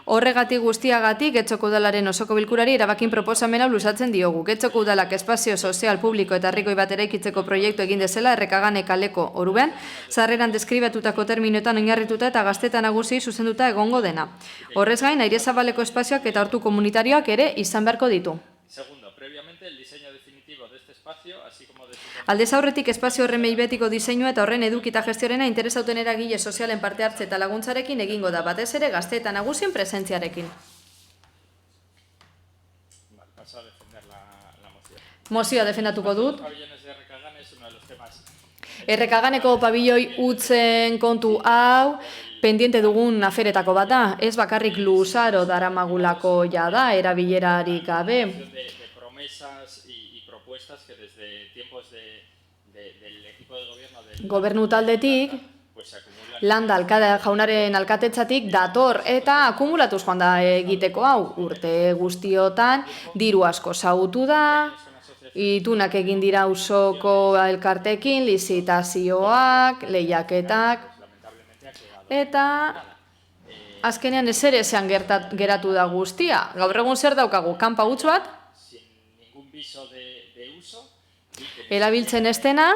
Horregatik guztiagatik, Getxoko Udalaren osoko bilkurari erabakin proposamena luzatzen diogu. Getxoko Udalak espazio sozial, publiko eta herrikoi bat eraikitzeko proiektu egin dezela Errekagane kaleko orubean, sarreran deskribatutako terminoetan oinarrituta eta gazteta nagusi zuzenduta egongo dena. Horrez gain, aire zabaleko espazioak eta hortu komunitarioak ere izan beharko ditu. Aldez aurretik espazio horren betiko diseinua eta horren edukita gestiorena interesauten eragile sozialen parte hartze eta laguntzarekin egingo da, batez ere gazte eta nagusien presentziarekin. Mozioa defendatuko dut. Errekaganeko pabilloi utzen kontu hau, pendiente dugun aferetako bat da, ez bakarrik luzaro daramagulako jada, erabilerarik gabe. Gobernu taldetik, Landa jaunaren alkatetzatik dator eta akumulatuz joan da egiteko hau. Urte guztiotan, diru asko zautu da, itunak egin dira auzoko elkartekin, lizitazioak, lehiaketak, eta azkenean ezerezean geratu da guztia. Gaur egun zer daukagu, kanpa huts bat, erabiltzen ez dena,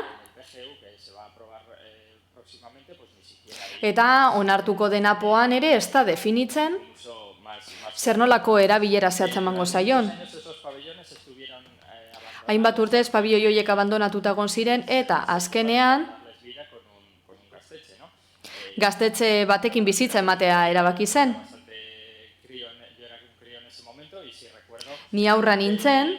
eta onartuko denapoan ere ez da definitzen zer nolako erabilera zehatza emango zaion. Hainbat urtez pabiloi horiek abandonatuta egon ziren eta azkenean gaztetxe batekin bizitza ematea erabaki zen. Ni aurra nintzen,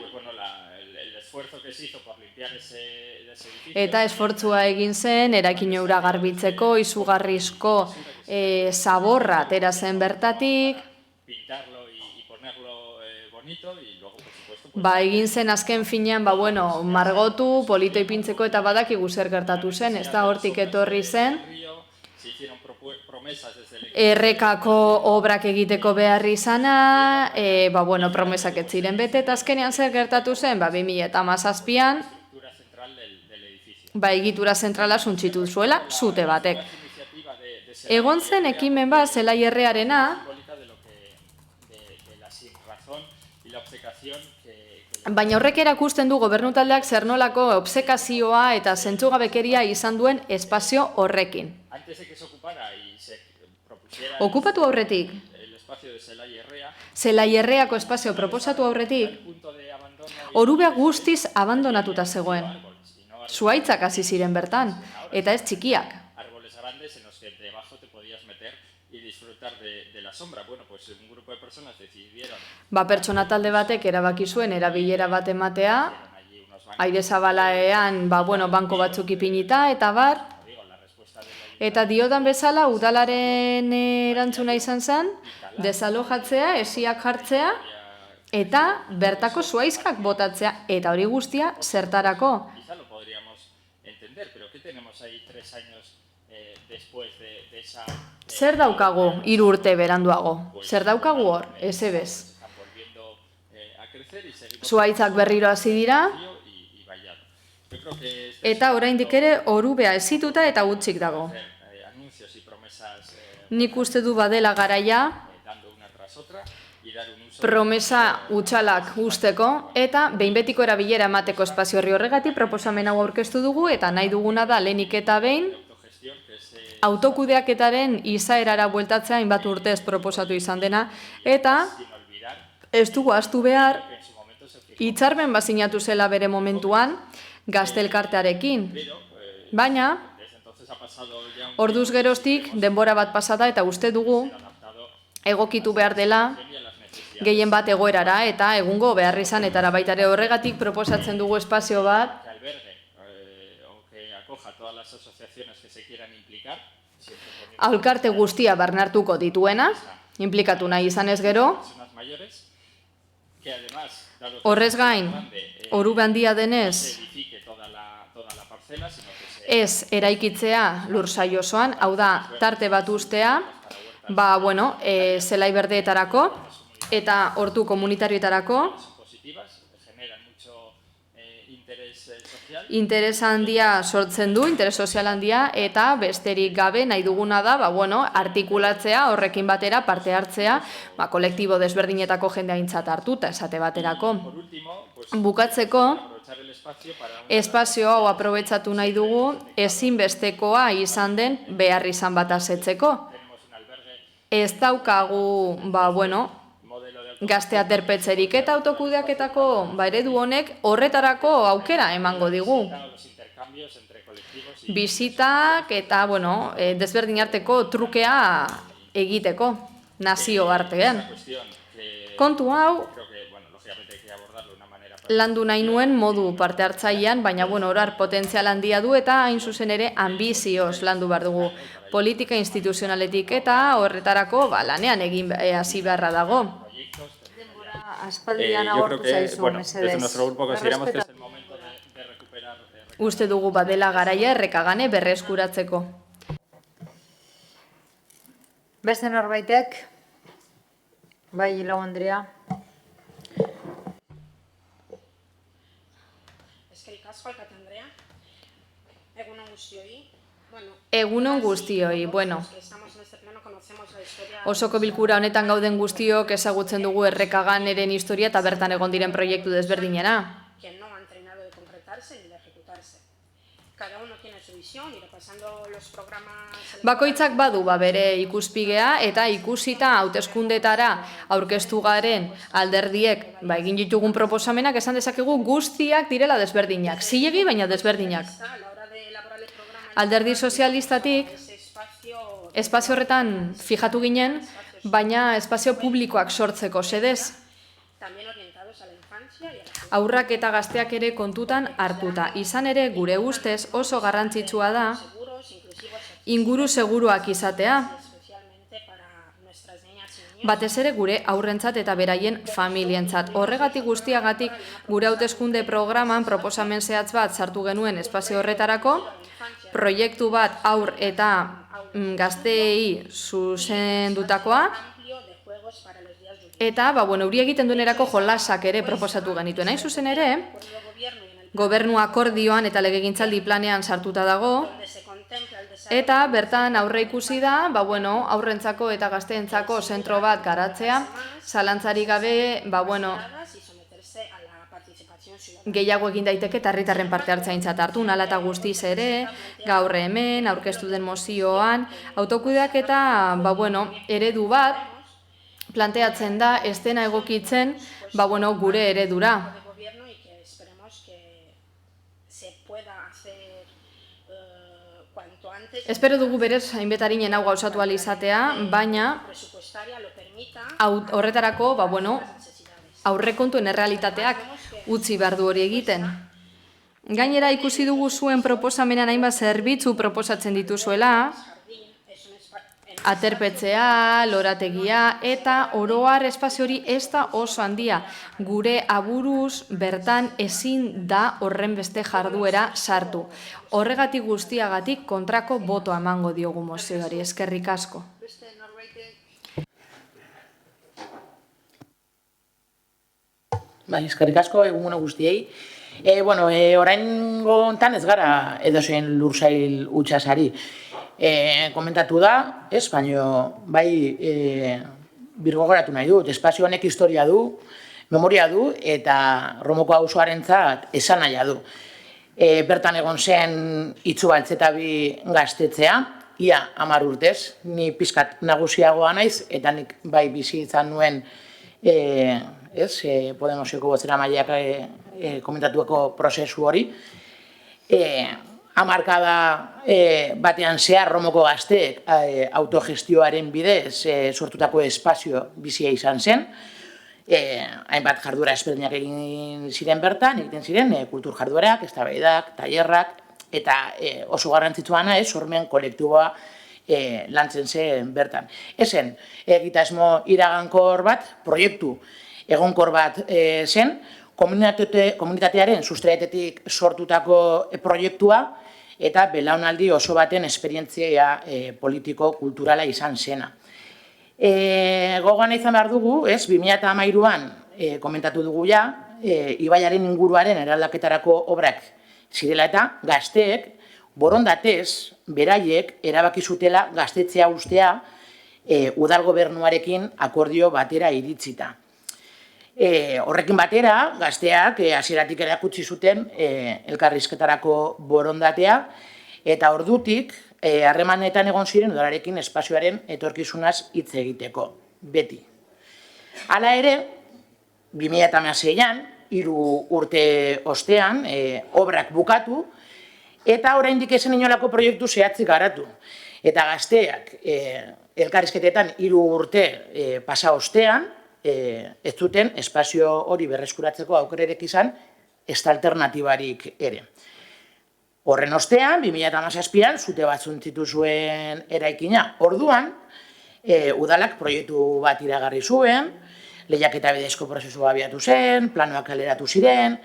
eta esfortzua egin zen, erakin ura garbitzeko, izugarrizko zaborra atera zen bertatik. Egin zen azken finean, margotu, polito ipintzeko eta badakigu zer gertatu zen, ez da hortik etorri zen. Errekako obrak egiteko behar izana, promesak ez ziren bete, eta azkenean zer gertatu zen, 2017an, egitura zentrala suntsitu zuela, zute batek. Egon zen ekimen bat, Zelai Errearena, baina horrek erakusten du gobernutaldeak zer nolako obsekazioa eta zentzugabekeria izan duen espazio horrekin. Okupatu aurretik, Zelai Erreako espazio proposatu aurretik, Orubea guztiz abandonatuta zegoen. Zuhaitzak hasi ziren bertan, eta ez txikiak. Pertsona talde batek erabaki zuen erabilera bat ematea, aire zabalaean banko batzuk ipinita eta bar, eta diodan bezala udalaren erantzuna izan zen, desalojatzea, esiak jartzea, eta bertako zuhaizkak botatzea, eta hori guztia zertarako. Zer daukagu 3 urte beranduago? Zer daukagu hor? Ez ebez. Zuhaitzak berriro hasi dira, eta oraindik ere Orubea hezituta eta hutsik dago. Nik uste du badela garaia, promesa hutsalak usteko, eta behin betiko erabilera emateko espazio horri horregatik proposamen hau aurkeztu dugu, eta nahi duguna da lehenik eta behin, autokudeaketaren izaerara bueltatzea hainbat urtez proposatu izan dena, eta ez dugu ahaztu behar, hitzarmen bat sinatu zela bere momentuan, Gaztelkartearekin. Baina, orduz geroztik denbora bat pasada eta uste dugu egokitu behar dela gehien bat egoerara eta egungo behar izanetara baita ere horregatik proposatzen dugu espazio bat alkarte guztia barnartuko dituena, inplikatu nahi izan ez gero, horrez gain, Orube handia denez, ez eraikitzea lursail osoan, hau da, tarte bat ustea, zelai berdeetarako, eta hortu komunitarioetarako, interes handia sortzen du, interes sozial handia, eta besterik gabe nahi duguna da, artikulatzea, horrekin batera, parte hartzea, kolektibo desberdinetako jendea aintzat hartuta, esate baterako. Bukatzeko, espazio hau aprobetxatu nahi dugu, ezinbestekoa izan den behar izan bat asetzeko. Ez daukagu, gazte aterpetzerik eta autokudeaketako eredu honek horretarako aukera emango digu. Bizitak eta desberdin arteko trukea egiteko, nazio artean. Kontu hau, landu nahi nuen modu parte hartzailean, baina orar potentzial handia du eta hain zuzen ere ambizioz landu behar dugu. Politika instituzionaletik eta horretarako lanean egin hasi beharra dago. Aspaldian agortu zaizu, mesedez. Uste dugu badela garaia errekagane berreskuratzeko. Beste norbaitek? Bai, Lau Andrea. Egunon guztioi, bueno, osoko bilkura honetan gauden guztiok ezagutzen dugu errekaganeren historia eta bertan egon diren proiektu desberdinena. Bakoitzak badu bere ikuspigea eta ikusita hauteskundetara aurkeztu garen alderdiek egin ditugun proposamenak esan dezakegu guztiak direla desberdinak, zilegi baina desberdinak. Alderdi sozialistatik espazio horretan fijatu ginen, baina espazio publikoak sortzeko xedez. Haurrak eta gazteak ere kontutan hartuta. Izan ere gure ustez oso garrantzitsua da inguru seguruak izatea. Batez ere gure haurrentzat eta beraien familientzat. Horregatik guztiagatik gure hauteskunde programan proposamen zehatz bat sartu genuen espazio horretarako, proiektu bat haur eta gazteei zuzendutakoa, eta euri egiten duenerako jolasak ere proposatu genituen. Hain zuzen ere, gobernu akordioan eta legegintzaldi planean sartuta dago, eta bertan aurre ikusi da, aurrentzako eta gazteentzako zentro bat garatzea, zalantzarik gabe, gehiago egin daiteke eta herritarren parte hartzea aintzat hartu, nala eta guztiz ere, gaur hemen, aurkeztu den mozioan, autokudeak eta, eredu bat, planteatzen da, ez dena egokitzen, gure eredura. Espero dugu berez hainbetarinen hau gauzatu ahal izatea, baina horretarako, aurrekontuen errealitateak utzi behar du hori egiten. Gainera ikusi dugu zuen proposamenan hainbat zerbitzu proposatzen dituzuela, aterpetzea, lorategia, eta oroar espazio hori ez da oso handia. Gure aburuz bertan ezin da horren beste jarduera sartu. Horregatik guztiagatik kontrako botoa emango diogu mozioari. Eskerrik asko. Eskerrik asko, egun guztiei. Oraingo hontan ez gara edozein lursail hutsasari. Komentatu da, baina birgogoratu nahi dut, espazio honek historia du, memoria du, eta Romoko auzoarentzat esanahia du. Bertan egon zen Itzubaltzetabi gaztetzea, ia 10 urtez, ni pizkat nagusiagoa naiz, eta nik bai bizi izan nuen Podemoseko bozeramaileak komentatuko prozesu hori. Hamarkada batean zehar Romoko gazteek autogestioaren bidez sortutako espazio bizia izan zen. Hainbat jarduera ezberdinak egin ziren bertan, egiten ziren kultur jarduerak, eztabaidak, tailerrak, eta oso garrantzitsua sormen kolektiboa lantzen zen bertan. Ezen, egitasmo iragankor bat, proiektu egonkor bat zen, komunitatearen sustraietetik sortutako proiektua, eta belaunaldi oso baten esperientzia politiko-kulturala izan zena. Gogoan izan behar dugu, 2013an komentatu dugu ja, ibaiaren inguruaren eraldaketarako obrak zirela eta gazteek, borondatez, beraiek erabaki zutela gaztetzea ustea udal gobernuarekin akordio batera iritzita. Horrekin batera, gazteak hasieratik erakutsi zuten elkarrizketarako borondatea, eta ordutik harremanetan egon ziren udalarekin espazioaren etorkizunaz hitz egiteko, beti. Hala ere, 2016an, 3 urte ostean, obrak bukatu, eta oraindik ezen inolako proiektu zehatzik garatu. Eta gazteak elkarrizketetan 3 urte pasa ostean, ez zuten espazio hori berreskuratzeko aukererek izan, ez da alternatibarik ere. Horren ostean, 2017an, zute bat zuntzitu zuen eraikina. Orduan, udalak proiektu bat iragarri zuen, lehiaketa bidezko prozesua abiatu zen, planoak kaleratu ziren,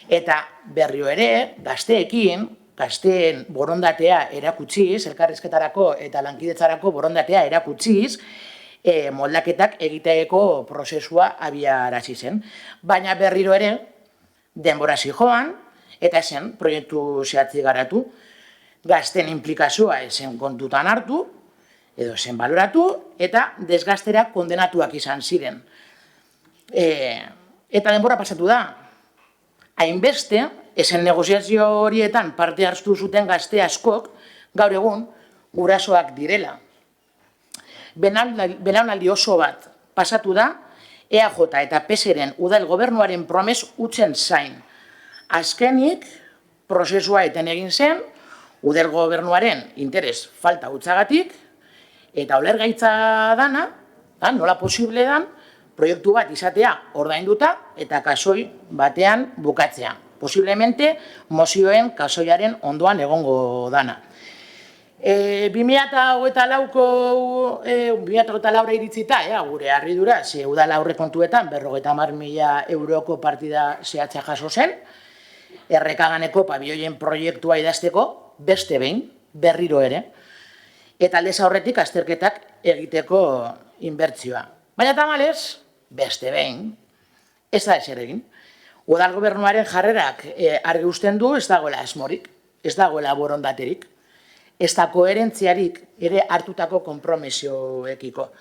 eta berriro ere, gazteen borondatea erakutsiz, elkarrizketarako eta lankidetzarako borondatea erakutsiz, moldaketak egiteko prozesua abiarazi zen. Baina berriro ere, denbora zijoan, eta zen proiektu zehatzi garatu. gazten implikazioa esen kontutan hartu, edo esen baloratu, eta desgaztera kondenatuak izan ziren. Eta denbora pasatu da. Hainbeste, esen negoziazio horietan parte hartu zuten gazte askok, gaur egun, gurasoak direla. Belaunaldi oso bat pasatu da, EAJ eta PSren udal gobernuaren promes utzen zain. Azkenik, prozesua eten egin zen, udal gobernuaren interes falta utzagatik, eta olergaitza dana, nola posible dan, proiektu bat izatea ordainduta eta kasoi batean bukatzea. Posiblemente, mozioen kasoiaren ondoan egongo dana. 2008 iritzita, gure harridura, udal aurrekontuetan 50.000 euroko partida zehatza jaso zen, Errekaganeko pabioien proiektua idazteko beste behin, berriro ere, eta aldez aurretik azterketak egiteko inbertsioa. Baina tamalez, beste behin, ez da ezer egin. Udal gobernuaren jarrerak argi uzten du ez dagoela asmorik, ez dagoela borondaterik, ez da koherentziarik ere hartutako konpromisioekiko.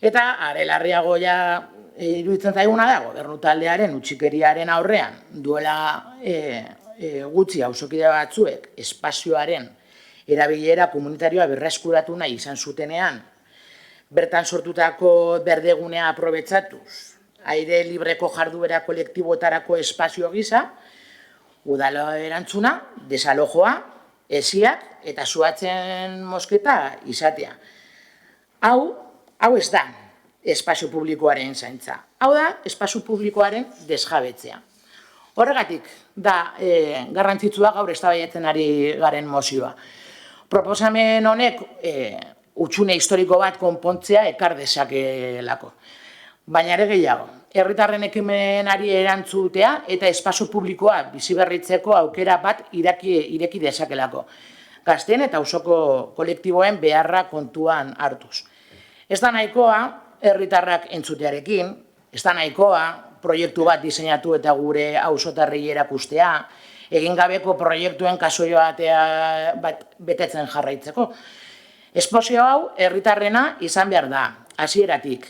Eta arelarriago ja iruditzen zaiguna da, gobernu taldearen utxikeriaren aurrean duela gutxi auzokide batzuek espazioaren erabilera komunitarioa berreskuratu nahi izan zutenean, bertan sortutako berdegunea aprobetxatuz, aire libreko jarduera kolektiboetarako espazio gisa, udala erantzuna, desalojoa, esiak eta zuhatzen mosketa izatea. Hau ez da espazio publikoaren zaintza. Hau da espazio publikoaren desjabetzea. Horregatik da garrantzitsua gaur eztabaidatzen ari garen mozioa. Proposamen honek hutsune historiko bat konpontzea ekar dezakelako. Baina ere gehiago, herritarren ekimenari erantzutea eta espazio publikoa biziberritzeko aukera bat ireki dezakelako. Gazteen eta auzoko kolektiboen beharra kontuan hartuz. Ez da nahikoa herritarrak entzutearekin, ez da nahikoa proiektu bat diseinatu eta gure auzotarrei erakustea, egin gabeko proiektuen kasoio bat betetzen jarraitzeko. Espazio hau herritarrena izan behar da, hasieratik.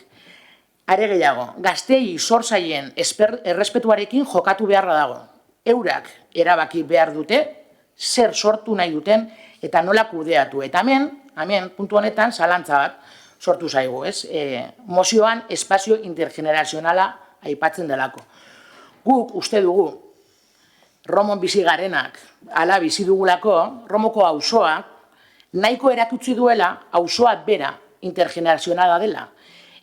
Are gehiago, gaztei zor zaien errespetuarekin jokatu beharra dago. Eurak erabaki behar dute, zer sortu nahi duten eta nola kudeatu. Eta hemen, puntu honetan, zalantza bat sortu zaigu, ez? Mozioan espazio intergenerazionala aipatzen delako. Guk uste dugu, Romon bizi garenak, ala bizi dugulako, Romoko auzoa, nahiko erakutsi duela auzoa bera intergenerazionala dela.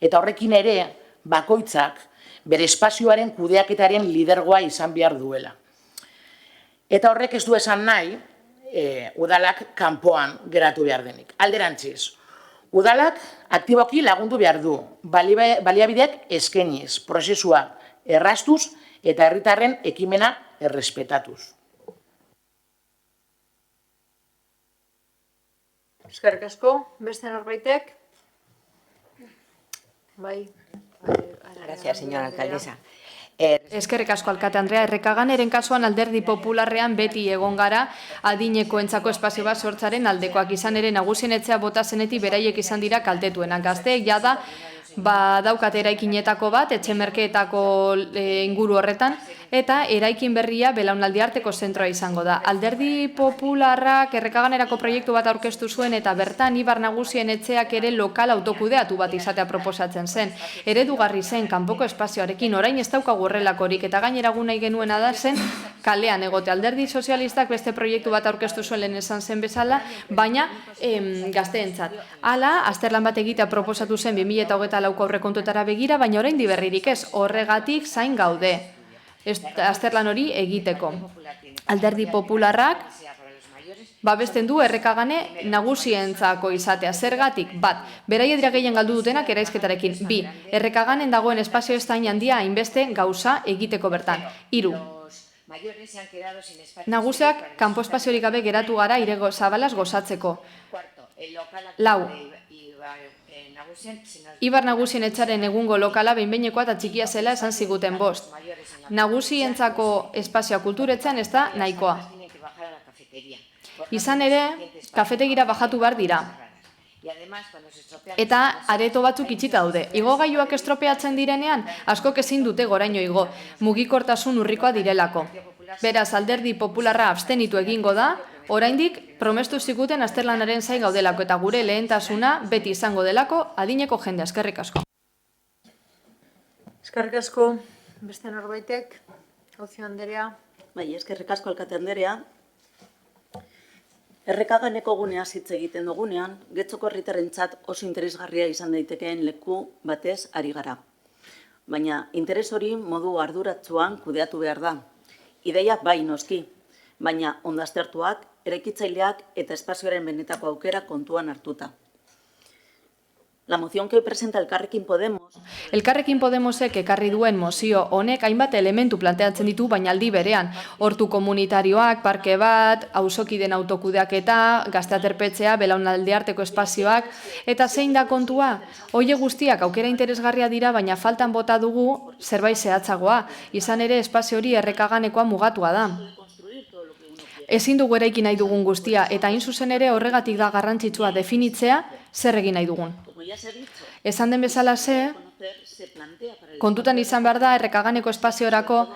Eta horrekin ere, bakoitzak bere espazioaren kudeaketaren lidergoa izan behar duela. Eta horrek ez du esan nahi, udalak kanpoan geratu behar denik. Alderantziz, udalak aktiboki lagundu behar du, baliabideak eskainiz, prozesua erraztuz eta herritarren ekimena errespetatuz. Eskerrik asko, beste norbaitek? Bai. Gracias, señora alcaldesa. Eskerrik asko, alkate Andrea. Errekaganeren kasuan Alderdi Popularrean beti egon gara adinekoentzako espazio bat sortzaren aldekoak izan ere nagusien etxea bota zenetik beraiek izan dira kaltetuenak. Gazteek jada daukate eraikinetako bat, etxemerkeetako inguru horretan, eta eraikin berria belaunaldi arteko zentroa izango da. Alderdi Popularrak Errekaganerako proiektu bat aurkeztu zuen eta bertan Ibar Nagusien etxeak ere lokal autokudeatu bat izatea proposatzen zen. Eredugarri zen kanpoko espazioarekin, orain ez daukagu horrelakorik eta gainera nahi genuena da zen kalean egote. Alderdi Sozialistak beste proiektu bat aurkeztu zuen lehen esan zen bezala, baina gazteentzat. Hala, azterlan bat egitea proposatu zen 2024ko aurrekontuetara begira, baina orain berririk ez, horregatik zain gaude azterlan hori egiteko. Alderdi Popularrak babesten du Errekagane nagusientzako izatea. Zergatik, bat, beraiek dira gehien galdu dutenak eraizketarekin. Bi, Errekaganen dagoen espazio ez da haindia hainbeste gauza egiteko bertan. Hiru, nagusiak kanpo espaziorik gabe geratu gara aire zabalaz gozatzeko. Lau, Ibar Nagusien etxaren egungo lokala behin-behinekoa eta txikia zela esan ziguten. Bost, nagusientzako espazioa kulturetzen ez da nahikoa. Izan ere, kafetegira bajatu behar dira. Eta areto batzuk itxita daude. Igogailuak estropeatzen direnean, askok ezin dute goraino igo, mugikortasun urrikoa direlako. Beraz, Alderdi Popularra abstenitu egingo da, oraindik promestu ziguten azterlanaren zain gaudelako eta gure lehentasuna beti izango delako adineko jendea. Eskerrik asko. Eskerrik asko, beste norbaitek, Ocio Anderea. Bai, eskerrik asko alkate Anderea. Errekaganeko guneaz hitz egiten dugunean, Getxoko herritarrentzat oso interesgarria izan daitekeen leku batez ari gara. Baina interes hori modu arduratsuan kudeatu behar da. Ideiak bai noski, baina ondo aztertuak, eraikitzaileak eta espazioaren benetako aukera kontuan hartuta. La moción que hoy presenta Elkarrekin Podemos. Elkarrekin Podemosek ekarri duen mozio honek hainbat elementu planteatzen ditu, baina aldi berean. Hortu komunitarioak, parke bat, auzokideen autokudeaketa, gazteaterpetzea, belaunaldi arteko espazioak, eta zein da kontua? Hoie guztiak aukera interesgarria dira, baina faltan bota dugu zerbait zehatzagoa. Izan ere espazio hori errekaganekoa mugatua da. Ezin dugu eraiki nahi dugun guztia, eta hain zuzen ere horregatik da garrantzitsua definitzea zer egin nahi dugun. Esan den bezala kontutan izan behar da errekaganeko espaziorako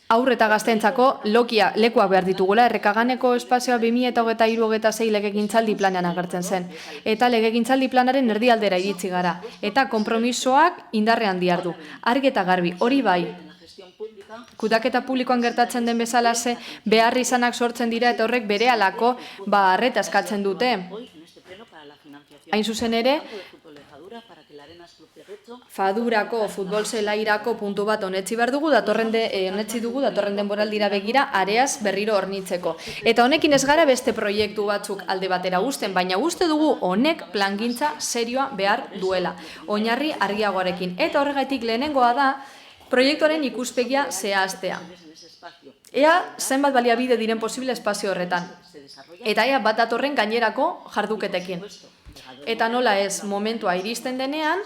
haur eta gazteentzako lekuak behar ditugula. Errekaganeko espazioa 2023-2026 legegintzaldi planean agertzen zen. Eta legegintzaldi planaren erdialdera iritsi gara. Eta konpromisoak indarrean dihardu. Argi eta garbi, hori bai. Kudeaketa publikoan gertatzen den bezala behar izanak sortzen dira eta horrek berehalako arreta eskatzen dute. Hain zuzen ere, Fadurako futbol zelairako puntu bat onetsi dugu datorren denboraldira begira areaz berriro hornitzeko. Eta honekin ez gara beste proiektu batzuk alde batera uzten, baina uste dugu honek plangintza serioa behar duela. Oinarri argiagoarekin. Eta horregatik lehenengoa da proiektuaren ikuspegia zehaztea. Ea zenbat baliabide diren posible espazio horretan. Eta ea bat datorren gainerako jarduketekin. Eta nola ez, momentua iristen denean,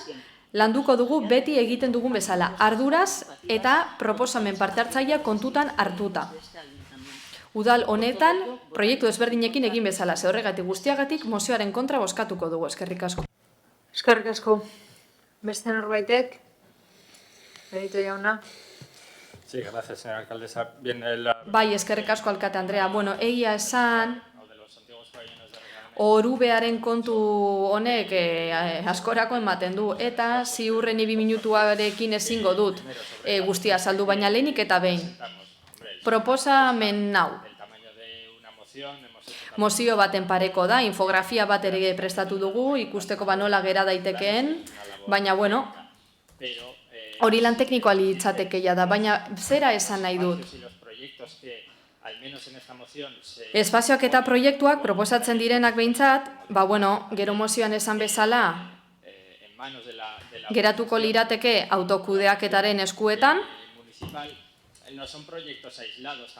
landuko dugu beti egiten dugun bezala, arduraz eta proposamen parte hartzailea kontutan hartuta. Udal honetan, proiektu ezberdinekin egin bezala, ze horregatik guztiagatik mozioaren kontra bozkatuko dugu. Eskerrik asko. Eskerrik asko. Beste norbaitek? Benito jauna. Sí, gracias, señora alcaldesa. Bai, eskerrik asko alkate Andrea. Bueno, egia esan, orubearen kontu honek askorako ematen du, eta ziurren 2 minutuarekin ezingo dut guztia saldu, baina lehenik eta behin. Proposamen hau. Mozio baten pareko da, infografia bat ere prestatu dugu, ikusteko nola gera daitekeen, baina bueno, hori lan teknikoa litzatekeia da, baina zera esan nahi dut. Espazioak eta proiektuak proposatzen direnak behintzat, gero mozioan esan bezala, geratuko lirateke autokudeaketaren eskuetan,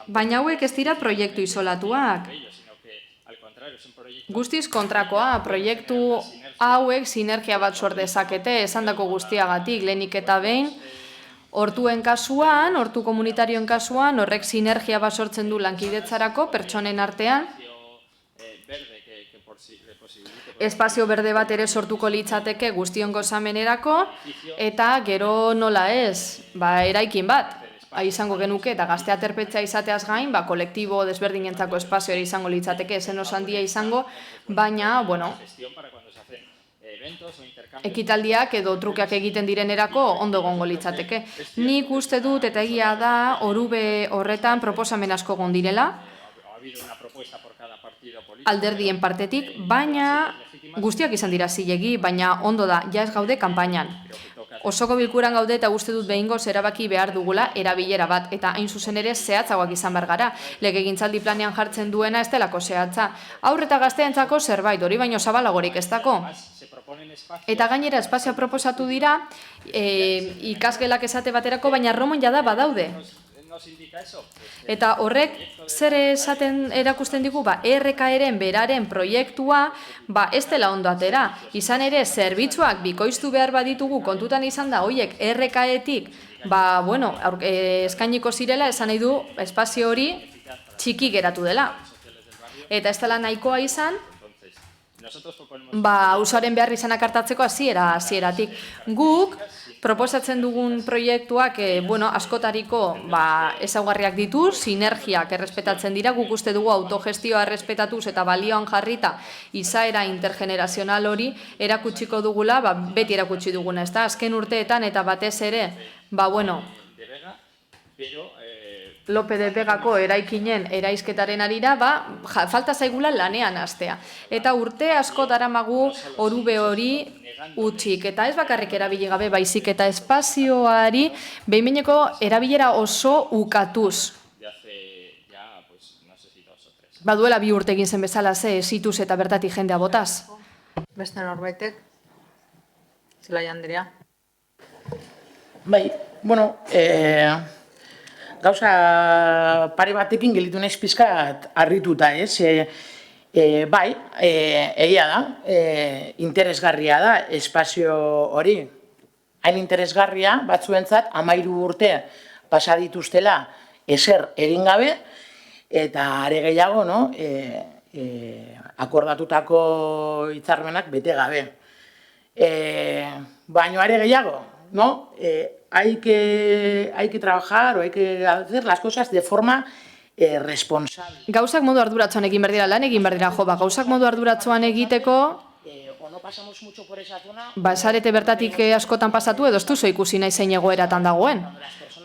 baina hauek ez dira proiektu isolatuak. Guztiz kontrakoa, proiektu hauek sinergia bat sor dezakete, esandako guztiagatik, lehenik eta behin, hortuen kasuan, hortu komunitarioen kasuan, horrek sinergia bat sortzen du lankidetzarako pertsonen artean. Espazio berde bat ere sortuko litzateke guztion gozamenerako, eta gero nola ez, eraikin bat, izango genuke, eta gazteaterpetzea izateaz gain, kolektibo desberdinentzako espazio ere izango litzateke, zen oso handia izango, baina, ekitaldiak edo trukeak egiten direnerako ondo egongo litzateke. Nik uste dut eta egia da orube horretan proposamen asko egon direla, alderdien partetik, baina guztiak izan dira zilegi, baina ondo da, ja ez gaude kanpainan. Osoko bilkuran gaude eta uste dut behingoz erabaki behar dugula erabilera bat, eta hain zuzen ere zehatzagoak izan behar gara. Legegintzaldi planean jartzen duena ez delako zehatza. Haur eta gazteentzako zerbait, hori baino zabalagorik ez dako. Eta gainera espazioa proposatu dira ikasgelak esate baterako, baina Romon jada badaude. Eta horrek zer esaten erakusten digu, RKren beraren proiektua ez dela ondo atera. Izan ere, zerbitzuak bikoiztu behar baditugu kontutan izan da, hoiek RKetik eskainiko zirela, esan nahi du espazio hori txiki geratu dela. Eta ez dela nahikoa izan, auzoaren behar izanak hartatzeko hasieratik. Guk proposatzen dugun proiektuak askotariko ezaugarriak ditu, sinergiak errespetatzen dira, guk uste dugu autogestioa errespetatuz eta balioan jarrita izaera intergenerazional hori erakutsiko dugula, beti erakutsi duguna, ez da? Azken urteetan eta batez ere, Lope de Vegako eraikinen eraizketaren arira, falta zaigula lanean hastea. Eta urte asko daramagu orube hori utxik, eta ez bakarrik erabili gabe baizik eta espazioari behin-behineko erabilera oso ukatuz. Baduela 2 urte egin zen bezala esituz eta bertatik jendea botaz. Beste norbaitek? Zelai Andrea. Bai, gauza pare batekin gelitu naiz pizkat harrituta, ez? Bai, egia da, interesgarria da espazio hori. Hain interesgarria, batzuentzat, 13 urte pasa dituztela ezer egin gabe, eta are gehiago, akordatutako hitzarmenak bete gabe. Baina are gehiago, hay que trabajar o hay que hacer las cosas de forma responsable. Gauzak modu arduratsuan egin behar dira, lan egin behar dira, gauzak modu arduratsuan egiteko, zarete bertatik askotan pasatu edo ez duzu ikusi nahi zein egoeratan dagoen.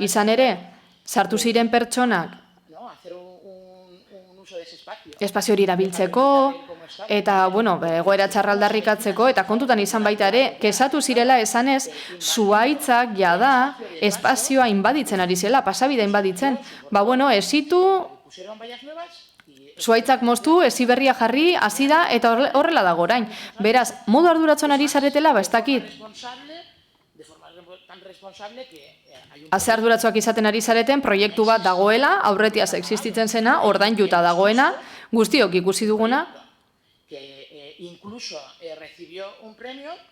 Izan ere, sartu ziren pertsonak espazio hori erabiltzeko, eta, egoera txarraldarrikatzeko, eta kontutan izan baita ere, kesatu zirela esanez, zuhaitzak jada espazioa inbaditzen ari zela, pasabidea inbaditzen. Esitu, zuhaitzak moztu, ezi berria jarri, hasi da, eta horrela dago orain. Beraz, modu arduratzen ari zaretela, ez dakit. Haze arduratsuak izaten ari zareten, proiektu bat dagoela, aurretiaz existitzen zena, ordainduta dagoena, guztiok ikusi duguna,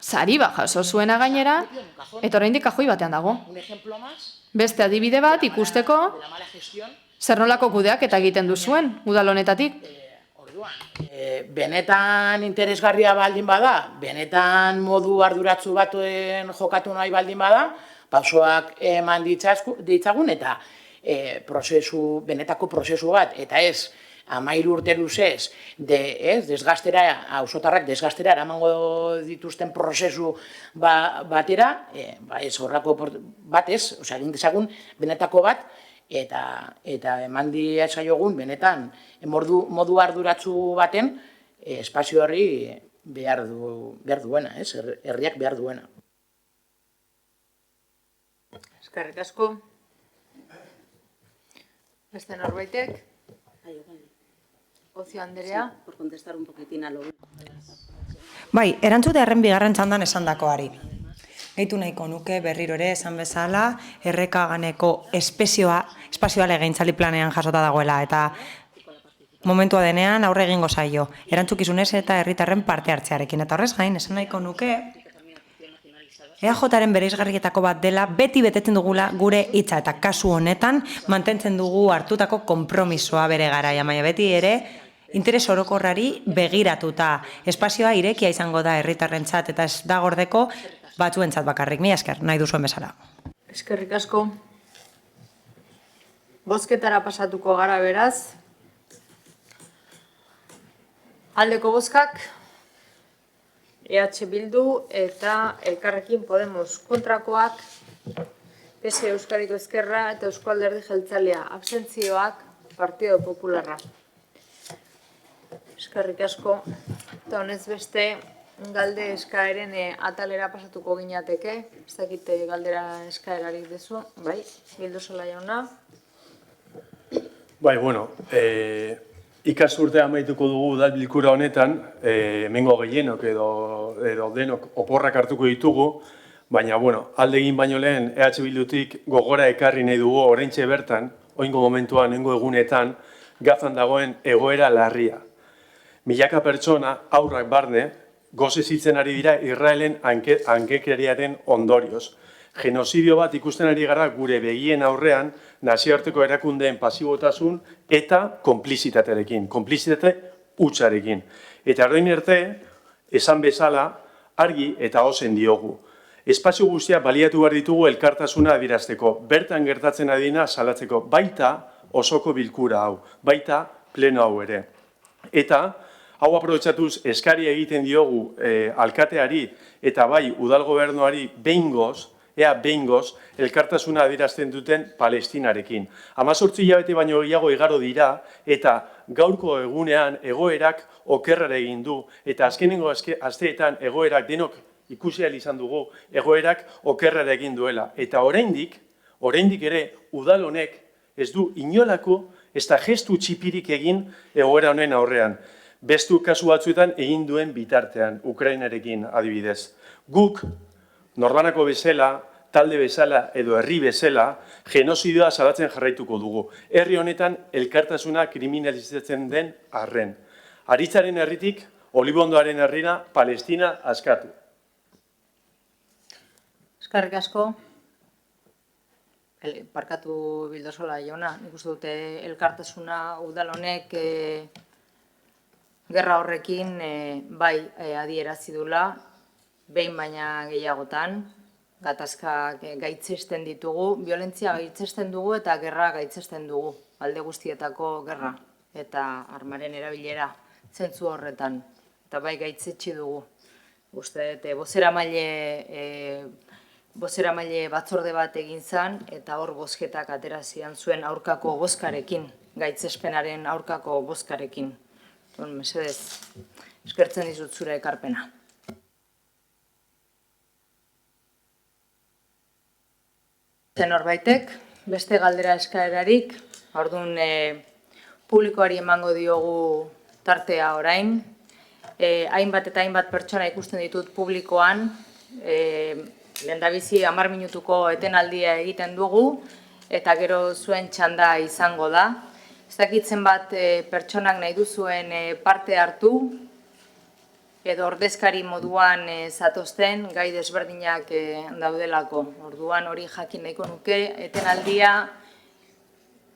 sari bat jaso zuena gainera, eta oraindik kajoi batean dago. Beste adibide bat ikusteko zer nolako kudeak eta egiten duzuen udal honetatik. Benetan interesgarria baldin bada, benetan modu arduratsu batuen jokatu nahi baldin bada, pausoak eman ditzagun eta benetako prozesu bat, eta ez 13 urte luzez, desgastera, auzotarrak desgastera eramango dituzten prozesu batera, ez horrako bat ez, egin dezagun benetako bat, eta eman ditzaiogun benetan modu arduratsu baten espazio horri behar duena, herriak behar duena. Eskerrik asko. Beste norbaitek? Ocio Andrea. Por contestar un poquitín a lo... Bai, erantzutearen bigarren txandan esandakoari. Gehitu nahiko nuke berriro ere esan bezala, Errekaganeko espazioa legegintzaldi planean jasota dagoela, eta momentua denean aurre egingo zaio, erantzukizunez eta herritarren parte hartzearekin. Eta horrez gain, esan nahiko nuke, EAJaren bereizgarrietako bat dela, beti betetzen dugula gure hitza, eta kasu honetan mantentzen dugu hartutako konpromisoa bere garaia, baina beti ere interes orokorrari begiratuta. Espazioa irekia izango da herritarrentzat eta ez da gordeko batzuentzat bakarrik. Mila esker, nahi duzuen bezala. Eskerrik asko. Bozketara pasatuko gara beraz. Aldeko bozkak, EH Bildu eta Elkarrekin Podemos kontrakoak, PSE Euskadiko Ezkerra eta Eusko Alderdi Jeltzalea abstentzioak, Partido Popularra. Eskerrik asko. Eta honez beste galde eskaeren atalera pasatuko ginateke. Ez dakite galdera eskaerarik dezu. Bai, Bildu Sola jauna. Bai, ikasturtea amaituko dugu udal bilkura honetan, hemengo gehienok edo denok oporrak hartuko ditugu, baina, alde egin baino lehen EH Bildutik gogora ekarri nahi dugu oraintxe bertan, oingo momentuan, oingo egunetan, Gazan dagoen egoera larria. Milaka pertsona, haurrak barne, gozez hitzen ari dira Israelen hankekeriaren ondorioz. genozidio bat ikusten ari gara gure begien aurrean nazioarteko erakundeen pasibotasun eta konplizitatearekin, konplizitate hutsarekin. Eta orain arte, esan bezala, argi eta ozen diogu. Espazio guztia baliatu behar ditugu elkartasuna adierazteko, bertan gertatzen adina salatzeko, baita osoko bilkura hau, baita pleno hau ere. Eta, hau aprobetxatuz eskari egiten diogu alkateari eta bai udal gobernuari behingoz, elkartasuna adierazten duten Palestinarekin. 18 hilabete baino gehiago igaro dira eta gaurko egunean egoerak okerrera egin du eta azkenengo asteetan egoerak denok ikusi ahal izan dugu egoerak okerrera egin duela. Eta oraindik ere udal honek ez du inolako ez da gestu txipirik egin egoera honen aurrean. Bestu kasu batzuetan egin duen bitartean, Ukrainarekin adibidez. Guk, norbanako bezala, talde bezala edo herri bezala, genozidioa salatzen jarraituko dugu. Herri honetan elkartasuna kriminalizatzen den arren. Aritzaren herritik, Olibondoaren herrira, Palestina askatu. Eskerrik asko. Parkatu Bildosola jauna, nik uste dute elkartasuna udal honek gerra horrekin bai adierazi dula, behin baina gehiagotan, gatazkak gaitzesten ditugu, violentzia gaitzesten dugu eta gerra gaitzesten dugu, alde guztietako gerra eta armaren erabilera zentzu horretan, eta bai gaitzetsi dugu. Uste, bozeramaile batzorde bat egin zen, eta hor bozketak atera zian zuen aurkako bozkarekin, gaitzespenaren aurkako bozkarekin. Mesedez, eskertzen dizut zure ekarpena. Norbaitek, beste galdera eskaerarik, orduan publikoari emango diogu tartea orain. Hainbat eta hainbat pertsona ikusten ditut publikoan, lehendabizi 10 minutuko etenaldia egiten dugu, eta gero zuen txanda izango da. Ez dakitzen bat pertsonak nahi duzuen parte hartu, edo ordezkari moduan zatozten, gai desberdinak daudelako. Orduan hori jakin nahiko nuke, etenaldia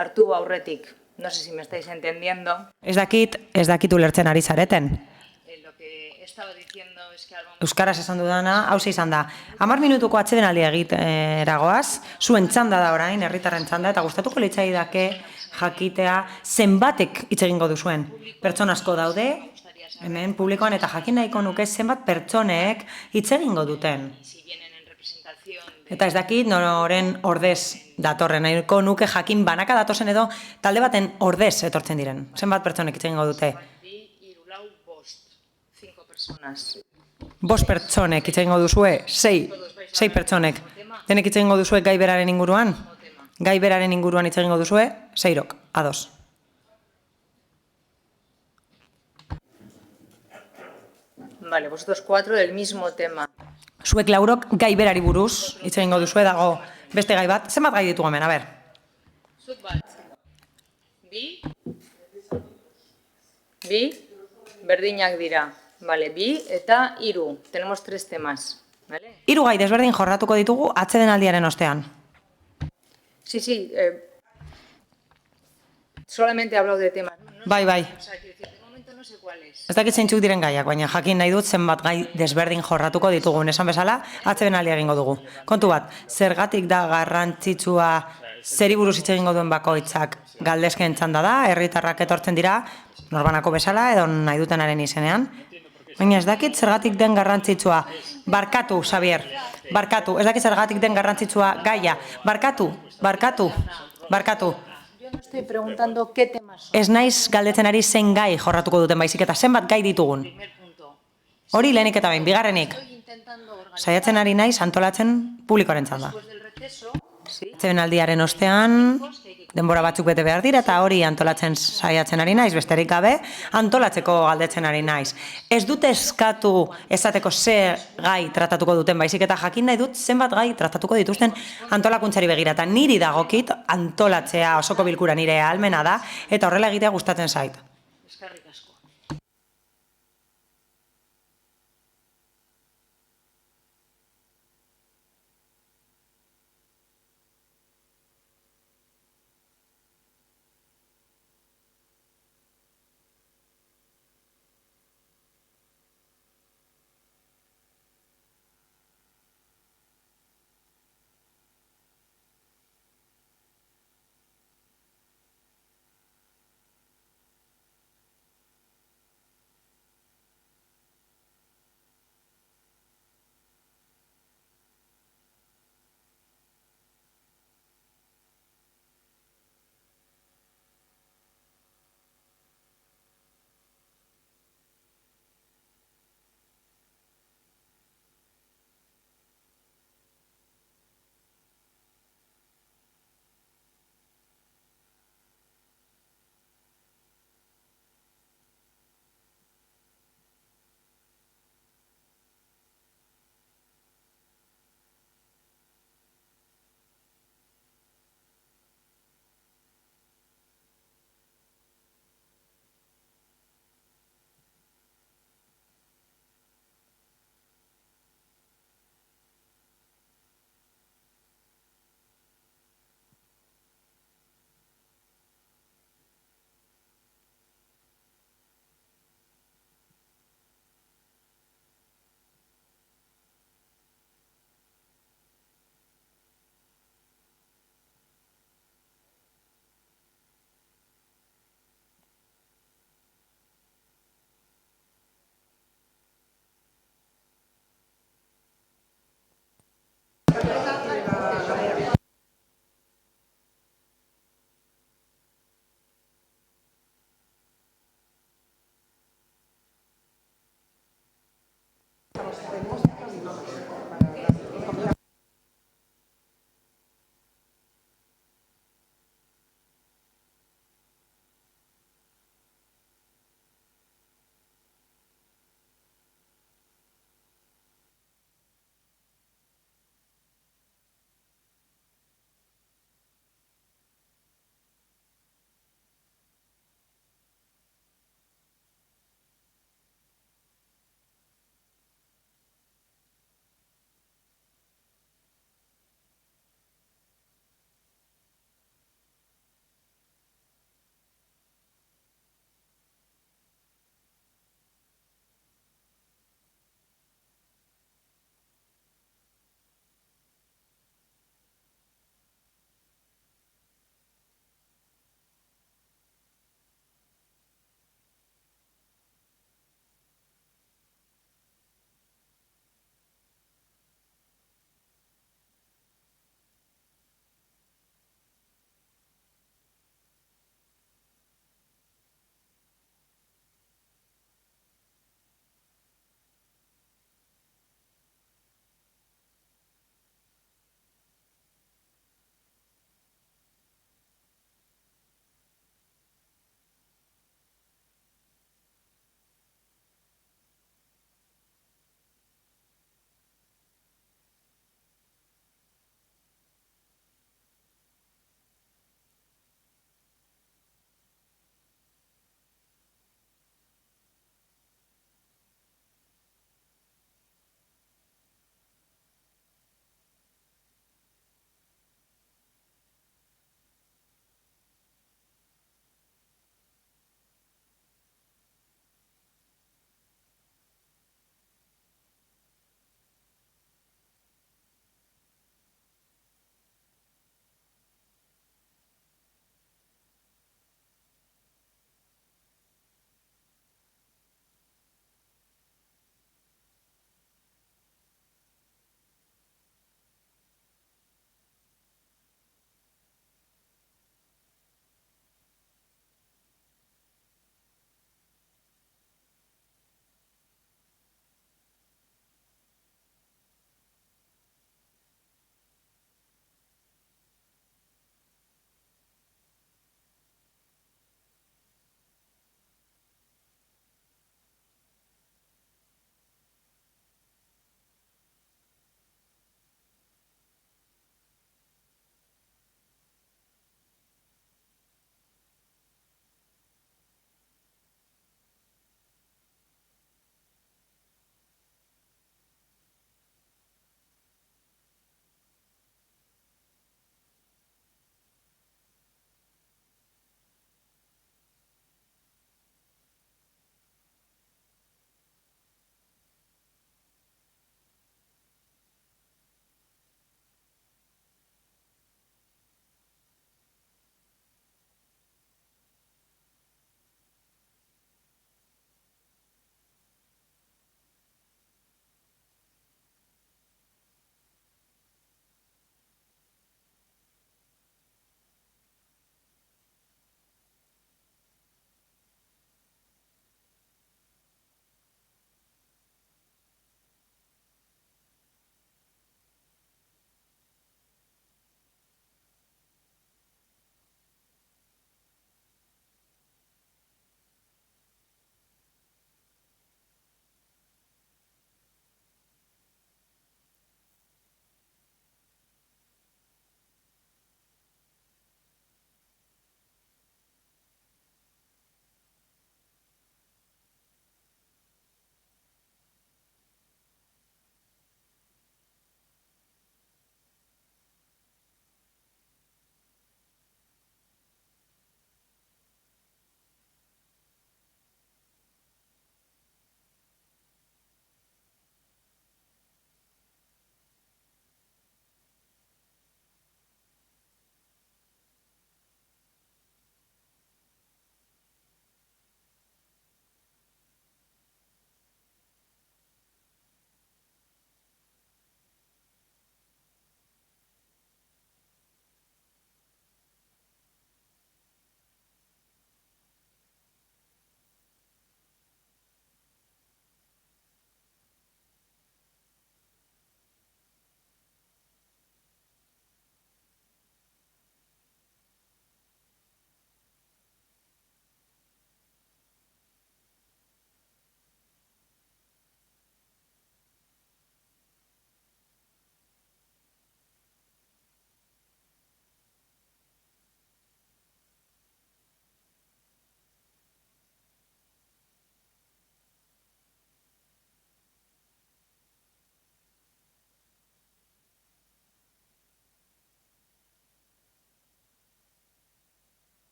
hartu aurretik. No sé si me estáis entendiendo. Ez dakit ulertzen ari zareten. Euskaraz esan dudana, hauze izan da. 10 minutuko atsedenaldia egiteragoaz, zuen txanda da orain, herritarren txanda, eta gustatuko litzaidake jakitea zenbatek hitz egingo duzuen. Pertsona asko daude, hemen publikoan, eta jakin nahiko nuke zenbat pertsonek hitz egingo duten. Eta ez dakit noren ordez datorren, nahiko nuke jakin banaka datozen edo talde baten ordez etortzen diren. Zenbat pertsonek hitz egingo dute? 5 pertsonek hitz egingo duzue, 6 pertsonek. Denek hitz egingo duzue gai beraren inguruan? Gai beraren inguruan hitz egingo duzue, 6, ados. Vale, vosotros 4 del mismo tema. Zuek 4 gai berari buruz hitz egingo duzue, dago beste gai bat. Zenbat gai ditugu hemen, a ber? Zut bat. Bi, berdinak dira. Vale, 2 eta 3. Tenemos 3 temas. Vale? 3 gai desberdin jorratuko ditugu atsedenaldiaren ostean. Sí. Solamente he hablado de temas. Bai. O sea, quiero decir, de momento no sé cuáles. Ez dakit zeintzuk diren gaiak, baina jakin nahi dut zenbat gai desberdin jorratuko ditugun. Esan bezala, atsedenaldia egingo dugu. Kontu bat, zergatik da garrantzitsua zeri buruz hitz egingo duen bakoitzak galdezken txanda da, herritarrak etortzen dira, norbanako bezala, edo nahi dutenaren izenean. Baina ez dakit zergatik den garrantzitsua. Barkatu, Xavier, barkatu. Ez dakit zergatik den garrantzitsua gaia. Barkatu. Yo no estoy preguntando qué temas son. Ez naiz galdetzen ari zein gai jorratuko duten baizik eta zenbat gai ditugun. Hori lehenik eta behin, bigarrenik. Saiatzen ari naiz antolatzen publikoaren txanda. Atsedenaldiaren ostean, denbora batzuk bete behar dira eta hori antolatzen saiatzen ari naiz, besterik gabe, antolatzeko galdetzen ari naiz. Ez dute eskatu esateko ze gai tratatuko duten baizik eta jakin nahi dut zenbat gai tratatuko dituzten antolakuntzari begira. Eta niri dagokit antolatzea osoko bilkura nire ahalmena da eta horrela egitea gustatzen zait. Eskerrik asko.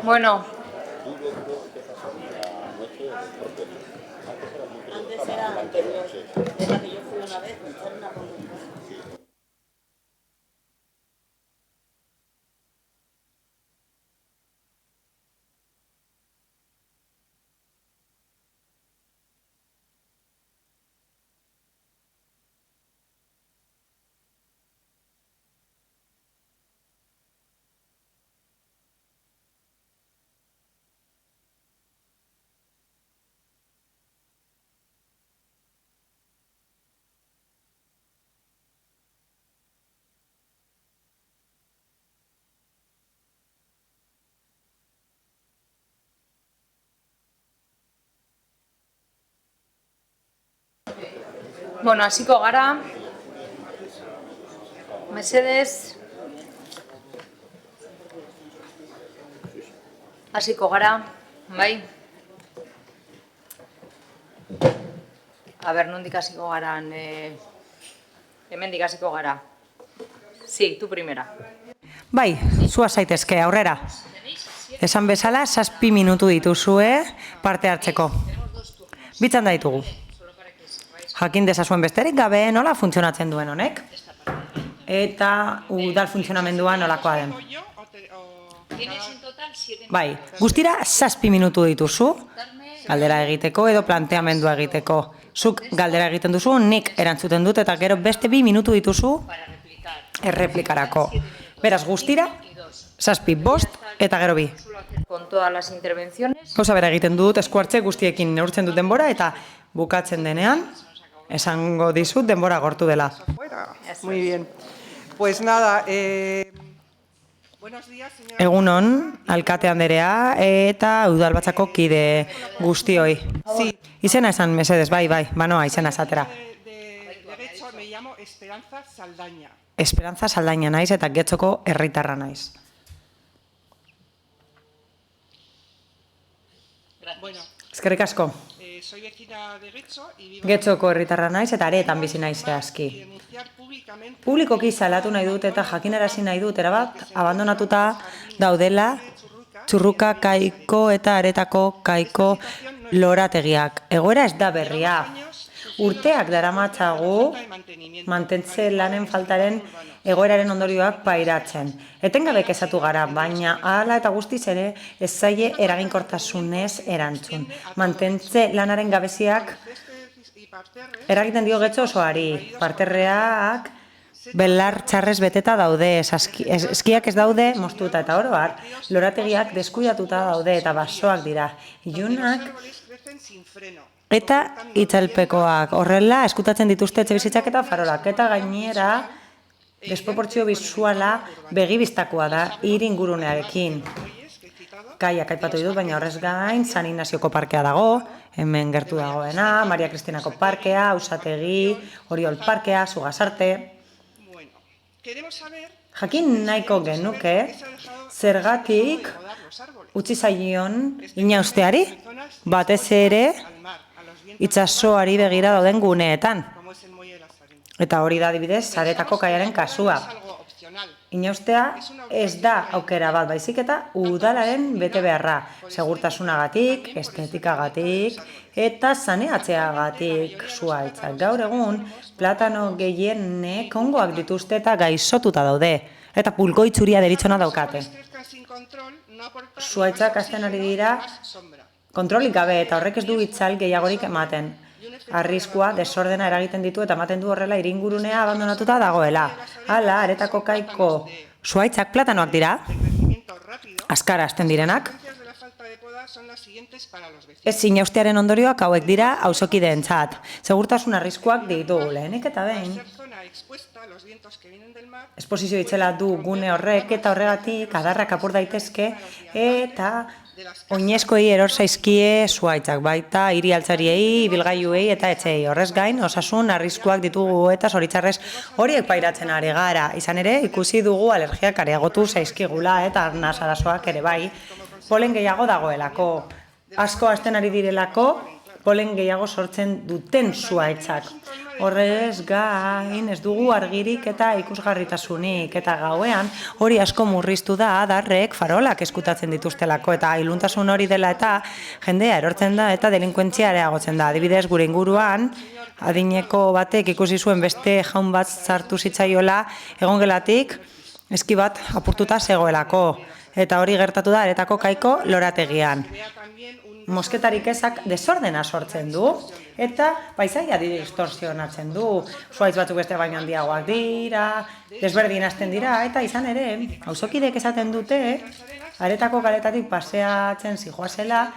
Bueno, Antes era anterior, de la que yo fui una vez, me echaron una conducta. bueno, hasiko gara. Mesedez. Hasiko gara, bai? A ber, nondik hasiko gara? Hemendik hasiko gara. Sí, tu primera. Bai, zua zaitezke, aurrera. Esan bezala, 7 minutu dituzue parte hartzeko. Bitzan da ditugu. Jakin dezazuen besterik gabe nola funtzionatzen duen honek. Eta udal funtzionamendua nolakoa den. Bai, guztira 7 minutu dituzu, galdera egiteko edo planteamendua egiteko. Zuk galdera egiten duzu, nik erantzuten dut, eta gero beste 2 minutu dituzu erreplikarako. Beraz, guztira 7, 5 eta gero 2. Con todas las intervenciones. Gauza bera egiten dut, eskuartze guztiekin neurtzen dut denbora, eta bukatzen denean, esango dizut denbora gortu dela. Muy bien. Pues nada, buenos días, señora. Egunon, alkate anderea eta udalbatzako kide guztioi. Izena esan mesedez, bai, banoa izena esatera. Derecho, me llamo Esperanza Saldaña. Esperanza Saldaña naiz eta Getxoko herritarra naiz. Bueno, Eskerrik asko. soy vecina de Getxo y vivo Getxoko herritarra naiz eta areetan bizi naiz zehazki. Publikoki salatu nahi dut eta jakinarazi nahi dut erabat abandonatuta daudela Txurruka kaiko eta aretako kaiko lorategiak. Egoera ez da berria. Urteak daramatzagu mantentze lanen faltaren egoeraren ondorioak pairatzen. Etengabe kezatu gara, baina hala eta guztiz ere ez zaie eraginkortasunez erantzun. Mantentze lanaren gabeziak eragiten dio Getxo osoari. Parterreak belar txarrez beteta daude, eskiak ez daude moztuta eta oro har, lorategiak deskuidatuta daude eta basoak dira. Ilunak eta itzalpekoak. Horrela, eskutatzen dituzte etxebizitzak eta farolak. Eta gainera, desproportzio bisuala begibistakoa da hiri ingurunearekin. Kaiak aipatu ditut, baina horrez gain, San Ignazioko parkea dago, hemen gertu dagoena, Maria Kristinako parkea, Ausategi, Oriol parkea, Zugasarte. Jakin nahiko genuke, zergatik utzi zaion inausteari, batez ere itsasoari begira dauden guneetan. Eta hori da adibidez, Saretako kaiaren kasua. Inaustea ez da aukera bat baizik eta udalaren bete beharra. Segurtasunagatik, estetikagatik eta saneatzeagatik zuhaitzak. Gaur egun, platano gehienek ongoak dituzte eta gaixotuta daude. Eta pulko itzuria deritzona daukate. Zuhaitzak hasten ari dira kontrolik gabe eta horrek ez du itzal gehiagorik ematen. Arriskua, desordena eragiten ditu eta ematen du horrela iringurunea abandonatuta dagoela. Hala, aretako kaiko zuhaitzak platanoak dira, azkara hasten direnak. Ez inaustearen ondorioak hauek dira auzokideentzat. Segurtasun arriskuak ditugu lehenik eta behin. Esposizio itzela du gune horrek eta horregatik adarrak apur daitezke eta oinezkoei eror zaizkie zuhaitzak, baita hiri altzariei, ibilgailuei eta etxeei. Horrez gain, osasun arriskuak ditugu eta zoritzarrez horiek pairatzen ari gara. Izan ere, ikusi dugu alergiak areagotu zaizkigula eta arnaz arazoak ere bai. Polen gehiago dagoelako. Asko hasten ari direlako polen gehiago sortzen duten zuhaitzak. Horrez gain ez dugu argirik eta ikusgarritasunik, eta gauean hori asko murriztu da adarrek farolak eskutatzen dituztelako, eta iluntasun hori dela eta jendea erortzen da eta delinkuentzia areagotzen da. Adibidez, gure inguruan adineko batek ikusi zuen beste jaun bat sartu zitzaiola egongelatik eski bat apurtuta zegoelako, eta hori gertatu da Aretako Kaiko lorategian. Mosketarik ezak desordena sortzen du, eta paisaia distorsionatzen du. Zuhaitz batzuk beste baino handiagoak dira, desberdin hasten dira, eta izan ere, auzokidek esaten dute, Aretako kaletatik paseatzen zijoazela,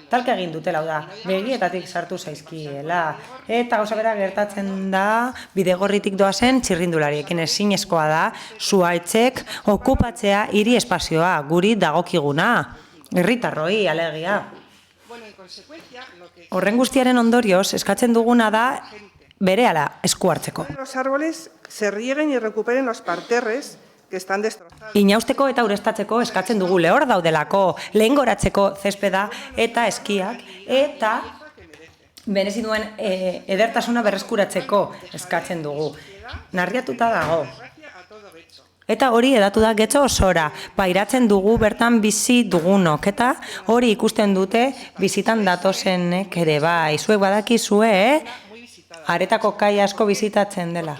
talka egin dutela, da, begietatik sartu zaizkiela. Eta gauza bera gertatzen da, bidegorritik doazen txirrindulariekin ezinezkoa da, zuhaitzek okupatzea hiri espazioa, guri dagokiguna, herritarroi alegia. Horren guztiaren ondorioz, eskatzen duguna da berehala esku hartzeko. Los árboles se rieguen y recuperen los parterres que están destrozados. Inausteko eta ureztatzeko eskatzen dugu lehor daudelako, lehengoratzeko zespeda eta eskiak, eta berezi duen edertasuna berreskuratzeko eskatzen dugu. Narriatuta dago. Eta hori edatu da getxo osora, pairatzen dugu bertan bizi dugunok, eta hori ikusten dute bizitan datozenek ere bai. Zuek badakizue, Aretako kai asko bizitatzen dela.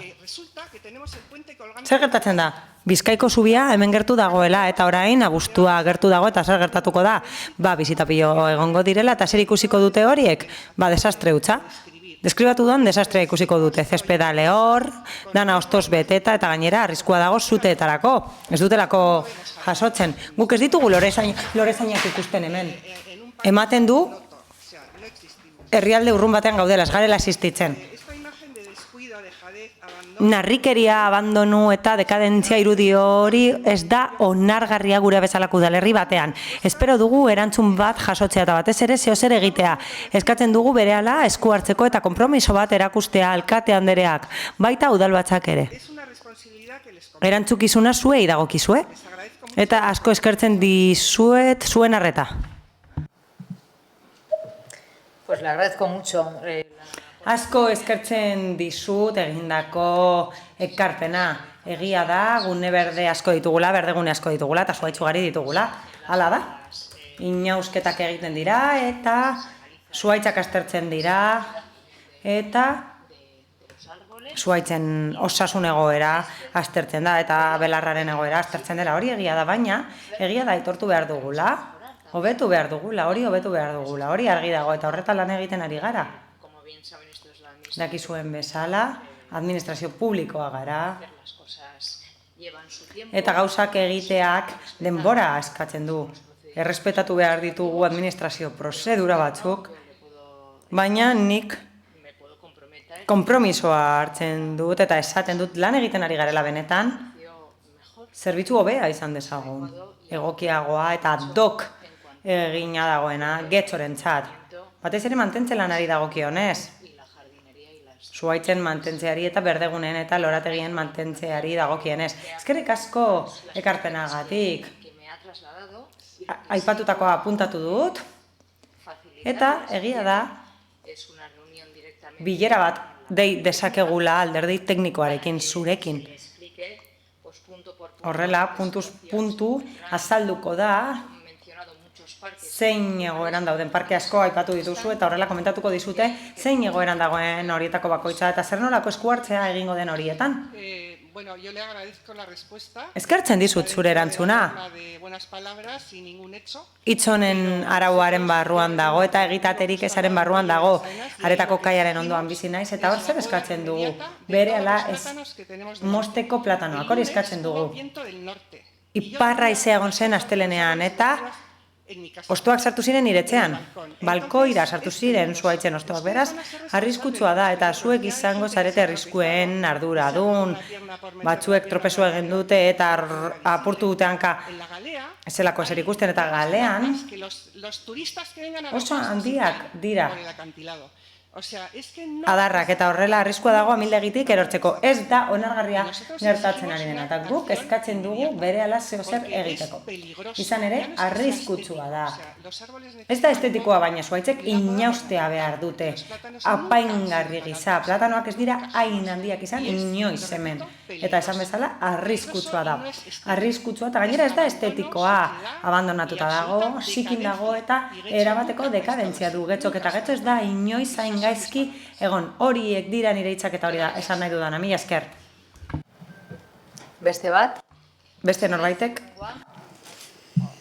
Zer gertatzen da? Bizkaiko zubia hemen gertu dagoela, eta orain abuztua gertu dago, eta zer gertatuko da? Bizitapio egongo direla, eta zer ikusiko dute horiek? Desastre hutsa. Deskribatu duan desastrea ikusiko dute, zespeda lehor, dana ostoz beteta, eta gainera arriskua dago zuteetarako. Ez dutelako jasotzen. Guk ez ditugu lorezainak ikusten hemen. Ematen du, herrialde urrun batean gaudela, ez garela existitzen. Narrikeria, abandonu eta dekadentzia irudi hori ez da onargarria gure bezalako udalerri batean. Espero dugu erantzun bat jasotzea eta batez ere zeozer egitea. Eskatzen dugu berehala esku hartzeko eta konpromiso bat erakustea alkate andereak, baita udalbatzak ere. Erantzukizuna zuei dagokizue, eta asko eskertzen dizuet zuen arreta. Pues le agradezco mucho. Asko eskertzen dizut egindako ekarpena. Egia da, gune berde asko ditugula, berdegune asko ditugula, eta zuhaitz ugari ditugula. Hala da, inausketak egiten dira, eta zuhaitzak aztertzen dira, eta zuhaitzen osasun egoera aztertzen da, eta belarraren egoera aztertzen dela. Hori egia da, baina egia da aitortu behar dugula, hobetu behar dugula, hori argi dago, eta horretan lan egiten ari gara. Dakizuen bezala, administrazio publikoa gara, eta gauzak egiteak denbora eskatzen du. Errespetatu behar ditugu administrazio prozedura batzuk, baina nik konpromisoa hartzen dut eta esaten dut lan egiten ari garela benetan, zerbitzu hobea izan dezagun, egokiagoa eta dok egina dagoena getxorentzat. Batez ere mantentzen lanari dagokionez. Zuhaitzen mantentzeari eta berdegunen eta lorategien mantentzeari dagokienez. Eskerrik asko ekarpenagatik. Aipatutakoa apuntatu dut. Eta egia da, bilera bat dei dezakegula alderdi teknikoarekin, zurekin. Horrela, puntuz puntu azalduko da, zein egoeran dauden parke asko aipatu dituzu eta horrela komentatuko dizute zein egoeran dagoen horietako bakoitza eta zer nolako esku hartzea egingo den horietan. Eskertzen dizut zure erantzuna. Hitz honen arauaren barruan dago eta egitaterik ezaren barruan dago. Aretako kaiaren ondoan bizi naiz eta hor zer eskatzen dugu. Berehala ez mosteko platanoak hori eskatzen dugu. Iparra izea egon zen astelenean eta ostoak sartu ziren iretzean, balkoira sartu ziren zuhaitzen ostoak, beraz, arriskutsua da eta zuek izango zarete arriskuen arduradun, batzuek tropezu egin dute eta apurtu dute hanka ezelako eser ikusten eta galean oso handiak dira. adarrak eta horrela arriskua dago amildegitik erortzeko. Ez da onargarria gertatzen ari dena, eta guk eskatzen dugu berehala zeozer egiteko. Izan ere, arriskutsua da. Ez da estetikoa, baina zuaitzek inaustea behar dute. Apaingarri gisa, platanoak ez dira hain handiak izan inoiz hemen. Eta esan bezala, arriskutsua da. Arriskutsua eta gainera ez da estetikoa. Abandonatuta dago, sikin dago eta erabateko dekadentzia du. Getxok eta getxo ez da inoiz hain gaizki egon. Horiek dira nire hitzak eta hori da esan nahi dudana. Mila esker. Beste bat? Beste norbaitek?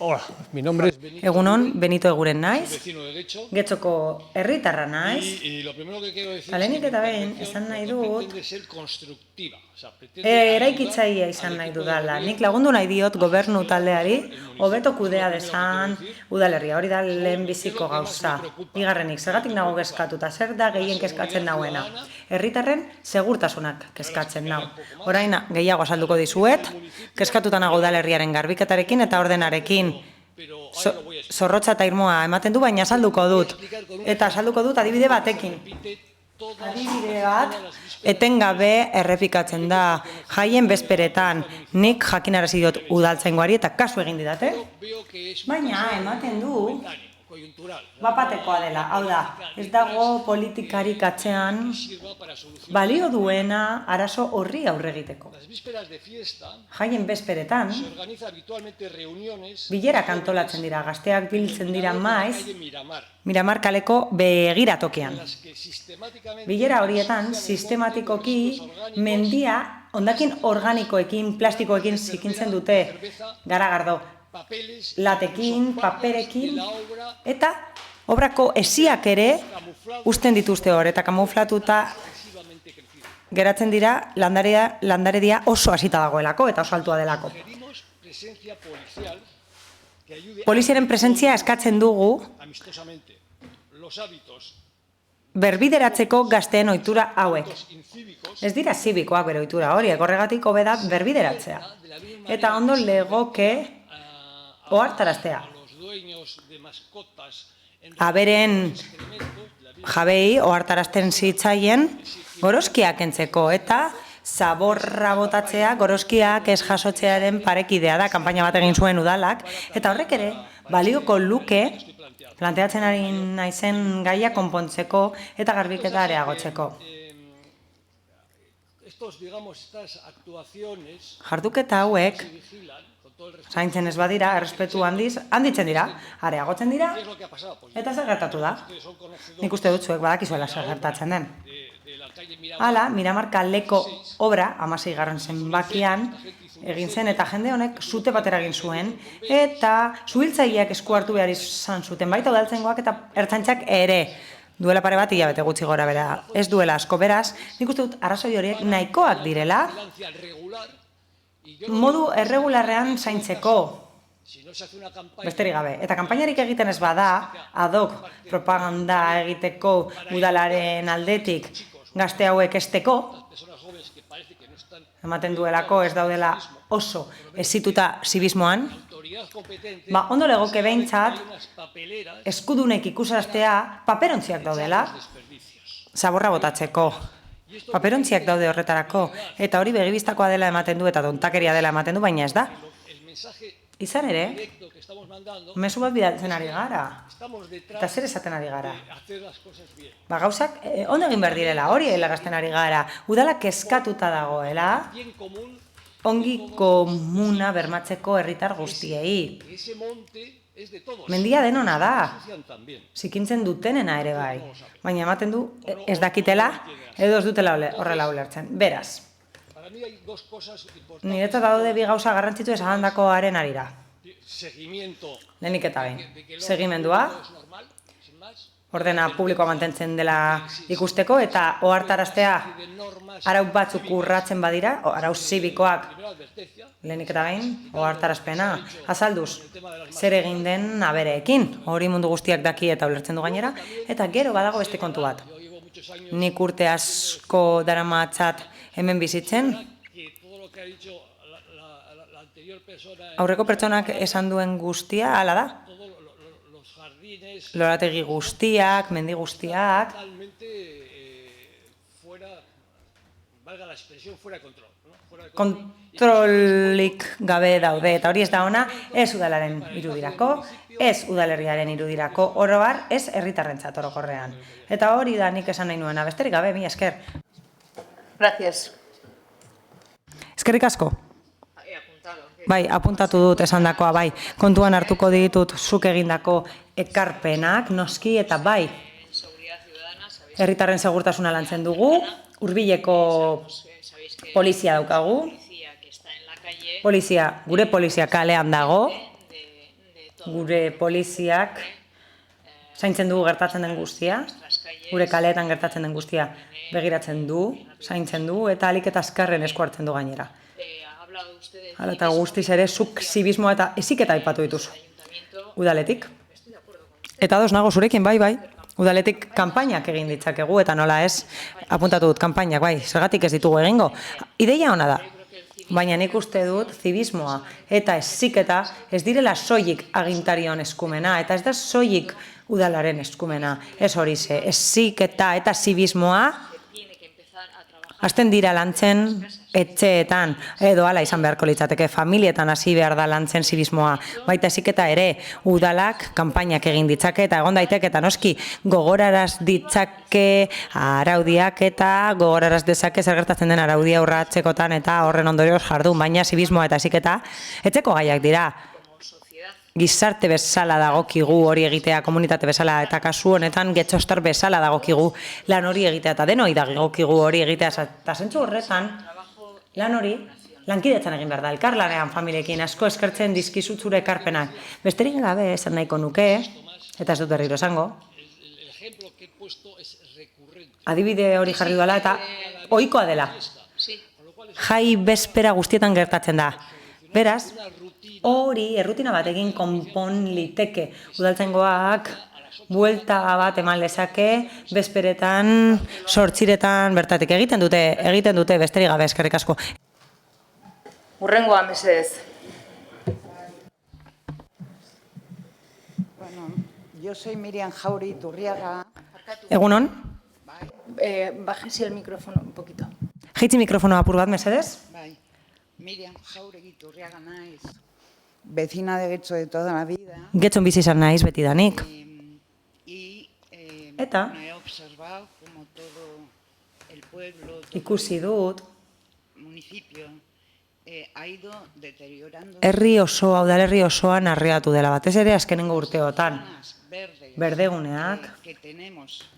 Hola, mi nombre es Benito. Egunon, Benito Eguren naiz. Vecino de Getxo. Getxoko herritarra naiz. Y lo primero que quiero decir Lehenik eta behin, esan nahi dut, pretende ser constructiva. O sea, pretende eraikitzailea izan nahi dudala. Nik lagundu nahi diot gobernu taldeari, hobeto kudea dezan udalerria. Hori da lehenbiziko gauza. Bigarrenik, zergatik nago kezkatuta, zer da gehien kezkatzen nauena? Herritarren segurtasunak kezkatzen nau. Orain gehiago azalduko dizuet, kezkatuta nago udalerriaren garbiketarekin eta ordenarekin. Zorrotza eta irmoa ematen du, baina azalduko dut. Eta azalduko dut adibide batekin. Adibide bat, etengabe errepikatzen da, jaien bezperetan, nik jakinarazi diot udaltzaingoari eta kasu egin didate. Baina ematen du, bapatekoa dela, hau da, ez dago politikarik atzean balio duena arazo horri aurre egiteko. Jaien bezperetan, bilerak antolatzen dira, gazteak biltzen dira maiz, Miramar kaleko begiratokian. Bilera horietan, sistematikoki mendia hondakin organikoekin, plastikoekin zikintzen dute, garagardo, latekin, paperekin, eta obrako esiak ere uzten dituzte hor, eta kamuflatuta geratzen dira landaredia oso hasita dagoelako eta oso altua delako. Poliziaren presentzia eskatzen dugu berbideratzeko gazteen ohitura hauek. Ez dira zibikoak bere ohitura horiek, horregatik hobe da berbideratzea. Eta ondo legoke ohartaraztea. Aberen jabei ohartarazten zitzaien gorozkiak kentzeko eta zaborra botatzea gorozkiak ez jasotzearen parekidea da, kanpaina bat egin zuen udalak, eta horrek ere balioko luke planteatzen ari naizen gaia konpontzeko eta garbiketa areagotzeko. Jarduketa hauek zaintzen ez badira, errespetu handitzen dira, areagotzen dira, eta zer gertatu da. Nik uste dut zuek badakizuela zer gertatzen den. Hala, Miramar kaleko obra, 16. zenbakian, egin zen, eta jende honek sute bat eragin zuen, eta zuhiltzaileak esku hartu behar izan zuten, baita udaltzaingoak eta ertzaintzak ere, duela pare bat hilabete gutxi gora bera, ez duela asko beraz, nik uste dut arrazoi horiek nahikoak direla, modu erregularrean zaintzeko, besterik gabe. Eta kanpainarik egiten ez bada, ad hoc propaganda egiteko udalaren aldetik gazte hauek esteko, ematen duelako ez daudela oso ezituta zibismoan, ondo legoke behintzat eskudunek ikusaraztea paperontziak daudela, zaborra botatzeko. Paperontziak daude horretarako, eta hori begibistakoa dela ematen du, eta dontakeria dela ematen du, baina ez da. Izan ere, mezu bat bidaltzen ari gara, eta zer esaten ari gara. Gauzak ondo egin behar direla, hori helarazten ari gara, udalak eskatuta dagoela, ongi komuna bermatzeko herritar guztiei. Mendia denona da, zikintzen dutenena ere bai, baina ematen du ez dakitela edo ez dutela horrela ulertzen. Beraz, niretzat daude bi gauza garrantzitu esagandakoaren arira. Lehenik eta behin, segimendua, ordena publikoa mantentzen dela ikusteko, eta ohartaraztea arau batzuk urratzen badira, arau zibikoak, lehenik eta behin, ohartarazpena, azalduz, zer egin den abereekin, hori mundu guztiak daki eta ulertzen du gainera, eta gero badago beste kontu bat. Nik urte asko daramatzat hemen bizitzen, aurreko pertsonak esan duen guztia, hala da. Lorategi guztiak, mendi guztiak, valga la expresión, fuera de control. ¿no? Fuera de Kontrolik gabe daude, eta hori ez da ona, ez udalaren irudirako, ez udalerriaren irudirako, oroar, ez herritarrentzat orokorrean. Eta hori da nik esan nahi nuena, besterik gabe, mila esker. Gracias. Eskerrik asko. Bai, apuntatu dut esandakoa, bai, kontuan hartuko ditut zuk egindako ekarpenak, noski, eta bai, herritarren segurtasuna lantzen dugu, hurbileko polizia daukagu, gure polizia kalean dago, gure poliziak zaintzen dugu gertatzen den guztia, gure kaleetan gertatzen den guztia begiratzen du, zaintzen du, eta alik eta azkarren esku hartzen du gainera. Hala eta guztiz ere, zuk zibismoa eta eziketa aipatu dituzu. Udaletik. Eta ados nago zurekin, bai. Udaletik kanpainak egin ditzakegu, eta nola ez, apuntatu dut kanpainak, bai, zergatik ez ditugu egingo. Ideia ona da. Baina nik uste dut zibismoa eta eziketa ez direla soilik agintarion eskumena, eta ez da soilik udalaren eskumena. Ez hori ze, eziketa eta zibismoa hasten dira lantzen etxeetan, edo hala izan beharko litzateke, familietan hasi behar da lantzen zibismoa. Baita eziketa ere, udalak kanpainak egin ditzake, eta egon daiteke, eta noski gogoraraz ditzake araudiak, eta gogoraraz dezake zer gertatzen den araudia urratzekotan, eta horren ondorioz jardun, baina zibismoa eta eziketa etxeko gaiak dira. Gizarte bezala dagokigu hori egitea, komunitate bezala, eta kasu honetan getxostar bezala dagokigu lan hori egitea, eta denoi dagokigu hori egitea, eta zentzu horretan, lan hori, lankidetzan egin behar da, elkarlanean familiekin asko eskertzen dizkizut zure ekarpenak. Besterik gabe esan nahiko nuke, eta ez dut berriro esango, adibide hori jarri duela, eta ohikoa dela. Jai bezpera guztietan gertatzen da. Beraz, hori errutina batekin konpon liteke. Udaltzaingoak buelta bat eman lezake, bezperetan, sortziretan, bertatik egiten dute, besterik gabe, eskerrik asko. Hurrengoa, mesedez. Bueno, yo soy Miriam Jauri Turriaga. Egunon? Bájese el micrófono un poquito. Jaitzi mikrofono apur bat, mesedez? Bai, Miriam Jauregi Turriaga naiz, vecina de Getxo de toda la vida. Getxon bizi izan naiz betidanik. Eta he observado como todo el pueblo, ikusi dut, municipio, ha ido deteriorando. Herri osoa, udalerri osoan arreatu dela, batez ere azkenengo urteotan. Berdeguneak, Que tenemos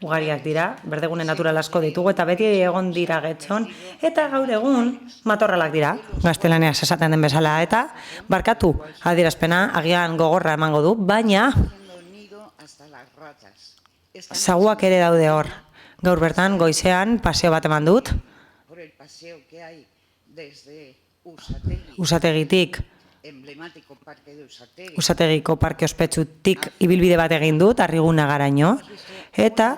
ugariak dira, berdegune natural asko ditugu, eta beti egon dira Getxon, eta gaur egun matorralak dira, gaztelaneaz esaten den bezala, eta barkatu adierazpena, agian gogorra emango du, baina zaguak ere daude hor. Gaur bertan, goizean, paseo bat eman dut, Usategitik, Usategiko parke ospetsutik ibilbide bat egin dut, Arriguna garaino, eta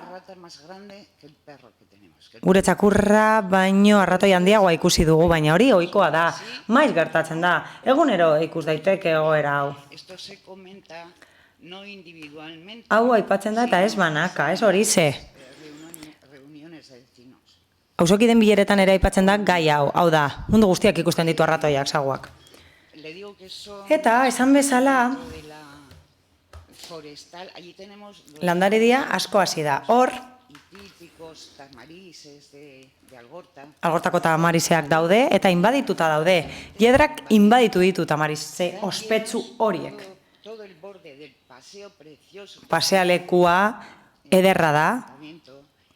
gure txakurra baino arratoi handiagoa ikusi dugu, baina hori ohikoa da, maiz gertatzen da, egunero ikus daiteke egoera hau. Hau aipatzen da eta ez banaka, ez hori ze. Auzokideen bileretan ere aipatzen da gai hau da, mundu guztiak ikusten ditu arratoiak, zaguak. Eta, esan bezala, landaredia asko hasi da. Hor, Algortako tamarizeak daude eta inbadituta daude. Jedrak inbaditu ditu tamarize ospetsu horiek. Pasealekua ederra da.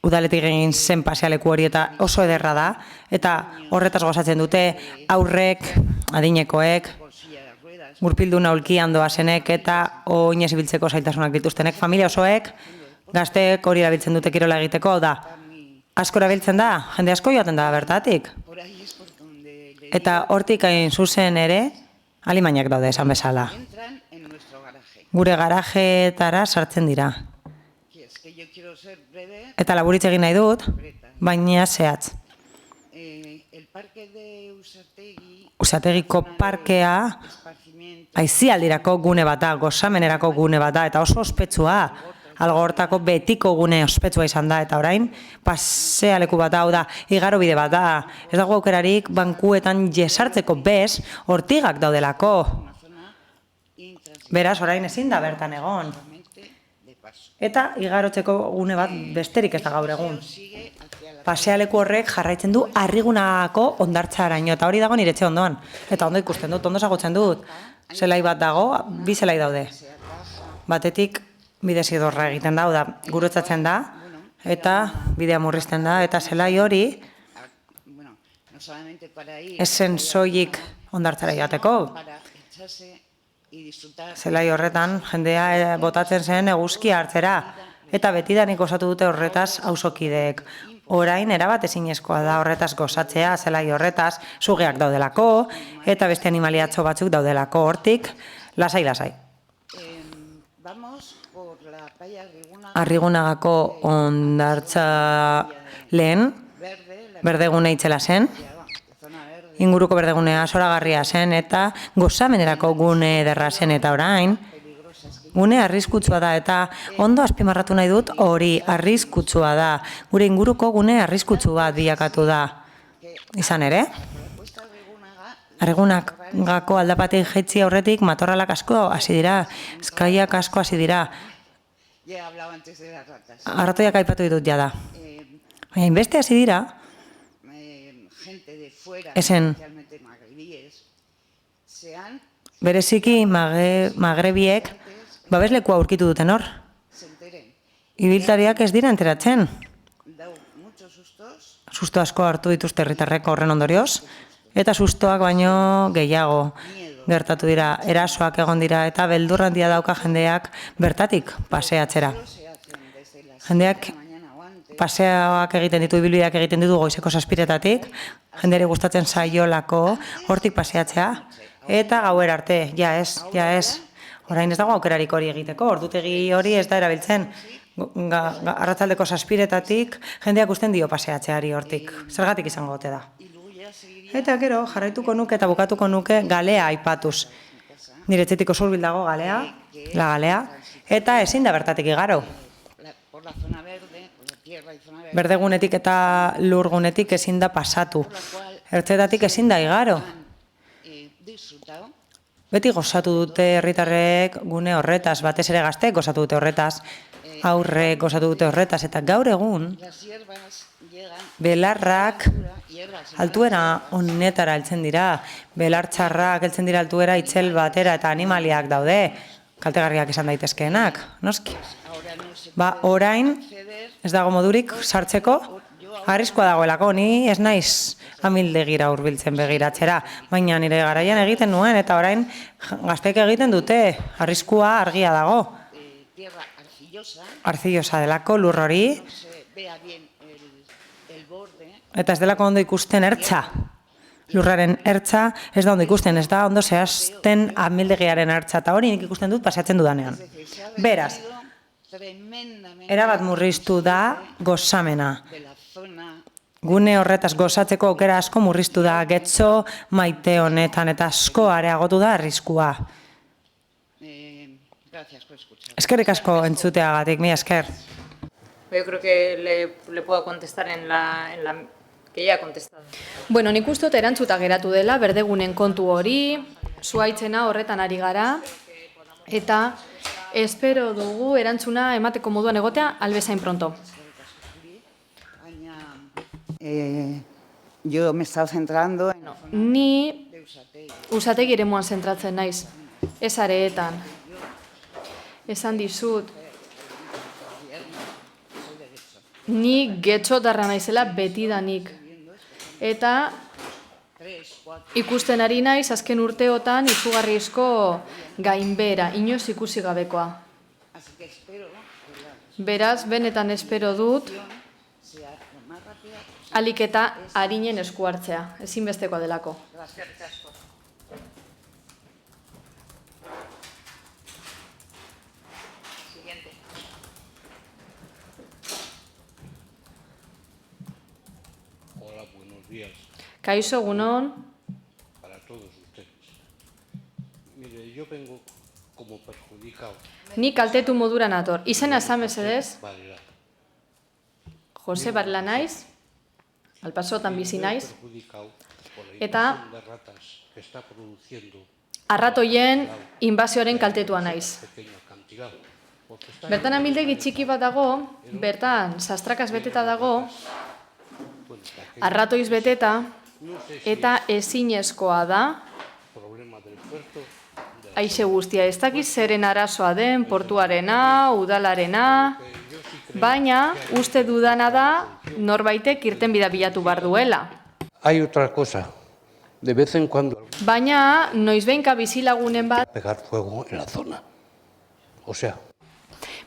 Udaletik egin zen pasealeku hori eta oso ederra da. Eta horretaz gozatzen dute aurrek, adinekoek, gurpilduna ulkian doazenek eta oinez ibiltzeko zailtasunak dituztenek. Familia osoek, gazteek hori erabiltzen dute kirola egiteko, da. Asko erabiltzen da, jende asko joaten da bertatik. Eta hortik hain zuzen ere, alimainak daude esan bezala. Gure garajeetara sartzen dira. Eta laburitze egin nahi dut, baina zehatz. Usategiko parkea aizialdirako gune bat da, gozamenerako gune bat da, eta oso ospetsua. algo hortako betiko gune ospetsua izan da, eta orain pasealeku bat hau da, igarobide bat da, ez dago aukerarik bankuetan jesartzeko bez, hortigak daudelako. Beraz, orain ezin da bertan egon. Eta igarotzeko gune bat besterik ez da gaur egun. Pasealeku horrek jarraitzen du Arrigunagako hondartzaraino, eta hori dago nire etxe ondoan. Eta ondo ikusten dut, ondo zagutzen dut. Zelai bat dago, bi zelai daude. Batetik bide zidorra egiten da, gurutzatzen da, eta bidea murrizten da, eta zelai hori esen soilik hondartzara joateko. Zelai horretan jendea botatzen zen eguzkia hartzera, eta betidanik osatu dute horretaz auzokideek. Orain erabat ezinezkoa da horretaz gozatzea, zelai horretaz, sugeak daudelako, eta beste animaliatxo batzuk daudelako hortik, lasai-lasai. Arrigunagako hondartza lehen, berdegune itzela zen, inguruko berdegunea zoragarria zen, eta gozamenerako gune ederra zen, eta orain, gune arriskutsua da, eta ondo azpimarratu nahi dut hori arriskutsua da. Gure inguruko gune arriskutsu bat bilakatu da. Izan ere? Arrigunagako aldapatik jaitzi aurretik matorralak asko hasi dira, eskaiak asko hasi dira. Arratoiak aipatu ditut jada. Baina inbeste hasi dira, esen bereziki magrebiek babeslekua aurkitu duten hor. Ibiltariak ez dira enteratzen. Susto asko hartu dituzte herritarrek horren ondorioz, eta sustoak baino gehiago gertatu dira, erasoak egon dira, eta beldur handia dauka jendeak bertatik paseatzera. Jendeak paseoak egiten ditu, ibilbideak egiten ditu goizeko 7:00-tatik, jendeari gustatzen zaiolako hortik paseatzea, eta gauer arte, ja ez. Orain ez dago aukerarik hori egiteko, ordutegi hori ez da erabiltzen. Arratsaldeko 7:00-tatik jendeak usten dio paseatzeari hortik. Zergatik izango ote da. Eta gero jarraituko nuke eta bukatuko nuke galea aipatuz. Nire etxetik oso hurbil dago galea, la galea, eta ezin da bertatik igaro. Berdegunetik eta lurgunetik ezin da pasatu. Ertzetatik ezin da igaro. Beti gozatu dute herritarrek gune horretaz, batez ere gazteek gozatu dute horretaz, aurrek gozatu dute horretaz, eta gaur egun belarrak altuera honetara heltzen dira, belartxarrak heltzen dira altuera itzel batera eta animaliak daude, kaltegarriak izan daitezkeenak, noski. Orain ez dago modurik sartzeko, arriskua dagoelako, ni ez naiz amildegira hurbiltzen begiratzera, baina nire garaian egiten nuen, eta orain gazteek egiten dute, arriskua argia dago. Arzillosa delako lur hori, eta ez delako ondo ikusten ertza. Lurraren ertza ez da ondo ikusten, ez da ondo zehazten amildegiaren ertza, eta hori nik ikusten dut paseatzen dudanean. Beraz, erabat murriztu da gozamena. Gune horretaz gozatzeko aukera asko murriztu da, getxo maite honetan, eta asko areagotu da arriskua. Eskerrik asko entzuteagatik, mi esker. Yo creo que le puedo contestar en la que ya ha contestado. Bueno, nik uste dut erantzuta geratu dela, berdegunen kontu hori, zuaitzena horretan ari gara, eta espero dugu erantzuna emateko moduan egotea albezain pronto. Yo me he estado centrando en... Ni Usategi eremuan zentratzen naiz, ez areetan. Esan dizut, ni getxotarra naizela betidanik. Eta ikusten ari naiz azken urteotan izugarrizko gainbera, inoiz ikusi gabekoa. Beraz, benetan espero dut, alik eta arinen esku hartzea, ezinbestekoa delako. Hola, buenos días. Kaixo, egunon. Para todos ustedes. Mire, yo vengo como perjudicado Nik kaltetu modura nator. Izena esan mesedez, Jose Barela naiz, Alpasotan bizi naiz, eta arratoien inbazioaren kaltetua naiz. Bertan amildegi txiki bat dago, bertan sastrakaz beteta dago, arratoiz beteta, eta ezinezkoa da, aixe guztia, ez dakiz zeren arazoa den, portuarena, udalarena, baina uste dudana da norbaitek irtenbidea bilatu behar duela. Hay otra cosa. De vez en cuando Baina noizbehinka bizilagunen bat pegar fuego en la zona. O sea,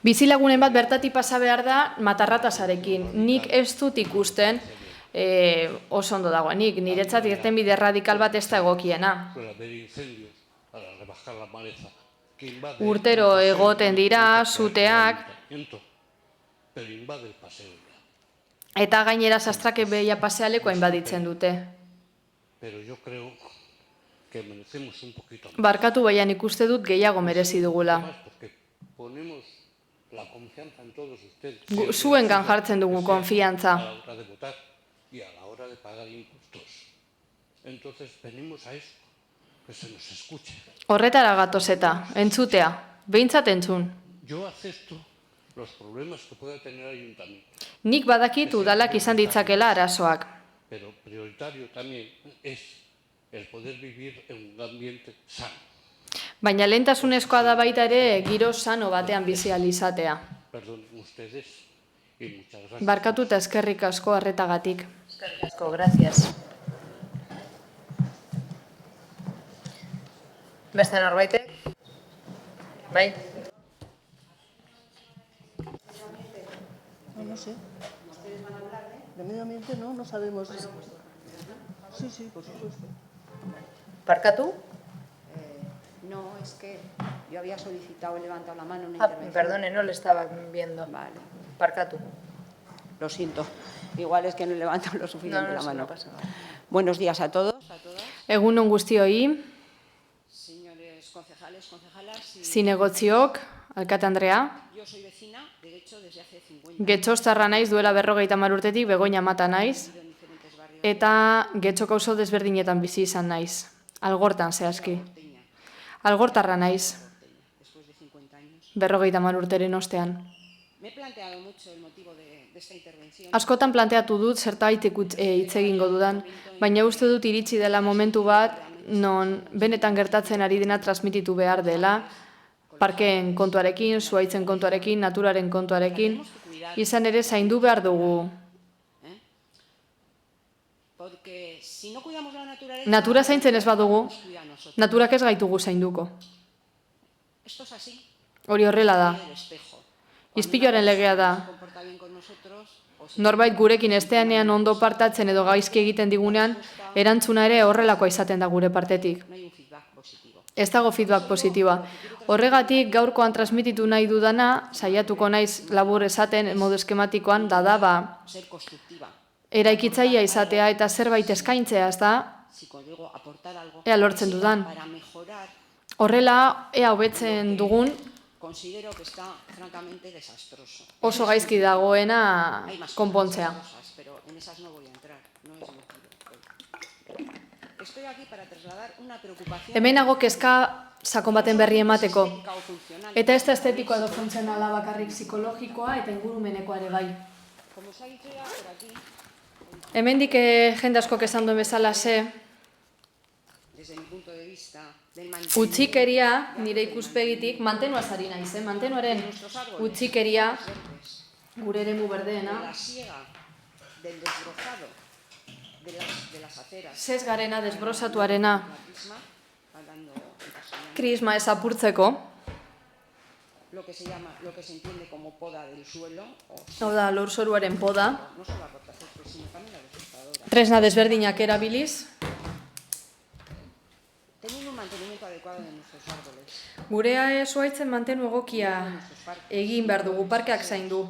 bizilagunen bat bertatik pasa behar da matarratasarekin. Nik ez dut ikusten oso ondo dagoenik. Niretzat irtenbide radikal bat ez da egokiena. Urtero egoten dira, zuteak, eta gainera sastrake behia pasealekoa inbaditzen dute. Barkatu baian ikuste dut gehiago merezi dugula. Zuengan jartzen dugu konfiantza. Horretara gatoz eta, entzutea, behintzat entzun. Nik badakit udalak izan ditzakela arazoak. pero prioritario también es el poder vivir en un ambiente sano. Baina lehentasunezkoa da baita ere giro sano batean bizi ahal izatea. Perdonen ustedes y muchas gracias. Barkatu eta eskerrik asko arretagatik. Eskerrik asko, gracias. Beste norbaitek? Bai? No sé. De medio ambiente no sabemos. Sí, por supuesto. Barkatu? No, es que yo había solicitado, he levantado la mano en una intervención. Perdone, no le estaba viendo. Vale. Barkatu. Lo siento. Igual es que no he levantado lo suficiente la mano. No pasa nada. Buenos días a todos, a todas. Egun on guztioi, Señores concejales, concejalas. zinegotziok, alkate Andrea, Yo soy vecina, de hecho, desde hace 50 Getxostarra naiz duela 50 urtetik Begoña mata naiz, eta Getxoko auzo desberdinetan bizi izan naiz, Algortan zehazki. Algortarra naiz, después de 50 años. 50 urteren ostean. Me he planteado mucho el motivo de esta intervención. Askotan planteatu dut zertaitik hitz egingo dudan, baina uste dut iritsi dela momentu bat non benetan gertatzen ari dena transmititu behar dela, parkeen kontuarekin, zuhaitzen kontuarekin, naturaren kontuarekin, izan ere zaindu behar dugu. Porque si no cuidamos la naturaleza, Natura zaintzen ez badugu, nos cuida a nosotros. naturak ez gaitugu zainduko. Esto es así. Hori horrela da. El espejo. Ispiluaren legea da. Se comporta bien con nosotros, o se Norbait gurekin esteanean ondo partatzen edo gaizki egiten digunean, erantzuna ere horrelakoa izaten da gure partetik. no hay un feedback positivo. Ez dago feedback positiboa. Horregatik gaurkoan transmititu nahi dudana, saiatuko naiz labur esaten modu eskematikoan, da Ser constructiva. eraikitzailea izatea eta zerbait eskaintzea, ez da, Si consigo aportar algo ea lortzen dudan. para mejorar, Horrela, ea hobetzen dugun, considero que está francamente desastroso. oso gaizki dagoena Hay más konpontzea. cosas, pero en esas no voy a entrar, no es motivo. Estoy aquí para trasladar una preocupación. Hemenago kezka sakon baten berri emateko. Eta ez da estetikoa edo funtzionala bakarrik psikologikoa eta ingurumenekoa ere bai. Como se ha dicho ya por aquí, Hemendik jende askok esan duen bezala desde mi punto de vista, del utzikeria, nire ikuspegitik, mantenuaz ari naiz, mantenuaren utzikeria, gure eremu berdeena, la siega, del desbrozado de las aceras, zez garena, desbrozatuarena, la prisma, hablando en castellano, krisma ez apurtzeko, lo que se entiende como poda del suelo, o hau da, lurzoruaren poda, no solo la corteza, sino también la desbrozadora. tresna desberdinak erabiliz, Teniendo un mantenimiento adecuado de nuestros árboles, gure zuhaitzen mantenu egokia egin behar dugu, parkeak zaindu,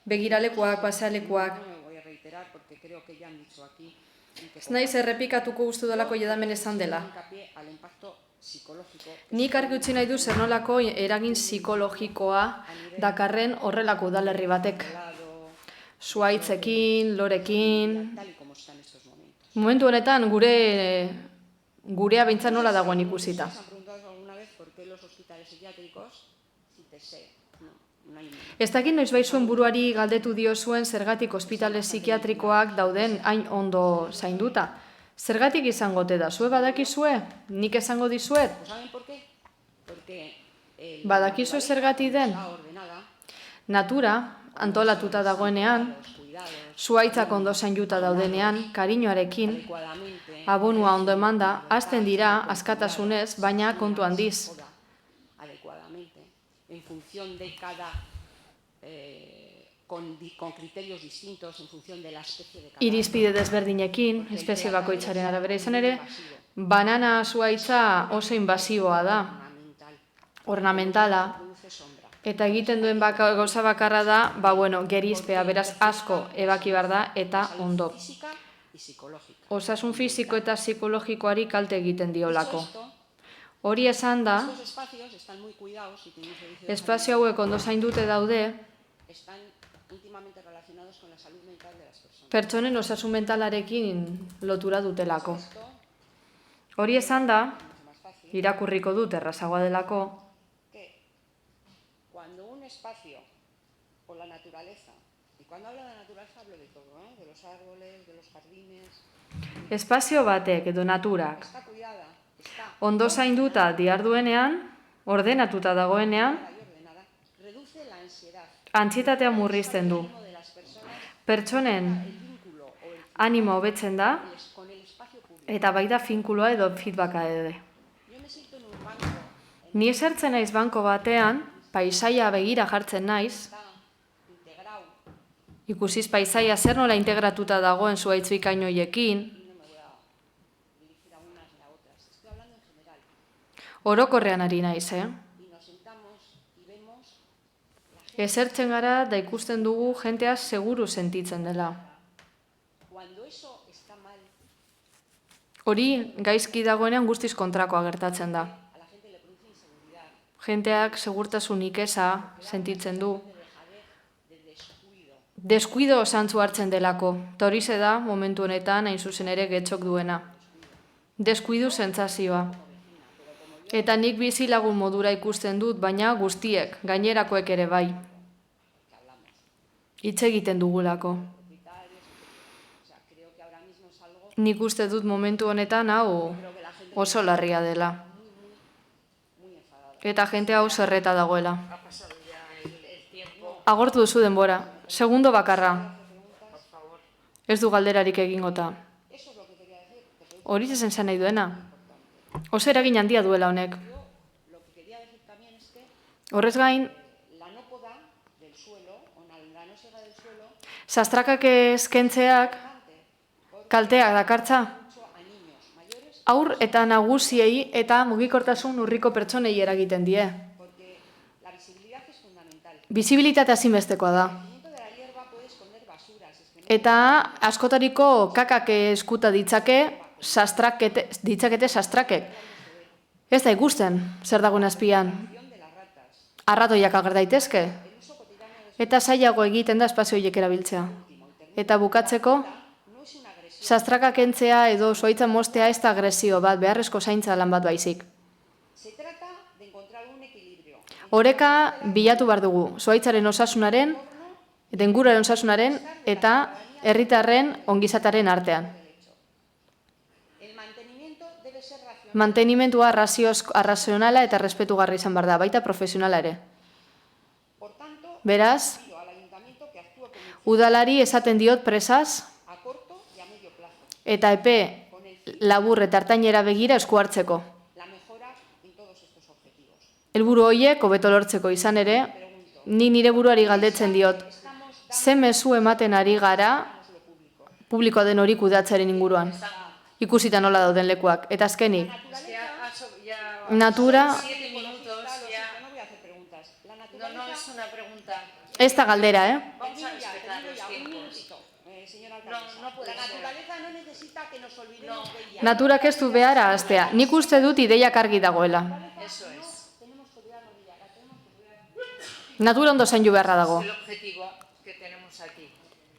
begiralekuak, pasealekuak. no me voy a reiterar porque creo que ya han dicho aquí, y que Ez naiz errepikatuko uste dolako jedamen esan dela. hincapié al impacto psicológico. Nik argi utzi nahi du zer nolako eragin psikologikoa dakarren horrelako udalerri batek. Zuhaitzekin, lorekin. Tal y como está en estos momentos. Momentu honetan gurea behintzat nola dagoen ikusita. ¿Se han preguntado alguna vez por qué los hospitales psiquiátricos? Si te sé, no hay ningún. Ez dakit noiz bai zuen buruari galdetu diozuen zergatik ospitale psikiatrikoak dauden hain ondo zainduta. Zergatik izango ote da? Zue badakizue? Nik esango dizuet? ¿Saben por qué? Porque Badakizue zergatik den? Natura antolatuta dagoenean, zuhaitzak ondo zainduta daudenean, kariñoarekin, abonua ondo emanda, hasten dira askatasunez, baina kontu handiz. Adecuadamente, en función de cada, con criterios distintos, en función de la especie de cada. Irizpide desberdinekin, espezie bakoitzaren arabera izan ere, banana zuhaitza oso invasiboa da, ornamentala, eta egiten duen gauza bakarra da, gerizpea, beraz asko ebaki behar da eta ondo. Osasun fisiko eta psikologikoari kalte egiten diolako. Hori esan da, espazio hauek ondo zaindute daude, pertsonen osasun mentalarekin lotura dutelako. Hori esan da, irakurriko dut errazagoa delako, cuando un espacio o la naturaleza, y cuando hablo de naturaleza hablo de todo, de los árboles, de los jardines. Espazio batek edo naturak ondo zainduta diharduenean, ordenatuta dagoenean, antsietatea murrizten du. Pertsonen animo hobetzen da, eta baita finkuloa edo feedbacka ere. Ni esertzen naiz banko batean, paisaia begira jartzen naiz, ikusiz paisaia zer nola integratuta dagoen zuhaitz bikain horiekin, orokorrean ari naiz, Esertzen gara da ikusten dugu jentea seguru sentitzen dela. Hori gaizki dagoenean guztiz kontrakoa gertatzen da. Jenteak segurtasunik eza sentitzen du. Deskuido zantzu hartzen delako. Ta horixe da momentu honetan hain zuzen ere getxok duena. Deskuidu sentsazioa. Eta nik bizilagun modura ikusten dut, baina guztiek, gainerakoek ere bai. Hitz egiten dugulako. Nik uste dut momentu honetan hau oso larria dela. Eta jente hau zerreta dagoela. Agortu duzu denbora. Segundo bakarra. Ez du galderarik egingota. Hori zezen nahi duena. Oso eragin handia duela honek. Horrez gain, sastrakak eskentzeak kalteak dakartza. Haur eta nagusiei eta mugikortasun urriko pertsonei eragiten die. Bizibilitatea ezinbestekoa da. Eta askotariko kakak eskuta ditzakete sastrakek. Ez da ikusten, zer dagoen azpian. Arratoiak ager daitezke. Eta zailago egiten da espazio horiek erabiltzea. Eta bukatzeko, sastrakak kentzea edo zuhaitza moztea ez da agresio bat, beharrezko zaintza lan bat baizik. Oreka bilatu behar dugu, zuhaitzaren osasunaren, eta inguraren osasunaren, eta herritarren ongizataren artean. Mantenimentua arrazionala eta respetugarri izan behar da, baita profesionala ere. Beraz, udalari esaten diot presaz, eta epe labur eta ertainera begira esku hartzeko. Helburu horiek hobeto lortzeko izan ere, ni nire buruari galdetzen diot, ze mezu ematen ari gara publikoa den hori kudeatzearen inguruan. Ikusita nola dauden lekuak. Eta azkenik, natura... Ez da galdera, señora alcaldesa. La naturaleza no necesita que nos olvidemos de ella. Naturak ez du behar ahaztea. Nik uste dut ideiak argi dagoela. Natura ondo zaindu beharra dago.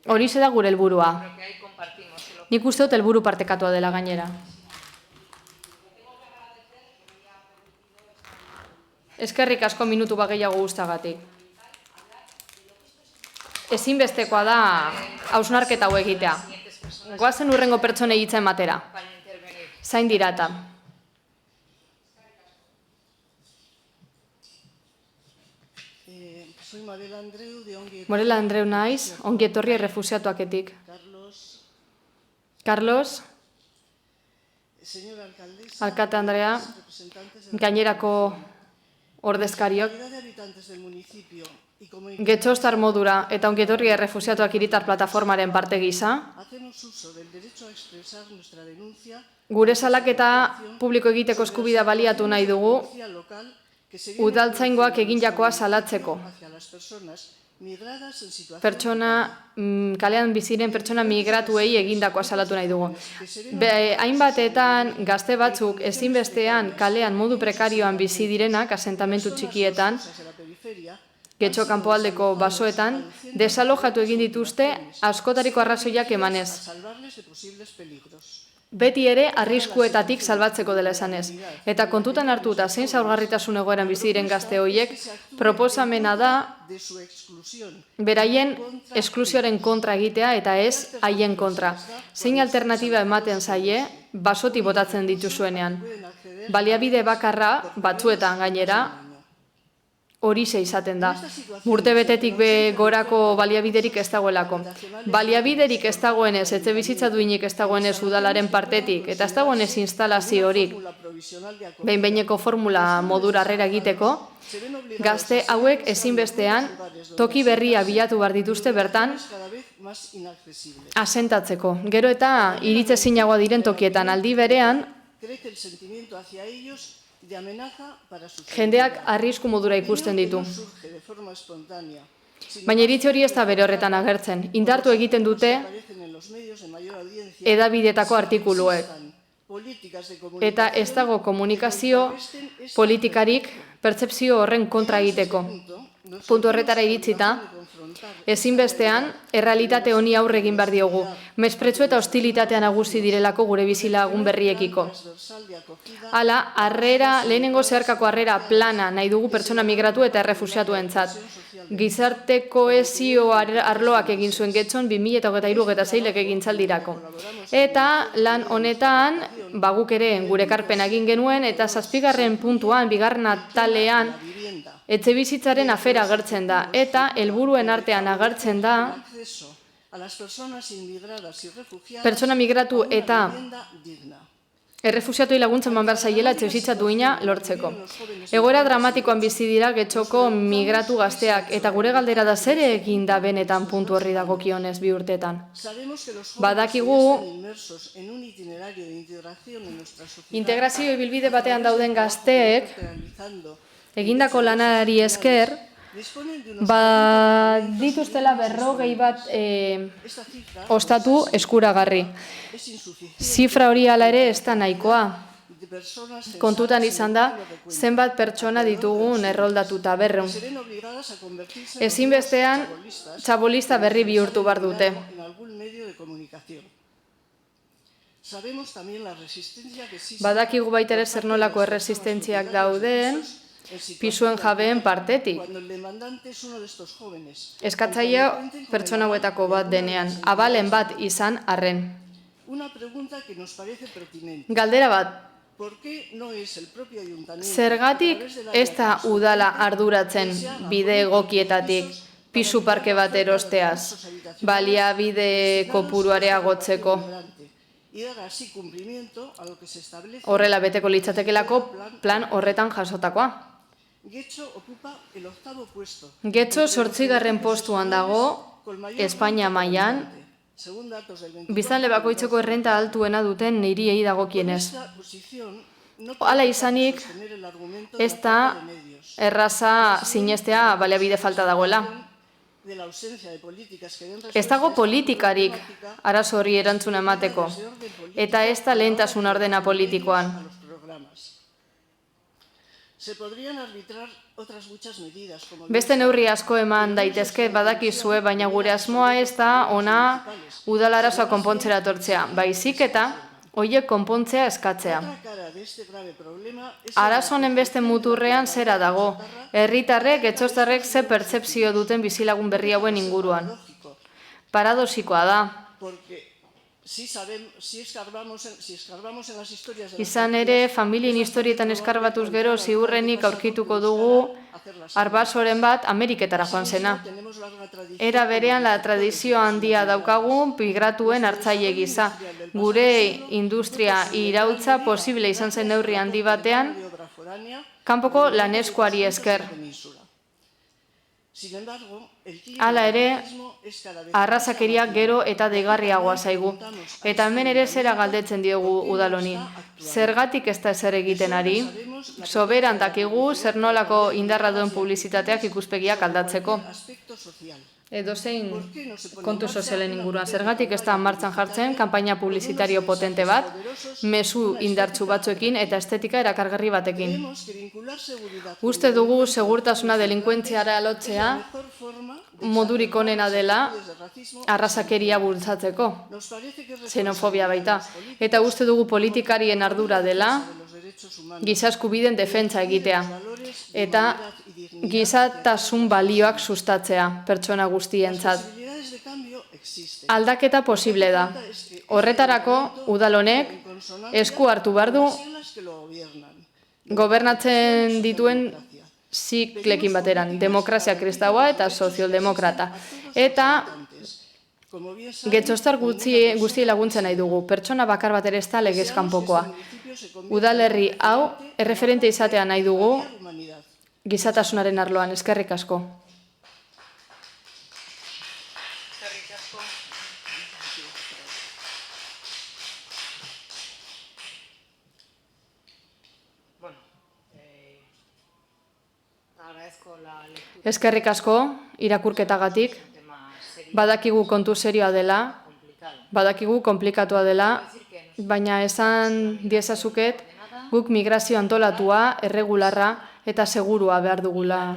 Horixe da gure helburua. Nik uste dut helburu partekatua dela gainera. Eskerrik asko minutu bageiago guztagatik. Ezinbestekoa da hausnarketa hau egitea. Goazen hurrengo pertsonei hitza ematera. Zain dirata. Soy Morela Andreu, de Ongi. Morela Andreu naiz, ongi etorri errefusiatuaketik. Carlos. Señora alcaldesa. Alkate Andrea. Gainerako ordezkariok. Getxostar modura eta ongi etorri errefusiatuak hiritar plataformaren parte gisa. Gure salaketa publiko egiteko eskubidea baliatu nahi dugu, udaltzaingoak egindakoa salatzeko. Kalean biziren pertsona migratuei egindakoa salatu nahi dugu. Hainbatetan gazte batzuk ezinbestean kalean modu prekarioan bizi direnak, asentamentu txikietan, Getxo kanpoaldeko basoetan, desalojatu egin dituzte askotariko arrazoiak emanez. Beti ere arriskuetatik salbatzeko dela esanez. Eta kontutan hartuta zein zaurgarritasun egoeran bizi diren gazte horiek, proposamena da beraien esklusioaren kontra egitea eta ez haien kontra. Zein alternatiba ematen zaie, basoti botatzen dituzuenean. Baliabide bakarra, batzuetan gainera, horixe izaten da. Urtebetetik gorako baliabiderik ez dagoelako. Baliabiderik ez dagoenez, etxebizitza duinik ez dagoenez udalaren partetik, eta ez dagoenez instalaziorik behin-behineko formula modura harrera egiteko, gazte hauek ezinbestean toki berria bilatu behar dituzte bertan asentatzeko. Gero eta iritzezinagoa diren tokietan aldi berean, jendeak arrisku modura ikusten ditu. Baina iritzi hori ez da bere horretan agertzen. Indartu egiten dute hedabidetako artikuluek. Eta ez dago komunikazio politikarik pertzepzio horren kontra egiteko. Puntu horretara iritzita, ezinbestean, errealitate honi aurre egin behar diogu. Mespretxu eta hostilitatea nagusi direlako gure bizilagun berriekiko. Hala, lehenengo zeharkako harrera plana nahi dugu pertsona migratu eta errefusiatuentzat. Gizarte kohesio arloak egin zuen Getxon 2023-2026 egintzaldirako. Eta lan honetan, guk ere gure ekarpena egin genuen, eta 7. puntuan, 2. atalean, etxebizitzaren afera agertzen da, eta helburuen artean agertzen da pertsona migratu eta errefusiatuei laguntza eman behar zaiela etxebizitza duina lortzeko. Egoera dramatikoan bizi dira Getxoko migratu gazteak, eta gure galdera da zer egin da benetan puntu horri dagokionez 2 urteetan. Badakigu integrazio ibilbide batean dauden gazteek egindako lanari esker, dituztela 40 bat ostatu eskuragarri. Zifra hori hala ere ez da nahikoa. Kontutan izan da, zenbat pertsona ditugun erroldatuta 200. Ezinbestean, txabolista berri bihurtu behar dute. Badakigu baita ere zer nolako erresistentziak dauden, pisuen jabeen partetik. Eskatzaile pertsona hauetako bat denean, abalen bat izan arren. Galdera bat, zergatik ez da udala arduratzen bide egokietatik pisu parke bat erosteaz, baliabide kopuru areagotzeko? Horrela beteko litzatekelako plan horretan jasotakoa. Getxo 8. postuan dago, Espainia mailan, biztanle bakoitzeko errenta altuena duten hiriei dagokienez. Hala izanik, ez da erraza sinestea baliabide falta dagoela. de la ausencia de políticas que den Ez dago politikarik arazo hori erantzuna emateko, eta ez da lehentasun ordena politikoan. Se podrían arbitrar otras muchas medidas, como Beste neurri asko eman daitezke badakizue, baina gure asmoa ez da ona udal arazoa konpontzera etortzea, baizik eta horiek konpontzea eskatzea. Arazo honen beste muturrean zera dago, herritarrek, etxostarrek ze pertzepzio duten bizilagun berri hauen inguruan. Paradoxikoa da. Izan ere, familien historietan eskarbatuz gero, ziurrenik aurkituko dugu arbasoren bat Ameriketara joan zena. Era berean, la tradizio handia daukagu migratuen hartzaile gisa. Gure industria irautza posible izan zen neurri handi batean, kanpoko laneskuari esker. Hala ere, arrazakeria gero eta deigarriagoa zaigu. Eta hemen ere zera galdetzen diogu udaloni. Zergatik ez da ezer egiten ari? Soberan dakigu zer nolako indarra duen publizitateak ikuspegiak aldatzeko. Edozein kontu sozialen inguruan. Zergatik ez da martxan jartzen kanpaina publizitario potente bat, mezu indartsu batzuekin eta estetika erakargarri batekin. Uste dugu segurtasuna delinkuentziara lotzea modurik onena dela arrazakeria bultzatzeko, xenofobia baita. Eta uste dugu politikarien ardura dela giza eskubideen defentsa egitea eta gizatasun balioak sustatzea pertsona guztientzat. Aldaketa posible da. Horretarako udal honek esku hartu behar du gobernatzen dituen ziklekin bateran, demokrazia kristaua eta sozialdemokrata. Eta getxostar guzti laguntzen nahi dugu, pertsona bakar bat ere ez da legez kanpokoa. Udalerri hau erreferente izatea nahi dugu gizatasunaren arloan. Eskerrik asko. Eskerrik asko irakurketagatik. Badakigu kontu serioa dela, badakigu komplikatua dela, baina esan diezazuket guk migrazio antolatua, erregularra eta segurua behar dugula.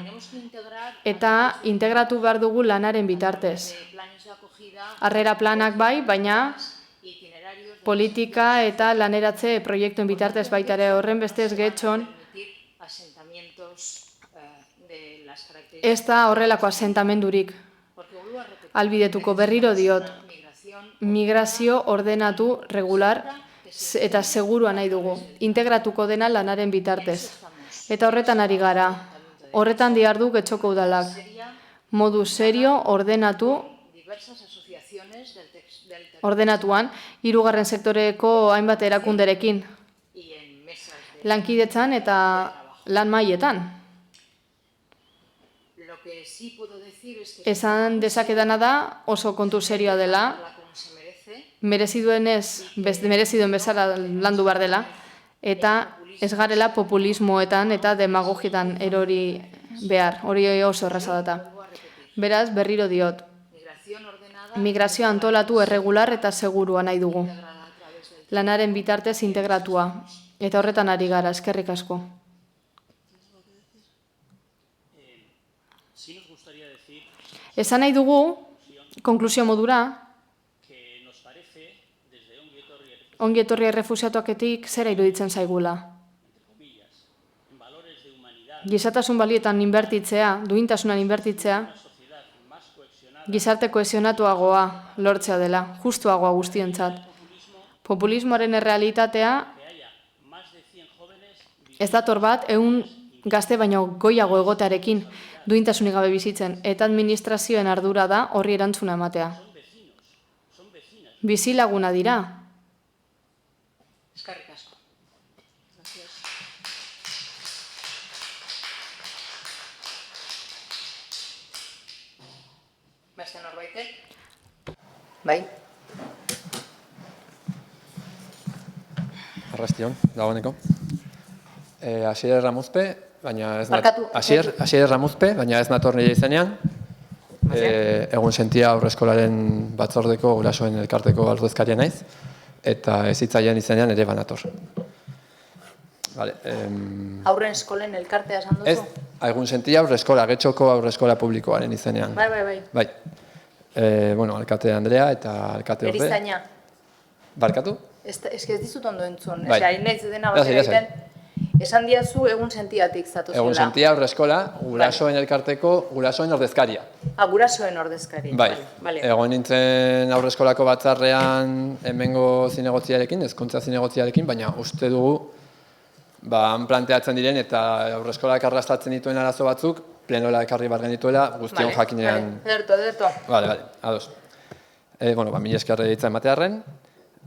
Eta integratu behar dugu lanaren bitartez. Harrera planak bai, baina politika eta laneratze proiektuen bitartez baita ere horren bestez getxon ez da horrelako asentamendurik. Albidetuko berriro diot, migrazio ordenatu, regular eta segurua nahi dugu, integratuko dena lanaren bitartez. Eta horretan ari gara, horretan dihardu getxoko udalak, modu serio, ordenatuan, hirugarren sektoreko hainbat erakunderekin, lankidetzan eta lan mailetan. Esan dezakedana da oso kontu serioa dela, mereziduen bezala landu behar dela, eta ez garela populismoetan eta demagogietan erori behar, hori oso erraza data. Beraz, berriro diot, migrazio antolatu erregular eta segurua nahi dugu. Lanaren bitartez integratua, eta horretan ari gara, eskerrik asko. Esan nahi dugu, konklusio modura, ongi etorri errefusiatuaketik zera iruditzen zaigula. Gizatasun balietan inbertitzea, duintasunan inbertitzea, gizarte kohesionatuagoa lortzea dela, justuagoa guztientzat. Populismoaren errealitatea ez dator bat 100 gazte baino goiago egotearekin duintasunik gabe bizitzen, eta administrazioen ardura da horri erantzuna ematea. Bizilaguna dira. Eskerrik asko. Beste norbaitek? Bai. Arrastion, dagoeneko. Asier Ramuzpe, baina ez Barkatu. Asier Ramuzpe, baina ez nator nire izenean. Egun sentia aurreskolaren batzordeko gurasoen elkarteko ordezkaria naiz, eta hezitzaileen izenean ere banator. Aurren eskolen elkartea esan duzu? Ez, egun sentia aurreskola, Getxoko aurreskola publikoaren izenean. Bai. Bueno, alkate Andrea eta alkate orde. Erizaina? Barkatu? Ez ez dizut ondo entzun, Bai. nahiz dena batera egiten. Esan diazu egun sentiatik zatu Egun zuela. sentia aurreskola, gurasoen elkarteko, gurasoen ordezkaria. Gurasoen ordezkari. Bai, egon nintzen aurreskolako batzarrean hemengo zinegotziarekin, hezkuntza zinegotziarekin, baina uste dugu han planteatzen diren eta aurreskolak arrastatzen dituen arazo batzuk, plenola ekarri bar genituela, guztion jakinean. Ederto. Vale, ados. Mila esker ditza ematearren.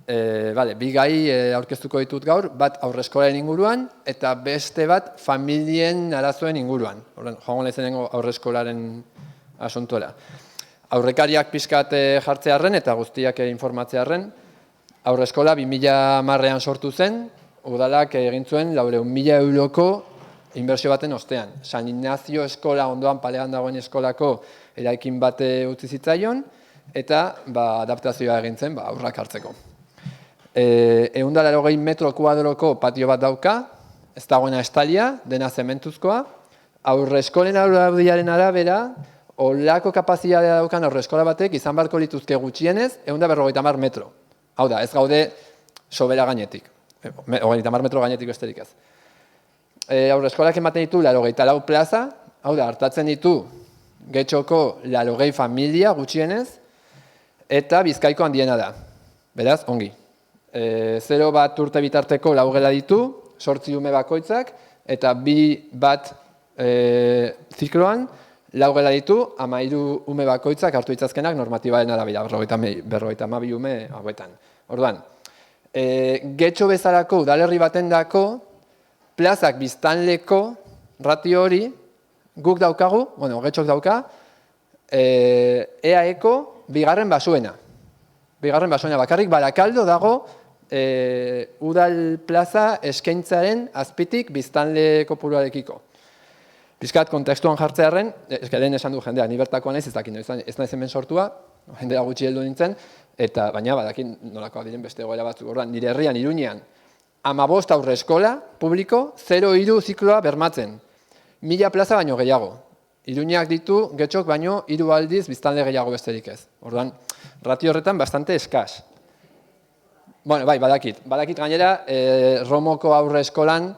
Bi gai aurkeztuko ditut gaur, bat aurreskolaren inguruan eta beste bat familien arazoen inguruan. Joango lehenengo aurreskolaren asuntuela. Aurrekariak pixkat jartzearren eta guztiak informatzearren, aurreskola 2010ean sortu zen, udalak egin zuen 400.000 euroko inbertsio baten ostean. San Ignacio eskola ondoan palean dagoen eskolako eraikin bate utzi zitzaion eta adaptazioa egin zen aurrak hartzeko. 180 metro kuadroko patio bat dauka, ez dagoena estalia, dena zementuzkoa. Aurreskolen araudiaren arabera, olako kapazitatea daukan aurreskola batek izan beharko lituzke gutxienez 150 metro. Hau da, ez gaude sobera gainetik. 50 metro gainetik besterik ez. Aurreskolak ematen ditu 84 plaza, hau da, hartatzen ditu Getxoko 80 familia gutxienez, eta Bizkaiko handiena da. Beraz, ongi. 0 bat urte bitarteko 4 gela ditu, 8 ume bakoitzak, eta 2 bat zikloan 4 gela ditu, 13 ume bakoitzak hartu ditzazkenak normatibaren arabera, 52 ume hauetan. Orduan, Getxo bezalako udalerri baten dako, plazak biztanleko ratio hori guk daukagu, Getxok dauka, EAEko bigarren basuena. Bigarren basuena bakarrik, Barakaldo dago udal plaza eskaintzaren azpitik biztanle kopuruarekiko. Bizkat kontekstuan jartzearen, lehen esan du jendea, ni bertakoa naiz ez dakit, ez naiz hemen sortua, jendea gutxi heldu nintzen, baina badakin nolakoak diren beste egoera batzuk. Orduan, nire herrian, Iruñean, 15 aurreskola publiko, 0-3 zikloa bermatzen. 1000 plaza baino gehiago. Iruñeak ditu, Getxok baino 3 aldiz biztanle gehiago besterik ez. Orduan, ratio horretan bastante eskas. Badakit gainera, Romoko aurreskolan,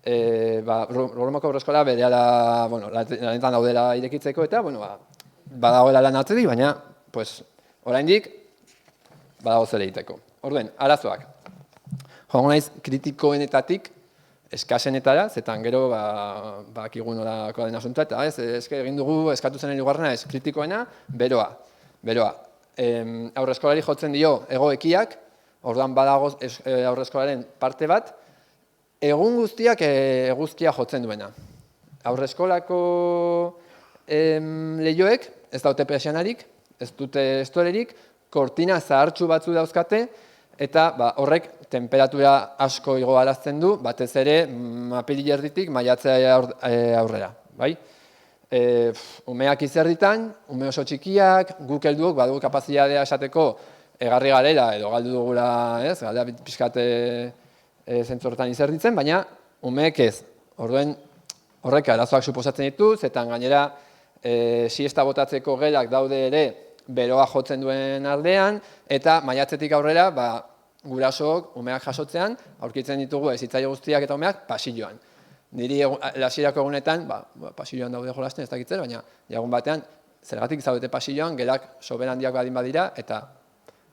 Romoko aurreskola berehala, lanetan daudela irekitzeko eta, badagoela lan atzetik, baina, oraindik, badago zer egiteko. Orduen, arazoak. Joango naiz kritikoenetatik, eskasenetara, zetan gero, bakigu nolako den asuntua, eta egin dugu, eskatu zen hirugarrena, ez kritikoena, beroa. Aurreskolari jotzen dio egoekiak, orduan badago aurreskolaren parte bat, egun guztiak eguzkia jotzen duena. Aurreskolako lehioek, ez daute persianarik, ez dute estorerik, kortina zahartsu batzu dauzkate, eta horrek temperatura asko igoarazten du, batez ere apiril erditik maiatzea aurrera. Umeak izerditan, ume oso txikiak, guk helduok badugu kapazitatea esateko egarri garela edo galdu dugula, galdea pixkat zentzorretan izerditzen, baina umeek ez. Orduen horrek arazoak suposatzen ditu, zetan gainera siesta botatzeko gelak daude ere beroa jotzen duen aldean, eta maiatzetik aurrera gurasook umeak jasotzean, aurkitzen ditugu hezitzaile guztiak eta umeak pasilloan. Niri hasierako egunetan, pasilloan daude jolasten ez dakitzer, baina jagun batean, zergatik zaudete pasilloan, gelak soberan handiak badin badira, eta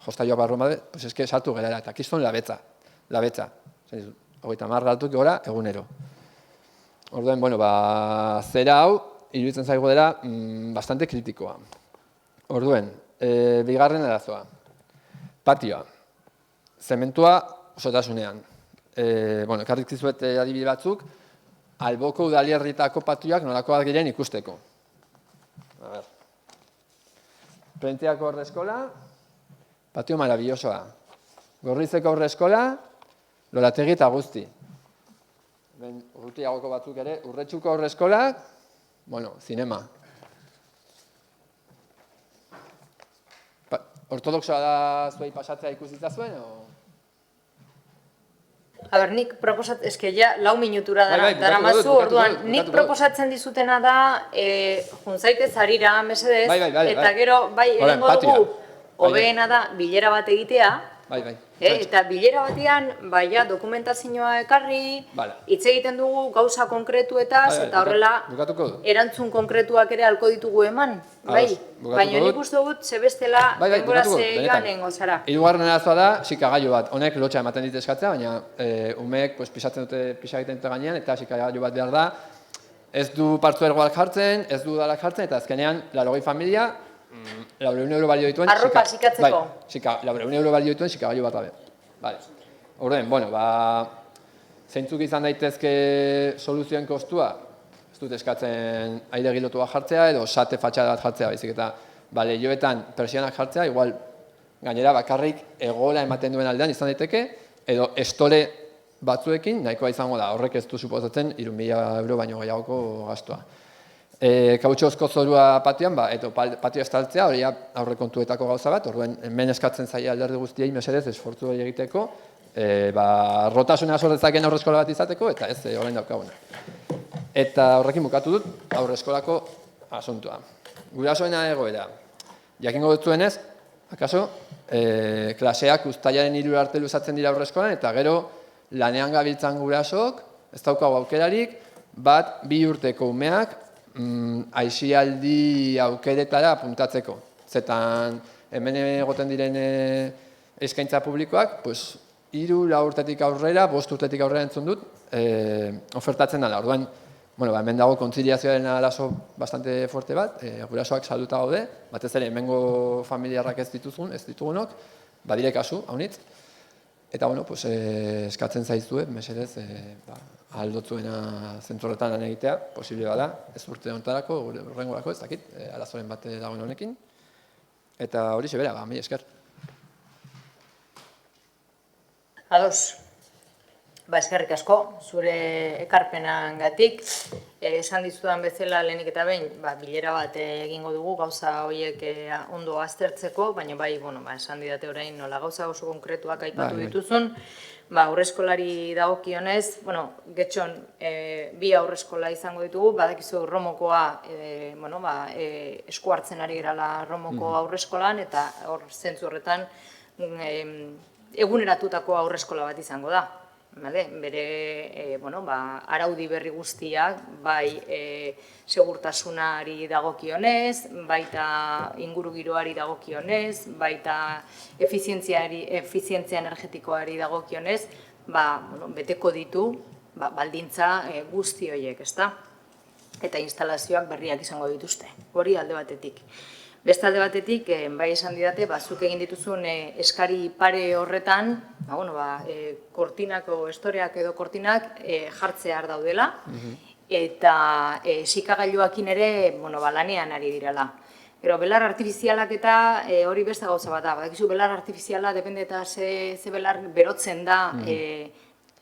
jostailoak barruan bade, eske sartu gelara, eta kiston labetza. 30 altutik gora egunero. Orduen, zera hau, iruditzen zaigu dela, bastante kritikoa. Orduen, bigarren arazoa. Patioa. Zementua osotasunean. Ekarrik zizuet adibide batzuk, Alboko udalerritako patioak nolakoak diren ikusteko. Plentziako aurreskola, patio maravillosoa. Gorrizeko aurreskola, Lorategi eta guzti. Urrutiagoko batzuk ere, Urretxuko aurreskola, zinema. ortodoxoa da zuei pasatzea ikusitza zuen, A ber, nik eske ja, 4 minutura Bai, daramazu, orduan, nik bukatuko dut. proposatzen dizutena da, juntzaitez harira, mesedez, Bai. eta gero, bai, Horren, egingo patioa. dugu, hobeena da, bilera bat egitea, Bai. eta bilera batean, bai, dokumentazioa ekarri, hitz egiten dugu gauza konkretuetaz, eta horrela, Bukatuko dut. erantzun konkretuak ere halko ditugu eman, bai? bukatuko Baina nik dut. uste dut, zebestela, denbora bukatuko dut, zeegan benetan. nengo zara. Hirugarren arazoa da, sikagailu bat. Honek lotxa ematen dit eskatzea, baina umeek pisatzen dute, pisa egiten dute gainean, eta sikagailu bat behar da. Ez du partzuergoak jartzen, ez du udalak jartzen, eta azkenean, 80 familia, 400 euro balio dituen... Arropa sikatzeko. Bai, 400 euro balio dituen sikagailu bat gabe. Vale. Horren, bueno, zeintzuk izan daitezke soluzioen kostua? Ez dut eskatzen aire gilotua jartzea edo sate fatxada bat jartzea, baizik eta leioetan persianak jartzea, igual gainera bakarrik egola ematen duen aldean izan daiteke, edo estore batzuekin nahikoa izango da, horrek ez du suposatzen 3.000 euro baino gehiagoko gastua. Kautxozko zorua patioan, edo patioa estaltzea, hori aurrekontuetako gauza bat, orduen hemen eskatzen zaila alderdi guztiei mesedez esfortzu hori egiteko, rotasuna sordezaken aurreskola bat izateko, eta ez orain daukaguna. Eta horrekin bukatu dut aurreskolako asuntua. Gurasoena egoera. Jakingo dutzuenez, akaso, klaseak uztailaren 3 arte luzatzen dira aurreskolan, eta gero lanean gabiltzan gurasok, ez daukagu aukerarik, 2 urteko umeak, aisialdi aukeretara apuntatzeko. Zetan hemen egoten diren eskaintza publikoak, 3-4 urtetik aurrera, 5 urtetik aurrera entzun dut, ofertatzen dela. Orduan, hemen dago kontziliazioaren arazo bastante fuerte bat, gurasoak salduta gaude, batez ere hemengo familiarrak ez ditugunok, badire kasu, haunitz. Eta, eskatzen zaizue, mesedez, aldotzuena zentzu horretan lan egitea, posible bada, ez urte honetarako, urrengorako, ez dakit, arazoren bat dagoen honekin. Eta hori sebera, mila esker. Ados, eskerrik asko, zure ekarpenangatik, esan dizudan bezala lehenik eta behin, bilera bat egingo dugu gauza horiek ondo aztertzeko, baina esan didate orain nola gauza oso konkretuak aipatu dituzun, aurreskolari dagokionez, getxon 2 aurreskola izango ditugu, badakizu Romokoa esku hartzen ari gerala Romoko aurreskolan, eta hor zentzu horretan eguneratutako aurreskola bat izango da. Bere araudi berri guztiak, bai segurtasunari dagokionez, baita ingurugiroari dagokionez, baita efizientzia energetikoari dagokionez, beteko ditu baldintza guzti horiek, ezta? Eta instalazioak berriak izango dituzte, hori alde batetik. Beste alde batetik, bai esan didate, zuk egin dituzun eskari pare horretan, kortinako, estoreak edo kortinak jartzear daudela, eta sikagailuakin ere lanean ari direla. Gero, belar artifizialak eta hori beste gauza bat da. Badakizu, belar artifiziala, depende eta ze belar berotzen da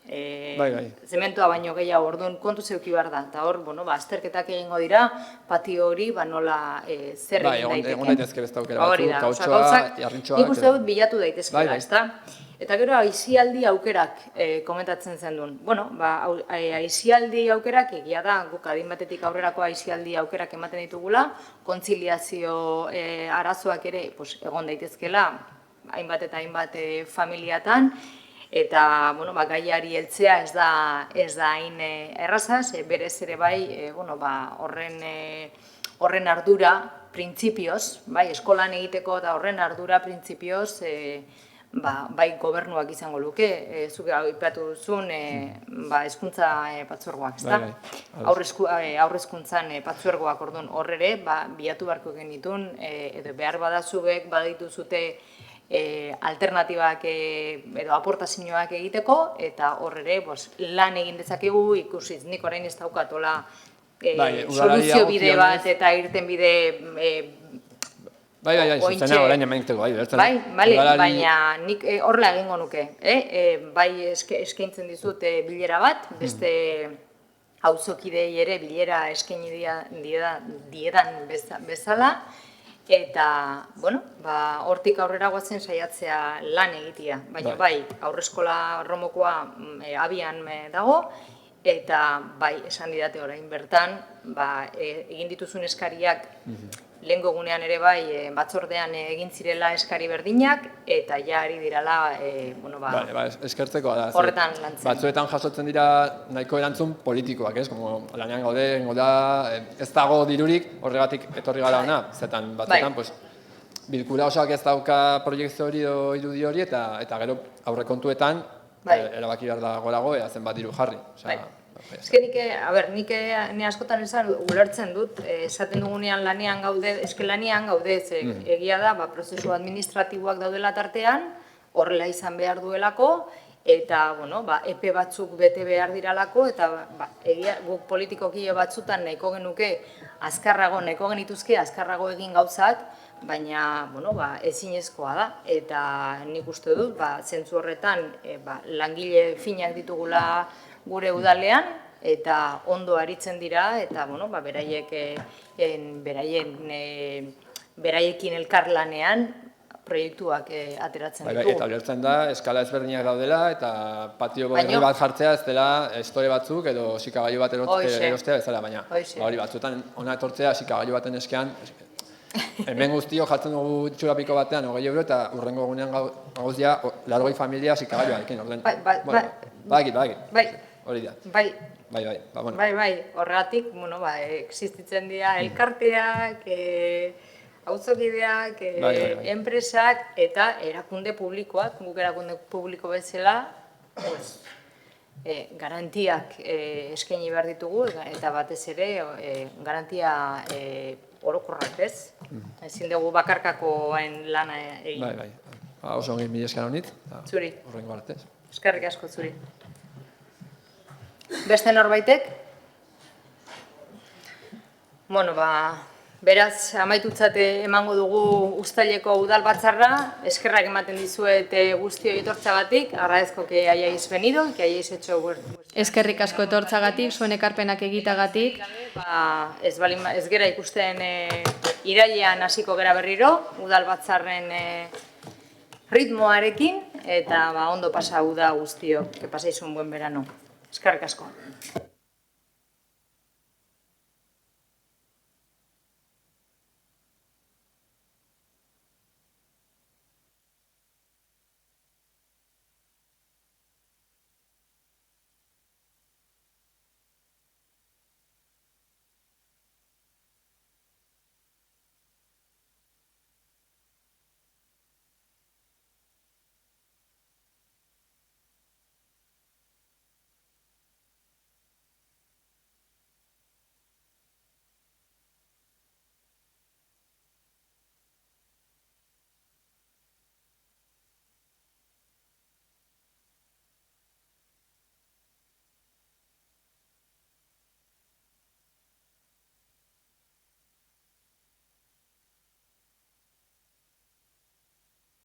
zementoa baino gehiago, orduan kontu zeuki behar da. Eta hor, azterketak egingo dira, patio hori nola zer egin daiteke. Egon daitezke beste aukera batzu, kautxoa, jarrintxoak. Nik uste dut bilatu daitezkela, ezta? Eta gero, aizialdi aukerak komentatzen zen duen. Aizialdi aukerak egia da, guk adin batetik aurrerako aizialdi aukerak ematen ditugula, kontziliazio arazoak ere egon daitezkela, hainbat eta hainbat familiatan, eta gaiari heltzea ez da hain errazaz, berez ere bai horren ardura printzipioz, eskolan egiteko eta horren ardura printzipioz bai gobernuak izango luke, zuk aipatu duzun hezkuntza patzuergoak, ezta? Haurrezkuntzan patzuergoak orduan horrere, bilatu beharko genitun, edo behar badazubek badituzute alternatibak edo aportazioak egiteko, eta horrere lan egin dezakegu ikusiz, nik orain ez daukatola soluzio bide bat eta irten bide zuzena orain emaiteko, baina nik horrela egingo nuke, bai eskaintzen dizut bilera bat, beste auzokidei ere bilera eskaini diedan bezala, eta, bueno, hortik aurrera guatzen saiatzea lan egitea, baina bai, aurreskola Romokoa abian dago, eta bai, esan didate orain bertan, egin dituzun eskariak lehengo egunean ere bai, batzordean egin zirela eskari berdinak, eta ja ari dirala, eskertzeko da. Horretan lantzen. Batzuetan jasotzen dira nahiko erantzun politikoak, ez? Como lanean gaude, ez dago dirurik, horregatik etorri gara ona, zetan batzuetan, bilkura osoak ez dauka proiektu hori edo irudi hori, eta gero aurrekontuetan erabaki behar dagoelago, zenbat diru jarri. Eske nik askotan esan ulertzen dut, esaten dugunean lanean gaude, eske lanean gaude, egia da, prozesu administratiboak daudela tartean, horrela izan behar duelako, eta, epe batzuk bete behar diralako, eta guk politikoki batzutan nahiko genuke azkarrago, nahiko genituzke azkarrago egin gauzak, baina, ezinezkoa da, eta nik uste dut, zentzu horretan, langile finak ditugula gure udalean, eta ondo aritzen dira, eta beraiekin elkarlanean proiektuak ateratzen ditugu. Eta ulertzen da, eskala ezberdinak daudela, eta patio berri bat jartzea ez dela estore batzuk, edo sikagailu bat erostea ez dela, baina hori batzuetan ona etortzea sikagailu baten eskean, hemen guztio jartzen dugu txurapiko batean 20 euro, eta urrengo egunean gauzia 80 familia sikagailua ekin, orden. Badakit. Hori da. Bai, horregatik, existitzen dira elkarteak, auzokideak, enpresak eta erakunde publikoak, guk erakunde publiko bezala, garantiak eskaini behar ditugu, eta batez ere garantia orokorrak, ez? Ezin dugu bakarkakoen lana egin. Bai. Oso ongi mila esker honit. Zuri. Horrengo arte. Eskerrik asko zuri. Beste norbaitek? Beraz, amaitutzat emango dugu Uztaileko udal batzarra, eskerrak ematen dizuet guztioi etortzagatik, agradezko que hayáis venido, que hayáis hecho... Eskerrik asko etortzagatik, zuen ekarpenak egitagatik. Ez gera ikusten irailean hasiko gera berriro, udal batzarren ritmoarekin, eta ondo pasa uda guztiok, que paséis un buen verano. Eskerrik asko.